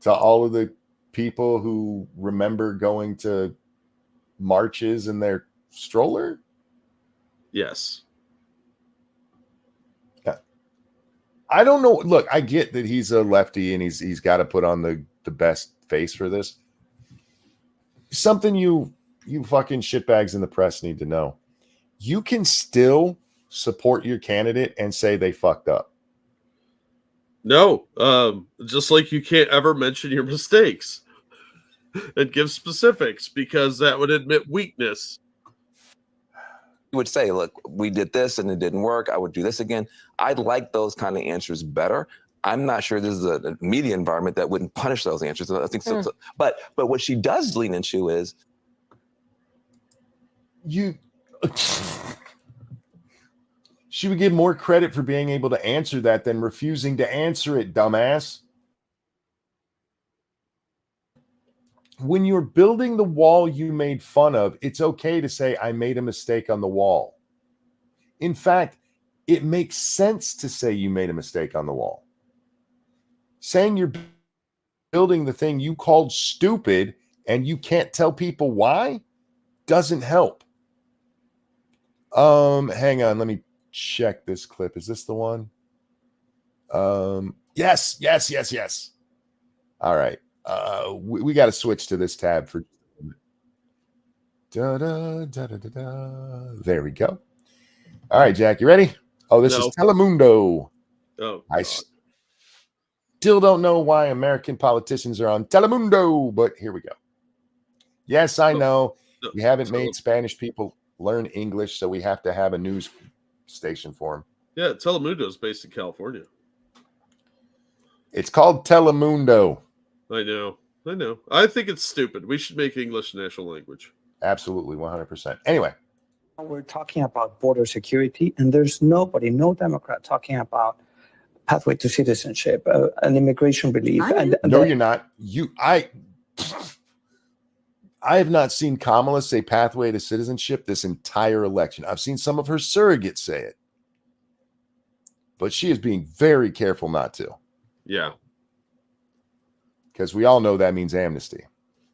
to all of the people who remember going to marches in their stroller. Yes. Yeah. I don't know. Look, I get that he's a lefty and he's got to put on the best face for this. Something you fucking shitbags in the press need to know. You can still support your candidate and say they fucked up. No, just like you can't ever mention your mistakes and give specifics because that would admit weakness. You would say, look, we did this and it didn't work. I would do this again. I'd like those kind of answers better. I'm not sure this is a media environment that wouldn't punish those answers. I think so. But what she does lean into is she would give more credit for being able to answer that than refusing to answer it, dumbass. When you're building the wall you made fun of, it's okay to say, I made a mistake on the wall. In fact, it makes sense to say you made a mistake on the wall. Saying you're building the thing you called stupid and you can't tell people why doesn't help. Hang on, let me check this clip. Is this the one? Yes. All right. We got to switch to this tab for there we go. All right, Jack, you ready? Oh, this is Telemundo. Oh, I still don't know why American politicians are on Telemundo, but here we go. Yes, I know we haven't made Spanish people learn English, so we have to have a news station for them. Yeah, Telemundo is based in California. It's called Telemundo. I know. I think it's stupid. We should make English national language. Absolutely, 100%. Anyway. We're talking about border security, and there's nobody, no Democrat, talking about pathway to citizenship, and immigration relief. No, you're not. I have not seen Kamala say pathway to citizenship this entire election. I've seen some of her surrogates say it. But she is being very careful not to. Yeah. Because we all know that means amnesty.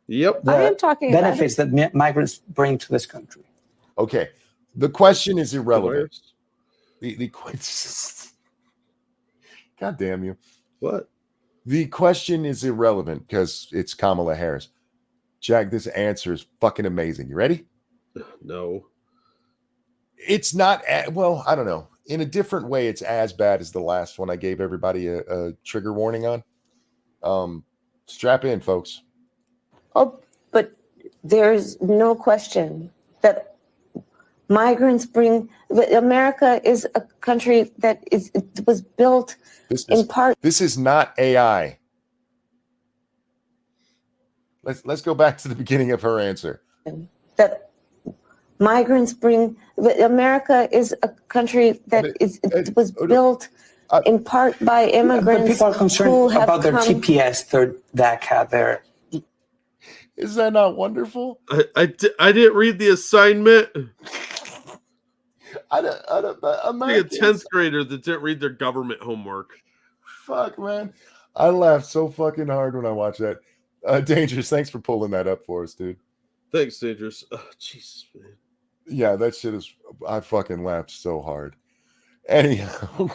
Yep. I am talking benefits that migrants bring to this country. Okay. The question is irrelevant. God damn you. What? The question is irrelevant because it's Kamala Harris. Jack, this answer is fucking amazing. You ready? No. It's not, well, I don't know. In a different way, it's as bad as the last one I gave everybody a trigger warning on. Strap in, folks. Oh, but there's no question that migrants bring. America is a country that was built in part. This is not AI. Let's go back to the beginning of her answer. That migrants bring. America is a country that was built in part by immigrants. But people are concerned about their TPS, their DACA, their. Is that not wonderful? I didn't read the assignment. I don't like a 10th grader that didn't read their government homework. Fuck, man. I laughed so fucking hard when I watched that. Dangerous, thanks for pulling that up for us, dude. Thanks, Dangerous. Oh, Jesus, man. Yeah, that shit is. I fucking laughed so hard. Anyhow.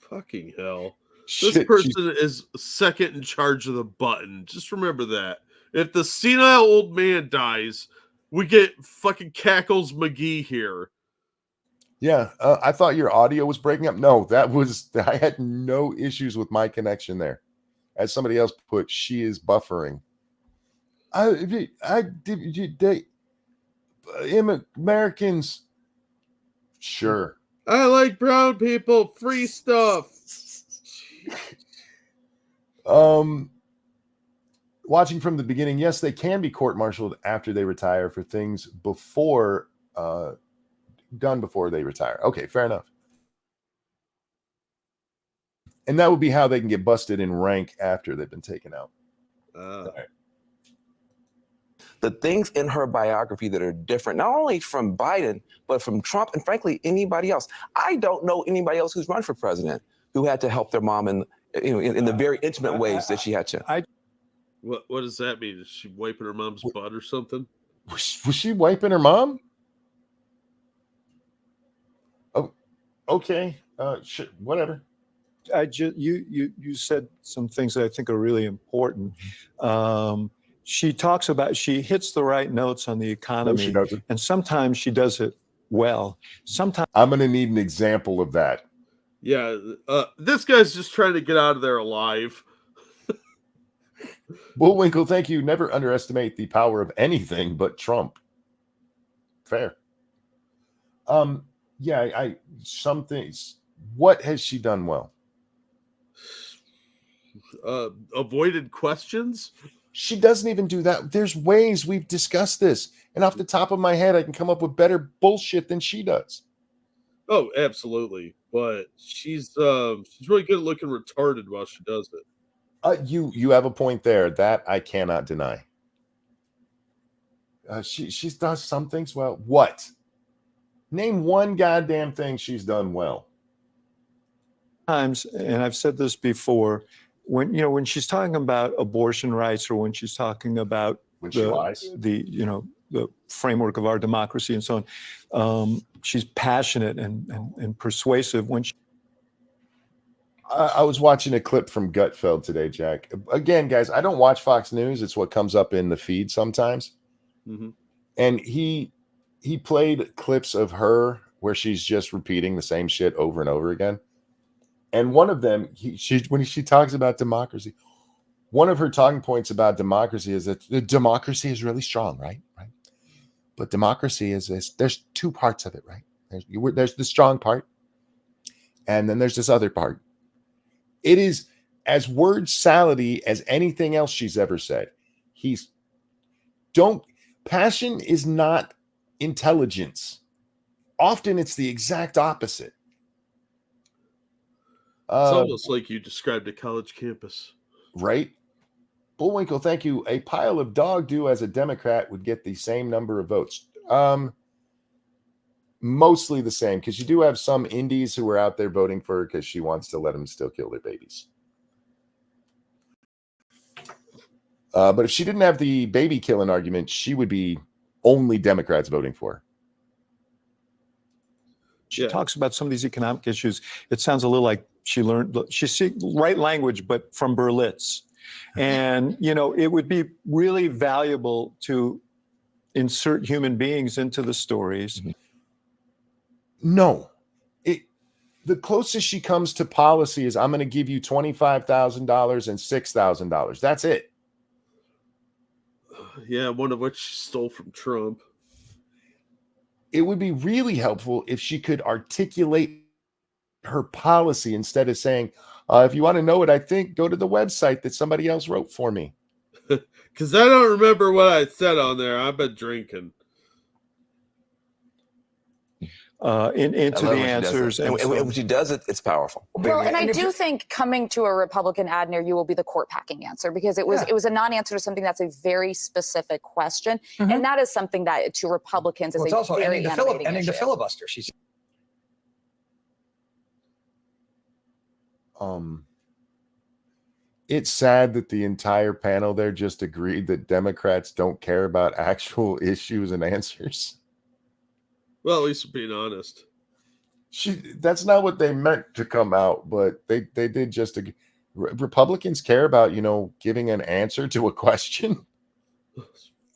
Fucking hell. This person is second in charge of the button. Just remember that. If the senile old man dies, we get fucking Cackles McGee here. Yeah, I thought your audio was breaking up. No, I had no issues with my connection there. As somebody else put, she is buffering. Americans. Sure. I like brown people. Free stuff. Watching from the beginning, yes, they can be court-martialed after they retire for things done before they retire. Okay, fair enough. And that would be how they can get busted in rank after they've been taken out. Right. The things in her biography that are different, not only from Biden, but from Trump and frankly, anybody else. I don't know anybody else who's run for president who had to help their mom in the very intimate ways that she had to. What does that mean? Is she wiping her mom's butt or something? Was she wiping her mom? Oh, okay. Whatever. You said some things that I think are really important. She hits the right notes on the economy, No, she doesn't. and sometimes she does it well. Sometimes I'm going to need an example of that. Yeah, this guy's just trying to get out of there alive. Bullwinkle, thank you. Never underestimate the power of anything but Trump. Fair. Yeah, some things. What has she done well? Avoided questions. She doesn't even do that. There's ways we've discussed this, and off the top of my head, I can come up with better bullshit than she does. Oh, absolutely. But she's really good at looking retarded while she does it. You have a point there. That I cannot deny. She does some things well. What? Name one goddamn thing she's done well. Times, and I've said this before, when she's talking about abortion rights or when she's talking about the framework of our democracy and so on, she's passionate and persuasive. I was watching a clip from Gutfeld today, Jack. Again, guys, I don't watch Fox News. It's what comes up in the feed sometimes. Mm-hmm. And he played clips of her where she's just repeating the same shit over and over again. And one of them, when she talks about democracy, one of her talking points about democracy is that the democracy is really strong, right? But democracy is this. There's two parts of it, right? There's the strong part, and then there's this other part. It is as word salady as anything else she's ever said. Passion is not intelligence. Often it's the exact opposite. It's almost like you described a college campus. Right? Bullwinkle, thank you. A pile of dog do as a Democrat would get the same number of votes. Mostly the same, because you do have some indies who are out there voting for her because she wants to let them still kill their babies. But if she didn't have the baby killing argument, she would be only Democrats voting for her. She talks about some of these economic issues. It sounds a little like she's right language, but from Berlitz. And, it would be really valuable to insert human beings into the stories. No. The closest she comes to policy is I'm going to give you $25,000 and $6,000. That's it. Yeah, one of which she stole from Trump. It would be really helpful if she could articulate her policy instead of saying, if you want to know what I think, go to the website that somebody else wrote for me. Because I don't remember what I said on there. I've been drinking. Into the answers. And when she does it, it's powerful. Well, and I do think coming to a Republican ad near you will be the court packing answer, because it was a non-answer to something that's a very specific question. Mm-hmm. And that is something that to Republicans is it's a also very ending the filibuster. It's sad that the entire panel there just agreed that Democrats don't care about actual issues and answers. Well, at least being honest. That's not what they meant to come out, but they did just agree. Republicans care about, giving an answer to a question.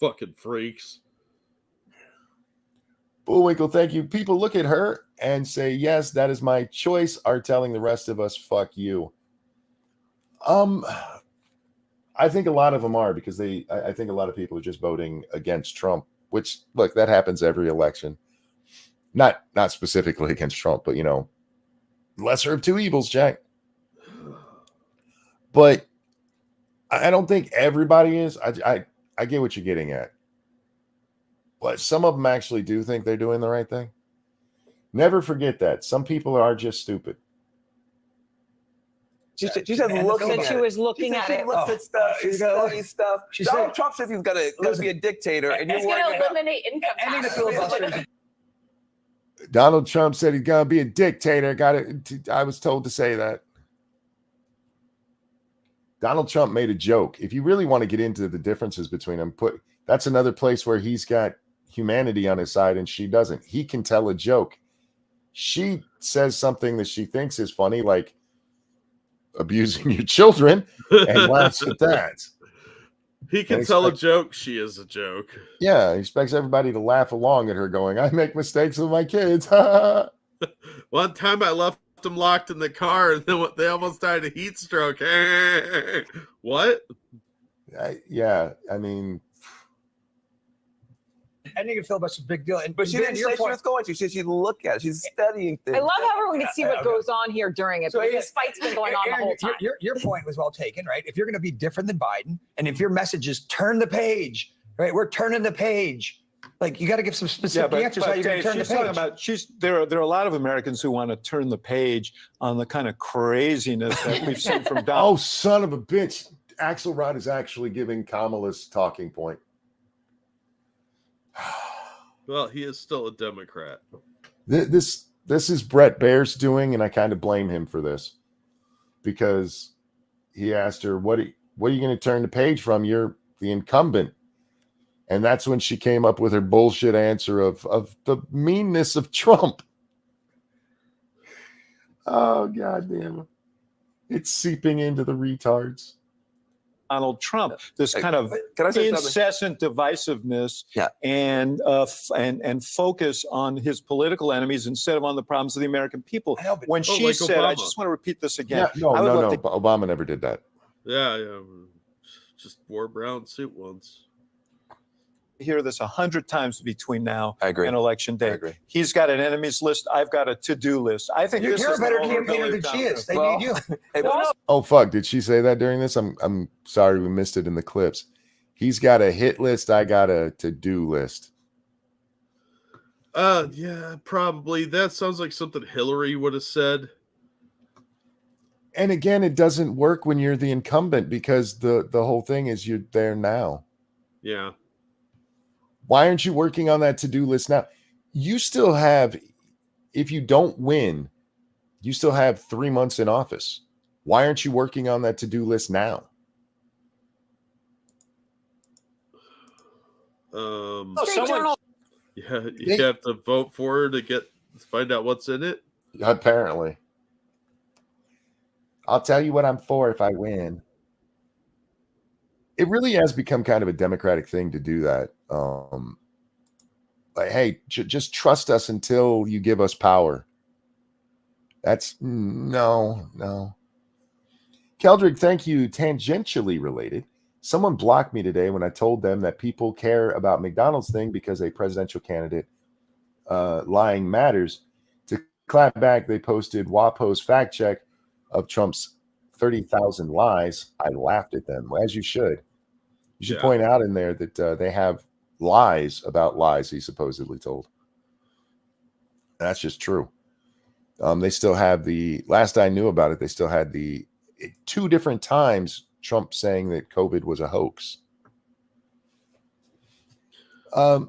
Fucking freaks. Bullwinkle, thank you. People look at her and say, yes, that is my choice, are telling the rest of us, fuck you. I think a lot of them are, because I think a lot of people are just voting against Trump, which, look, that happens every election. Not specifically against Trump, but, lesser of two evils, Jack. But I don't think everybody is. I get what you're getting at. But some of them actually do think they're doing the right thing. Never forget that. Some people are just stupid. She said looking at it. She was looking at it. She looks at stuff. She's studying stuff. Donald Trump says he's gonna be a dictator, and you're worried about eliminate income tax. Donald Trump said he's gonna be a dictator. I was told to say that. Donald Trump made a joke. If you really want to get into the differences between them, that's another place where he's got humanity on his side and she doesn't. He can tell a joke. She says something that she thinks is funny, like abusing your children, and laughs at that. He can tell a joke. She is a joke. Yeah, he expects everybody to laugh along at her going, I make mistakes with my kids. One time I left them locked in the car and then they almost died of heat stroke. What? Yeah, I mean, I think it feel that's a big deal. But she didn't say she was going to. She said she'd look at it. She's studying things. I love how everyone can see what goes on here during it. So this fight's been going on the whole time. Your point was well taken, right? If you're going to be different than Biden, and if your message is turn the page, right? We're turning the page. Like, you got to give some specific answers how you're going to turn the page. There are a lot of Americans who want to turn the page on the kind of craziness that we've seen from Donald. Oh, son of a bitch. Axelrod is actually giving Kamala's talking point. Well, he is still a Democrat. This is Brett Baer's doing, and I kind of blame him for this, because he asked her, what are you going to turn the page from? You're the incumbent. And that's when she came up with her bullshit answer of the meanness of Trump. Oh, God damn it. It's seeping into the retards. Donald Trump, this kind of incessant divisiveness, and focus on his political enemies instead of on the problems of the American people. When she said, Obama. I just want to repeat this again. Yeah, no. Obama never did that. Yeah. Just wore a brown suit once. Hear this 100 times between now and election day. I agree. He's got an enemies list. I've got a to-do list. I think you're a better campaigner than she is. They need you. Oh, fuck. Did she say that during this? I'm sorry we missed it in the clips. He's got a hit list. I got a to-do list. Yeah, probably. That sounds like something Hillary would have said. And again, it doesn't work when you're the incumbent, because the whole thing is you're there now. Yeah. Why aren't you working on that to-do list now? You still have, if you don't win, you still have 3 months in office. Why aren't you working on that to-do list now? You have to vote for her to find out what's in it? Apparently. I'll tell you what I'm for if I win. It really has become kind of a Democratic thing to do that. Like, hey, just trust us until you give us power. That's no. Keldrick, thank you. Tangentially related. Someone blocked me today when I told them that people care about McDonald's thing because a presidential candidate lying matters. To clap back, they posted WAPO's fact check of Trump's 30,000 lies. I laughed at them, as you should. You should point out in there that they have lies about lies he supposedly told. That's just true. They still have last I knew about it, they still had 2 different times Trump saying that COVID was a hoax. And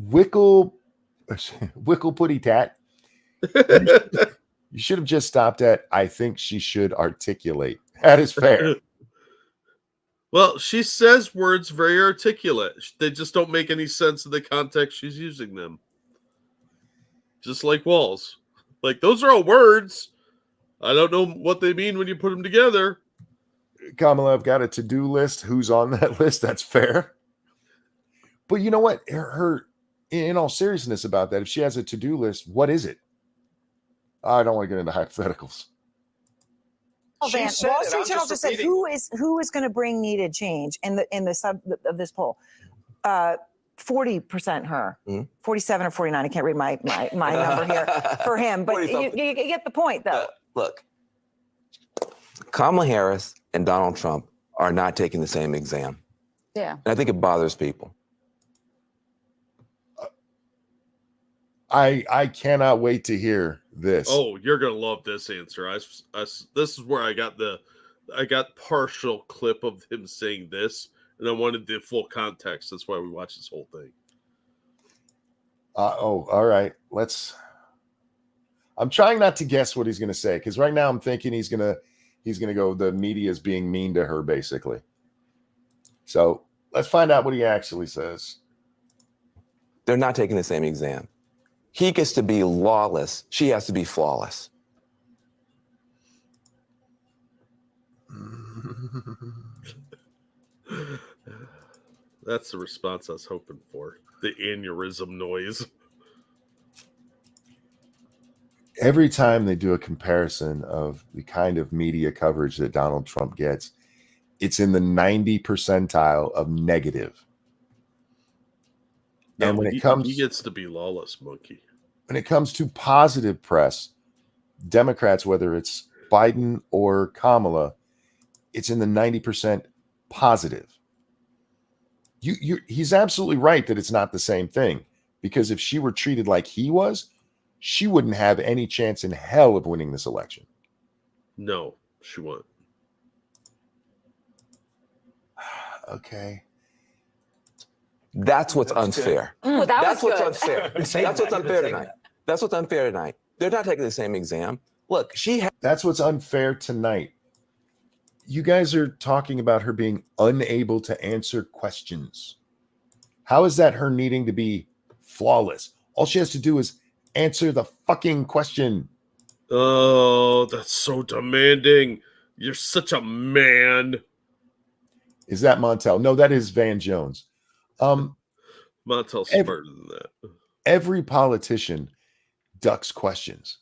Wickle Putty Tat, you should have just stopped at, I think she should articulate. That is fair. Well, she says words very articulate. They just don't make any sense in the context she's using them. Just like walls. Like, those are all words. I don't know what they mean when you put them together. Kamala, I've got a to-do list. Who's on that list? That's fair. But you know what? Her, in all seriousness about that, if she has a to-do list, what is it? I don't want to get into hypotheticals. Wall Street Journal just said who is going to bring needed change in the sub of this poll. 40% her, 47 or 49. I can't read my number here for him, but you get the point, though. Look, Kamala Harris and Donald Trump are not taking the same exam. Yeah, and I think it bothers people. I cannot wait to hear this. Oh, you're gonna love this answer. This is where I got partial clip of him saying this, and I wanted the full context. That's why we watched this whole thing. All right. I'm trying not to guess what he's gonna say, because right now I'm thinking he's gonna go, the media is being mean to her, basically. So let's find out what he actually says. They're not taking the same exam. He gets to be lawless. She has to be flawless. That's the response I was hoping for. The aneurysm noise. Every time they do a comparison of the kind of media coverage that Donald Trump gets, it's in the 90 percentile of negative. No, and when he gets to be lawless, monkey. When it comes to positive press, Democrats, whether it's Biden or Kamala, it's in the 90% positive. He's absolutely right that it's not the same thing, because if she were treated like he was, she wouldn't have any chance in hell of winning this election. No, she won't. Okay. That's what's unfair. That's what's unfair. That's what's unfair tonight. That's what's unfair tonight. They're not taking the same exam. Look, that's what's unfair tonight. You guys are talking about her being unable to answer questions. How is that her needing to be flawless? All she has to do is answer the fucking question. Oh, that's so demanding. You're such a man. Is that Montel? No, that is Van Jones. Montel's smarter than that. Every politician ducks questions.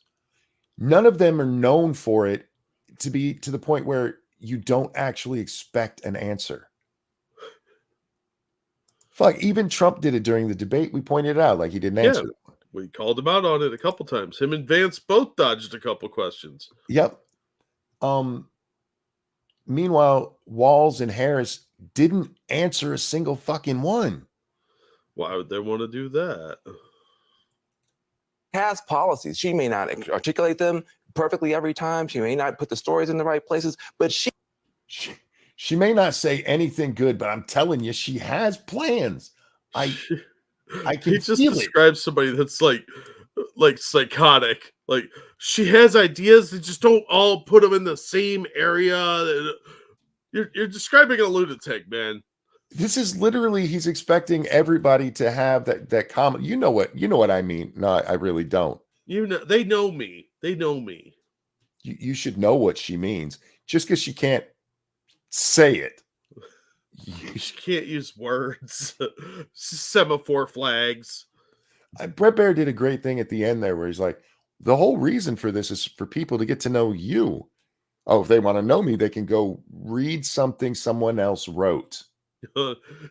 None of them are known for it to be to the point where you don't actually expect an answer. Fuck, even Trump did it during the debate. We pointed it out, like he didn't answer. We called him out on it a couple times. Him and Vance both dodged a couple questions. Yep. Meanwhile, Walz and Harris didn't answer a single fucking one. Why would they want to do that? Has policies. She may not articulate them perfectly every time. She may not put the stories in the right places, but she may not say anything good, but I'm telling you, she has plans. I can he just feel describes somebody that's like psychotic. Like, she has ideas, they just don't all put them in the same area. You're describing a lunatic, man. This is literally, he's expecting everybody to have that comment. You know what I mean. No, I really don't. They know me. They know me. You should know what she means. Just because she can't say it. She can't use words. Semaphore flags. Brett Baer did a great thing at the end there where he's like, the whole reason for this is for people to get to know you. Oh, if they want to know me, they can go read something someone else wrote.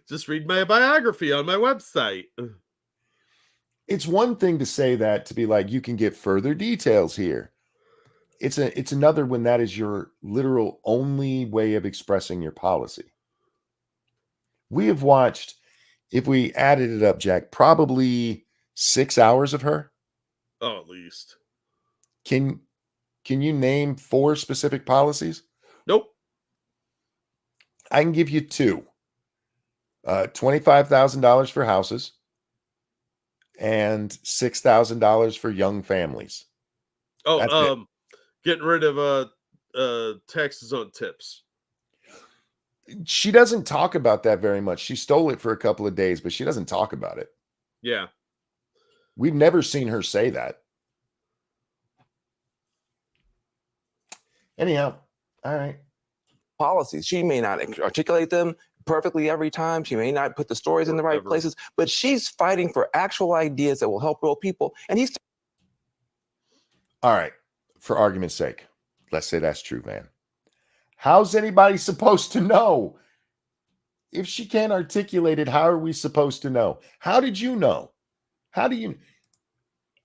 Just read my biography on my website. It's one thing to say that, to be like, you can get further details here. It's another when that is your literal only way of expressing your policy. We have watched, if we added it up, Jack, probably 6 hours of her. Oh, at least. Can you name 4 specific policies? Nope. I can give you 2. $25,000 for houses and $6,000 for young families. Oh, getting rid of taxes on tips. She doesn't talk about that very much. She stole it for a couple of days, but she doesn't talk about it. Yeah. We've never seen her say that. Anyhow, all right. Policies. She may not articulate them perfectly every time. She may not put the stories in the right places, but she's fighting for actual ideas that will help real people. And he's all right. For argument's sake, let's say that's true, Van. How's anybody supposed to know? If she can't articulate it, how are we supposed to know? How did you know? How do you?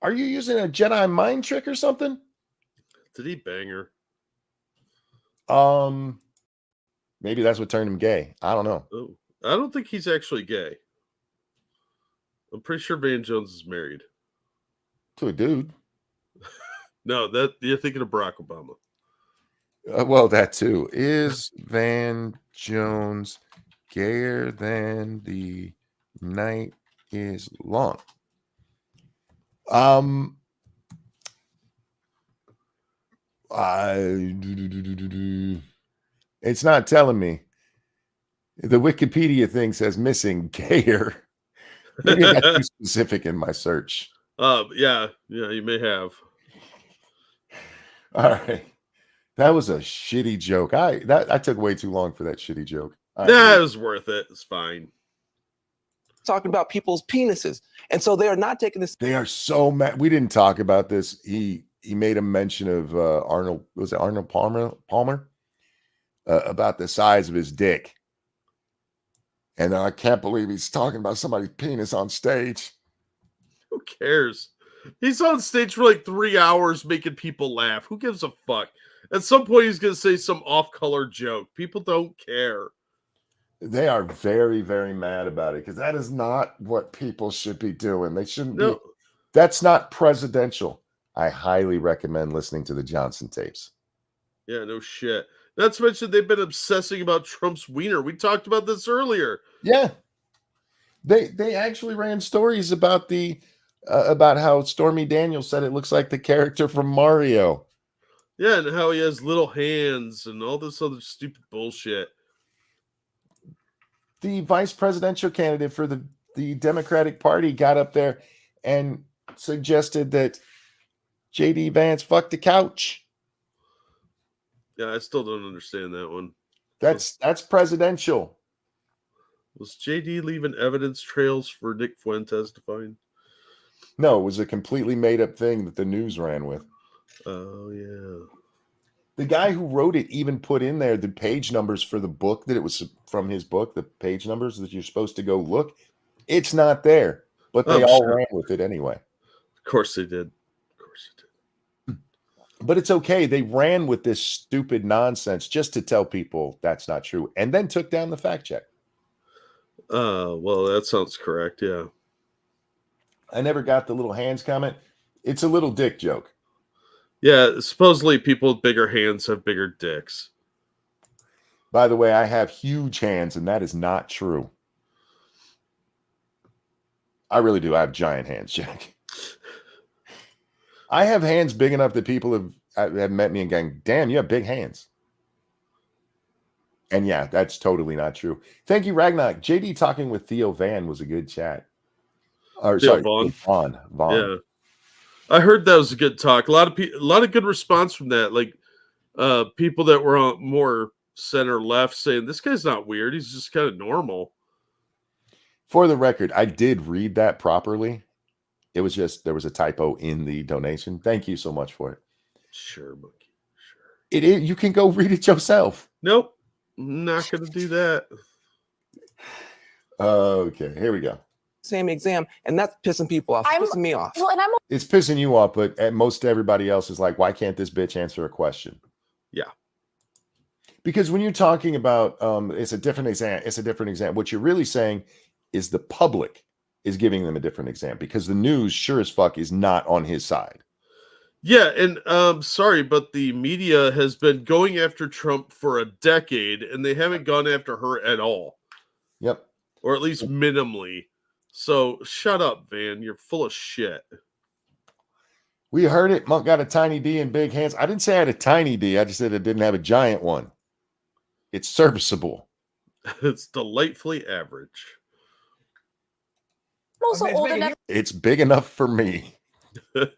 Are you using a Jedi mind trick or something? Did he bang her? Maybe that's what turned him gay. I don't know. Oh, I don't think he's actually gay. I'm pretty sure Van Jones is married to a dude. No, that you're thinking of Barack Obama. Well, that too. Is Van Jones gayer than the night is long? It's not telling me. The Wikipedia thing says missing gayer. Maybe I got too specific in my search. Yeah, you may have. All right. That was a shitty joke. I took way too long for that shitty joke. It was worth it. It's fine. Talking about people's penises. And so they are not taking this. They are so mad. We didn't talk about this. He made a mention of Arnold. Was it Arnold Palmer? About the size of his dick. And I can't believe he's talking about somebody's penis on stage. Who cares? He's on stage for like 3 hours making people laugh. Who gives a fuck? At some point, he's going to say some off-color joke. People don't care. They are very, very mad about it because that is not what people should be doing. They shouldn't be. That's not presidential. I highly recommend listening to the Johnson tapes. Yeah, no shit. Not to mention they've been obsessing about Trump's wiener. We talked about this earlier. Yeah. They actually ran stories about about how Stormy Daniels said it looks like the character from Mario. Yeah, and how he has little hands and all this other stupid bullshit. The vice presidential candidate for the Democratic Party got up there and suggested that J.D. Vance fucked the couch. Yeah, I still don't understand that one. That's presidential. Was J.D. leaving evidence trails for Nick Fuentes to find? No, it was a completely made up thing that the news ran with. Oh, yeah. The guy who wrote it even put in there the page numbers for the book that it was from his book, the page numbers that you're supposed to go look. It's not there, but they all ran with it anyway. Of course they did. But it's okay. They ran with this stupid nonsense just to tell people that's not true and then took down the fact check. Well, that sounds correct. Yeah. I never got the little hands comment. It's a little dick joke. Yeah. Supposedly people with bigger hands have bigger dicks. By the way, I have huge hands and that is not true. I really do. I have giant hands, Jack. I have hands big enough that people have met me and going, damn, you have big hands. And yeah, that's totally not true. Thank you, Ragnar. JD talking with Theo Van was a good chat. Or Theo sorry, Vaughn. Yeah. I heard that was a good talk. A lot of good response from that. Like people that were on more center left saying this guy's not weird. He's just kind of normal. For the record, I did read that properly. It was just there was a typo in the donation. Thank you so much for it. Sure, Monkey. Sure. It is. You can go read it yourself. Nope. I'm not going to do that. Okay, here we go. Same exam, and that's pissing people off. It's pissing me off. Well, and it's pissing you off, but most everybody else is like, why can't this bitch answer a question? Yeah. Because when you're talking about it's a different exam. It's a different exam. What you're really saying is the public is giving them a different exam because the news sure as fuck is not on his side. Yeah, and sorry, but the media has been going after Trump for a decade, and they haven't gone after her at all. Yep. Or at least minimally. So shut up, Van. You're full of shit. We heard it. Monk got a tiny D and big hands. I didn't say I had a tiny D. I just said I didn't have a giant one. It's serviceable. It's delightfully average. I'm also old enough. It's big enough for me. To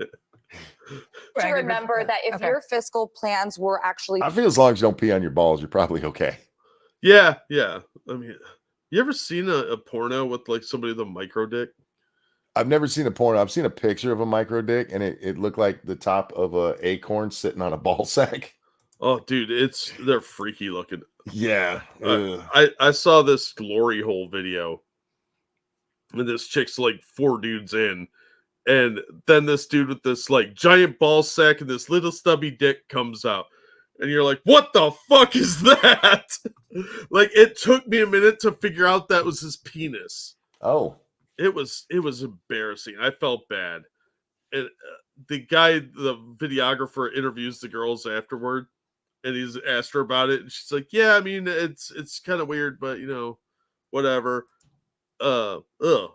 remember that if your fiscal plans were actually, I feel as long as you don't pee on your balls, you're probably okay. Yeah. I mean, you ever seen a porno with like somebody with a micro dick? I've never seen a porno. I've seen a picture of a micro dick, and it looked like the top of a acorn sitting on a ball sack. Oh, dude, they're freaky looking. Yeah. I saw this glory hole video, and this chick's like 4 dudes in, and then this dude with this like giant ball sack and this little stubby dick comes out, and you're like, what the fuck is that? Like, it took me a minute to figure out that was his penis. Oh. It was embarrassing. I felt bad. And the guy, the videographer, interviews the girls afterward, and he's asked her about it, and she's like, "Yeah, I mean, it's kind of weird, but whatever." I mean,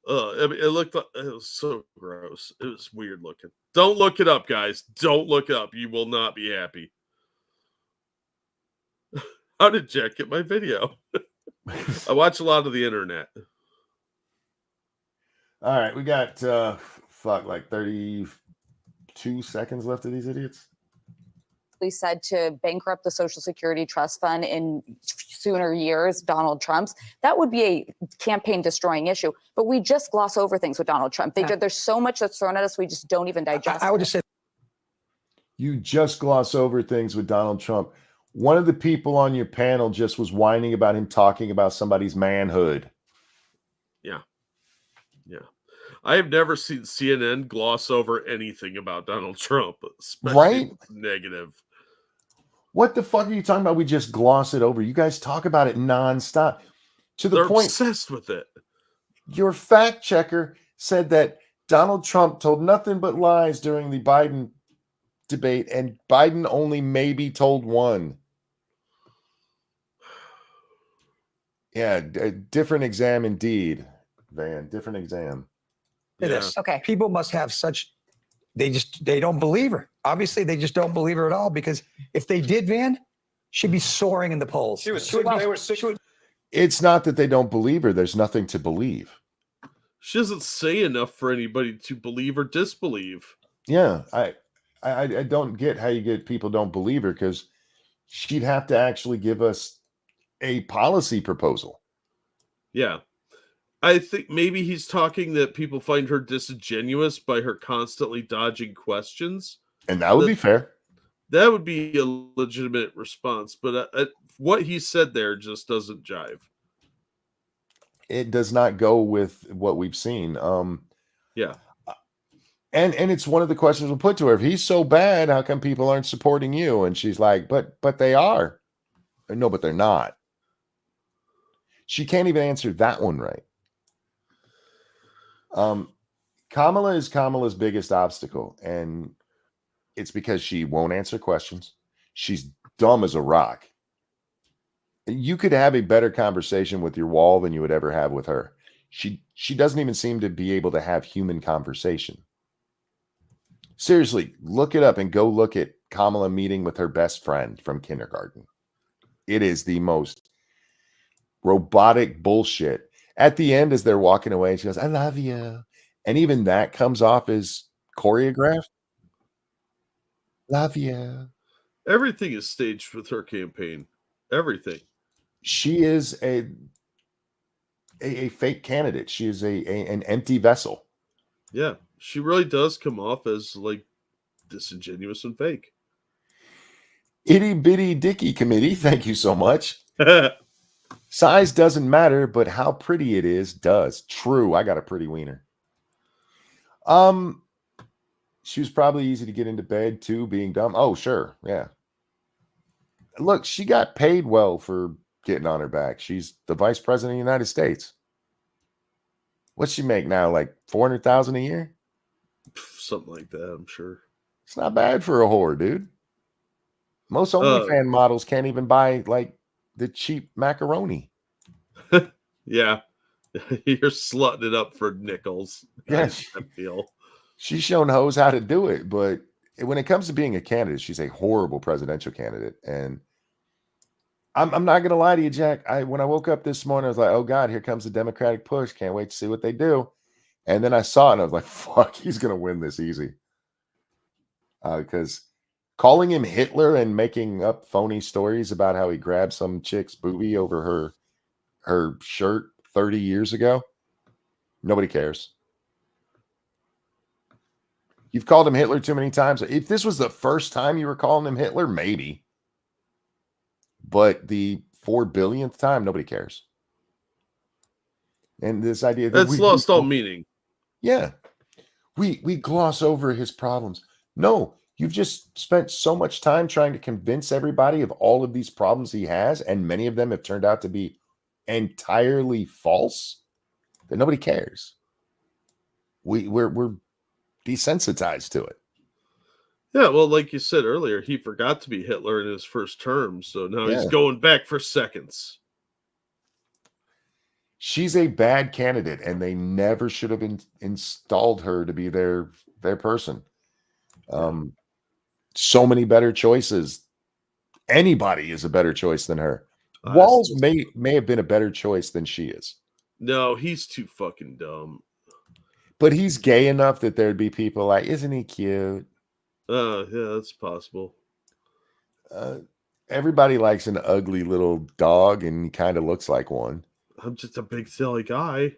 it was so gross. It was weird looking. Don't look it up, guys. Don't look it up. You will not be happy. How did Jack get my video? I watch a lot of the internet. All right, we got like 32 seconds left of these idiots. Said to bankrupt the Social Security Trust Fund in sooner years, Donald Trump's, that would be a campaign destroying issue. But we just gloss over things with Donald Trump. There's so much that's thrown at us, we just don't even digest. I would just say you just gloss over things with Donald Trump. One of the people on your panel just was whining about him talking about somebody's manhood. Yeah. I have never seen CNN gloss over anything about Donald Trump, especially negative. What the fuck are you talking about? We just gloss it over. You guys talk about it nonstop. They're obsessed with it. Your fact checker said that Donald Trump told nothing but lies during the Biden debate, and Biden only maybe told one. Yeah, a different exam indeed, Van. Different exam. This. Okay. People must have such, they don't believe her. Obviously, they just don't believe her at all, because if they did, Van, she'd be soaring in the polls. It's not that they don't believe her. There's nothing to believe. She doesn't say enough for anybody to believe or disbelieve. Yeah, I don't get how you get people don't believe her, because she'd have to actually give us a policy proposal. Yeah. I think maybe he's talking that people find her disingenuous by her constantly dodging questions. And that would be fair. That would be a legitimate response. But what he said there just doesn't jive. It does not go with what we've seen. Yeah. And it's one of the questions we'll put to her. If he's so bad, how come people aren't supporting you? And she's like, but they are. No, but they're not. She can't even answer that one right. Kamala is Kamala's biggest obstacle, and it's because she won't answer questions. She's dumb as a rock. You could have a better conversation with your wall than you would ever have with her. She doesn't even seem to be able to have human conversation. Seriously, look it up and go look at Kamala meeting with her best friend from kindergarten. It is the most robotic bullshit. At the end, as they're walking away, she goes, "I love you." And even that comes off as choreographed. Love you. Everything is staged with her campaign. Everything. She is a fake candidate. She is an empty vessel. Yeah, she really does come off as like disingenuous and fake. Itty bitty dicky committee. Thank you so much. Size doesn't matter, but how pretty it is does. True. I got a pretty wiener. She was probably easy to get into bed too, being dumb. Oh, sure. Yeah. Look, she got paid well for getting on her back. She's the vice president of the United States. What's she make now? Like $400,000 a year? Something like that, I'm sure. It's not bad for a whore, dude. Most OnlyFans models can't even buy like the cheap macaroni. Yeah. You're slutting it up for nickels. Yes. I feel. She's shown hoes how to do it, but when it comes to being a candidate, she's a horrible presidential candidate. And I'm not going to lie to you, Jack. When I woke up this morning, I was like, oh, God, here comes the Democratic push. Can't wait to see what they do. And then I saw it, and I was like, fuck, he's going to win this easy. Because calling him Hitler and making up phony stories about how he grabbed some chick's boobie over her shirt 30 years ago. Nobody cares. You've called him Hitler too many times. If this was the first time you were calling him Hitler, maybe. But the 4 billionth time, nobody cares. And this idea that that's lost all meaning. Yeah. We gloss over his problems. No, you've just spent so much time trying to convince everybody of all of these problems he has, and many of them have turned out to be entirely false, that nobody cares. We're desensitized to it. Yeah, well, like you said earlier, he forgot to be Hitler in his first term, so now he's going back for seconds. She's a bad candidate, and they never should have installed her to be their person. So many better choices. Anybody is a better choice than her. Walls may have been a better choice than she is. No, he's too fucking dumb. But he's gay enough that there'd be people like, isn't he cute? Yeah, that's possible. Everybody likes an ugly little dog, and he kind of looks like one. I'm just a big silly guy.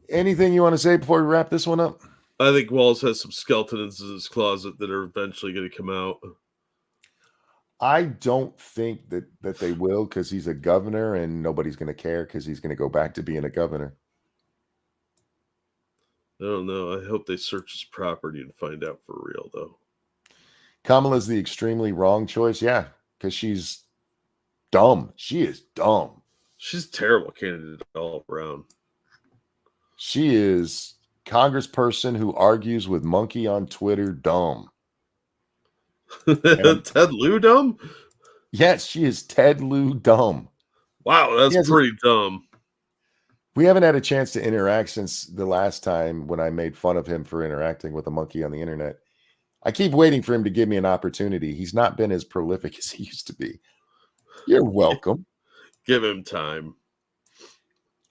Anything you want to say before we wrap this one up? I think Walls has some skeletons in his closet that are eventually going to come out. I don't think that they will, because he's a governor and nobody's going to care, because he's going to go back to being a governor. I don't know. I hope they search his property and find out for real, though. Kamala's the extremely wrong choice. Yeah, because she's dumb. She is dumb. She's a terrible candidate all around. She is congressperson who argues with monkey on Twitter dumb. Ted Lieu dumb? Yes, she is Ted Lieu dumb. Wow, that's pretty dumb. We haven't had a chance to interact since the last time when I made fun of him for interacting with a monkey on the internet. I keep waiting for him to give me an opportunity. He's not been as prolific as he used to be. You're welcome. Give him time.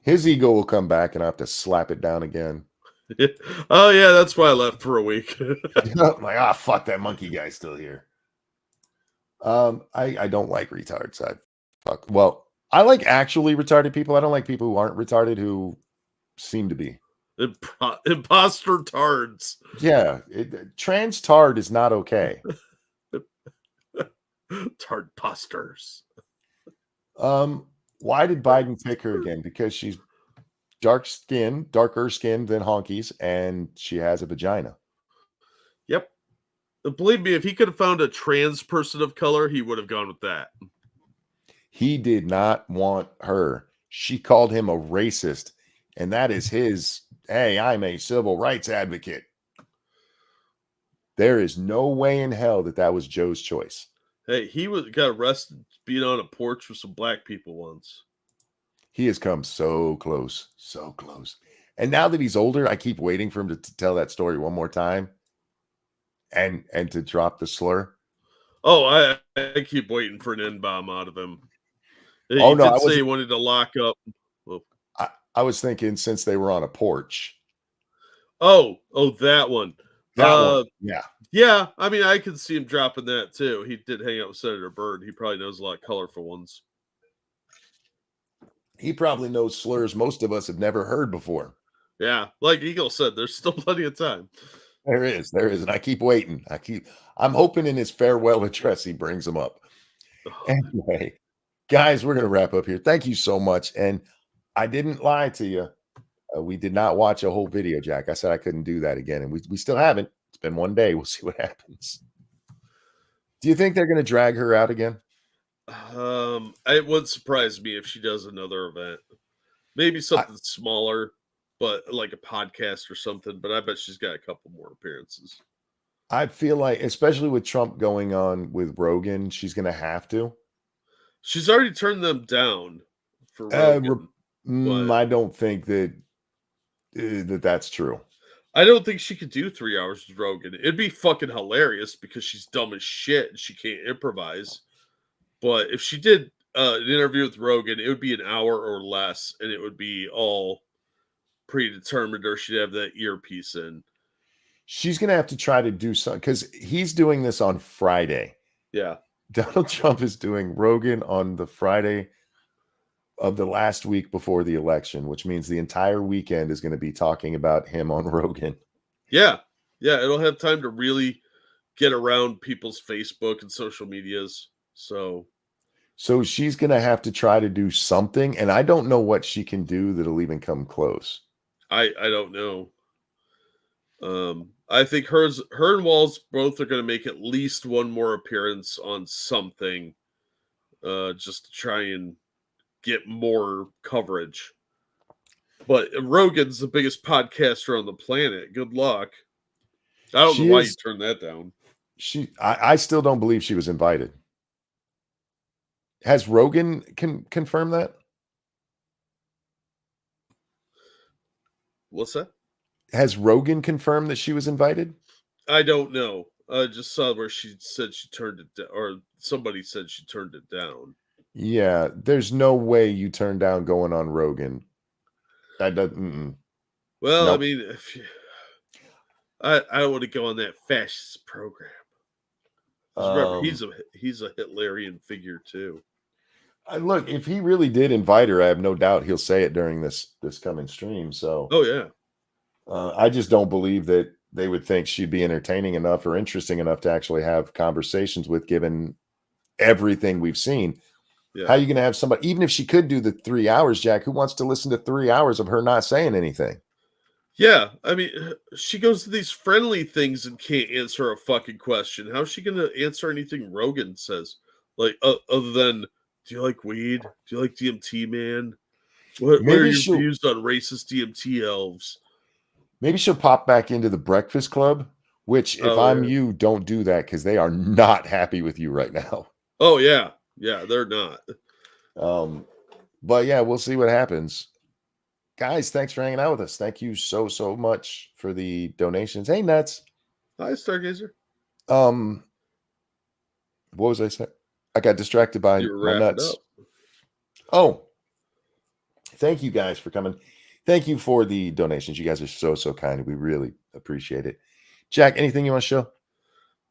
His ego will come back and I have to slap it down again. Oh, yeah, that's why I left for a week. Like, fuck, that monkey guy's still here. I don't like retards. I like actually retarded people. I don't like people who aren't retarded who seem to be. Imposter tards. Yeah, trans tard is not okay. Tard posters. Why did Biden pick her again? Because she's darker skinned than honkies, and she has a vagina. Yep. Believe me, if he could have found a trans person of color, he would have gone with that. He did not want her. She called him a racist, and that is his, hey, I'm a civil rights advocate. There is no way in hell that was Joe's choice. Hey, he got arrested being on a porch with some black people once. He has come so close, so close. And now that he's older, I keep waiting for him to tell that story one more time and to drop the slur. Oh, I keep waiting for an N-bomb out of him. He did say he wanted to lock up. Well, I was thinking since they were on a porch. Oh, that one. That one. Yeah. Yeah, I mean, I could see him dropping that too. He did hang out with Senator Byrd. He probably knows a lot of colorful ones. He probably knows slurs most of us have never heard before. Yeah, like Eagle said, there's still plenty of time. There is, and I keep waiting. I'm hoping in his farewell address he brings them up. Anyway, guys, we're gonna wrap up here. Thank you so much, and I didn't lie to you. We did not watch a whole video, Jack. I said I couldn't do that again, and we still haven't. It's been one day. We'll see what happens. Do you think they're gonna drag her out again? It would surprise me if she does another event. Maybe something smaller, but like a podcast or something. But I bet she's got a couple more appearances. I feel like, especially with Trump going on with Rogan, she's going to have to. She's already turned them down for Rogan. I don't think that's true. I don't think she could do 3 hours with Rogan. It'd be fucking hilarious because she's dumb as shit and she can't improvise. But if she did an interview with Rogan, it would be an hour or less, and it would be all predetermined, or she'd have that earpiece in. She's going to have to try to do something because he's doing this on Friday. Yeah. Donald Trump is doing Rogan on the Friday of the last week before the election, which means the entire weekend is going to be talking about him on Rogan. Yeah. Yeah. It'll have time to really get around people's Facebook and social medias. So she's going to have to try to do something. And I don't know what she can do that'll even come close. I don't know. I think her and Walz both are going to make at least one more appearance on something, just to try and get more coverage. But Rogan's the biggest podcaster on the planet. Good luck. I don't know why you turned that down. I still don't believe she was invited. Has Rogan confirmed that? What's that? Has Rogan confirmed that she was invited? I don't know. I just saw where she said she turned it down, or somebody said she turned it down. Yeah, there's no way you turn down going on Rogan. That doesn't. Well, nope. I mean, I don't want to go on that fascist program. Remember, he's a Hitlerian figure too. Look, if he really did invite her, I have no doubt he'll say it during this coming stream. So, oh yeah, I just don't believe that they would think she'd be entertaining enough or interesting enough to actually have conversations with, given everything we've seen. Yeah. How are you going to have somebody, even if she could do the 3 hours, Jack? Who wants to listen to 3 hours of her not saying anything? Yeah, I mean, she goes to these friendly things and can't answer a fucking question. How's she going to answer anything Rogan says? Like, other than, do you like weed? Do you like DMT, man? What are your views on racist DMT elves? Maybe she'll pop back into the Breakfast Club, which, if I'm you, don't do that because they are not happy with you right now. Oh, yeah. Yeah, they're not. But yeah, we'll see what happens. Guys, thanks for hanging out with us. Thank you so much for the donations. Hey, Nuts. Hi, Stargazer. What was I saying? I got distracted by my nuts. Oh, thank you guys for coming. Thank you for the donations. You guys are so kind. We really appreciate it. Jack, anything you want to show?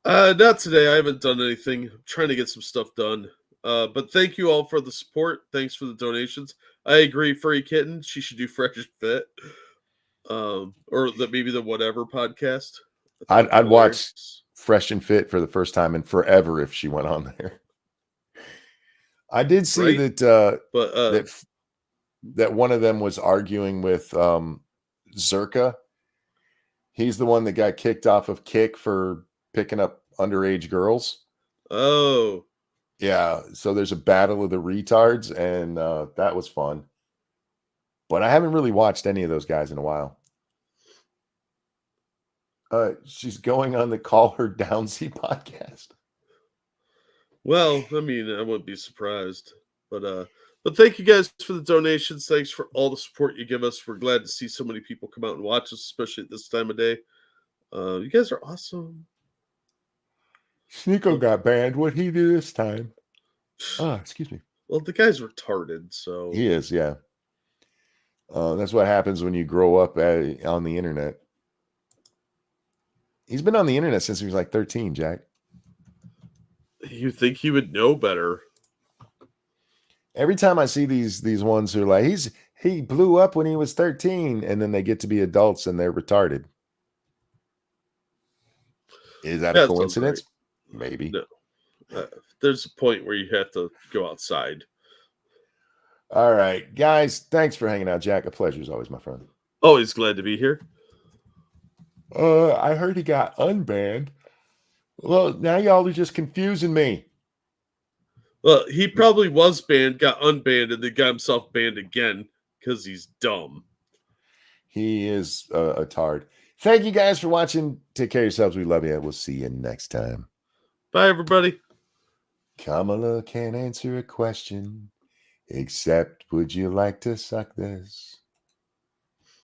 Not today. I haven't done anything. I'm trying to get some stuff done. But thank you all for the support. Thanks for the donations. I agree, Furry Kitten. She should do Fresh and Fit. Or maybe the Whatever podcast. I'd watch Fresh and Fit for the first time in forever if she went on there. I did see that that one of them was arguing with Zerka. He's the one that got kicked off of Kick for picking up underage girls. Oh. Yeah, so there's a battle of the retards, and that was fun. But I haven't really watched any of those guys in a while. She's going on the Call Her Downsy podcast. Well, I mean, I wouldn't be surprised. But thank you guys for the donations. Thanks for all the support you give us. We're glad to see so many people come out and watch us, especially at this time of day. You guys are awesome. Sneeko got banned. What'd he do this time? Excuse me. Well, the guy's retarded, so he is. Yeah. That's what happens when you grow up on the internet. He's been on the internet since he was like 13, Jack. You think he would know better? Every time I see these ones who are like, he blew up when he was 13, and then they get to be adults and they're retarded. Is that a coincidence? Maybe. No. There's a point where you have to go outside. All right, guys. Thanks for hanging out, Jack. A pleasure as always, my friend. Always glad to be here. I heard he got unbanned. Well, now y'all are just confusing me. Well, he probably was banned, got unbanned, and then got himself banned again because he's dumb. He is a tard. Thank you guys for watching. Take care of yourselves. We love you. We'll see you next time. Bye, everybody. Kamala can't answer a question except, would you like to suck this?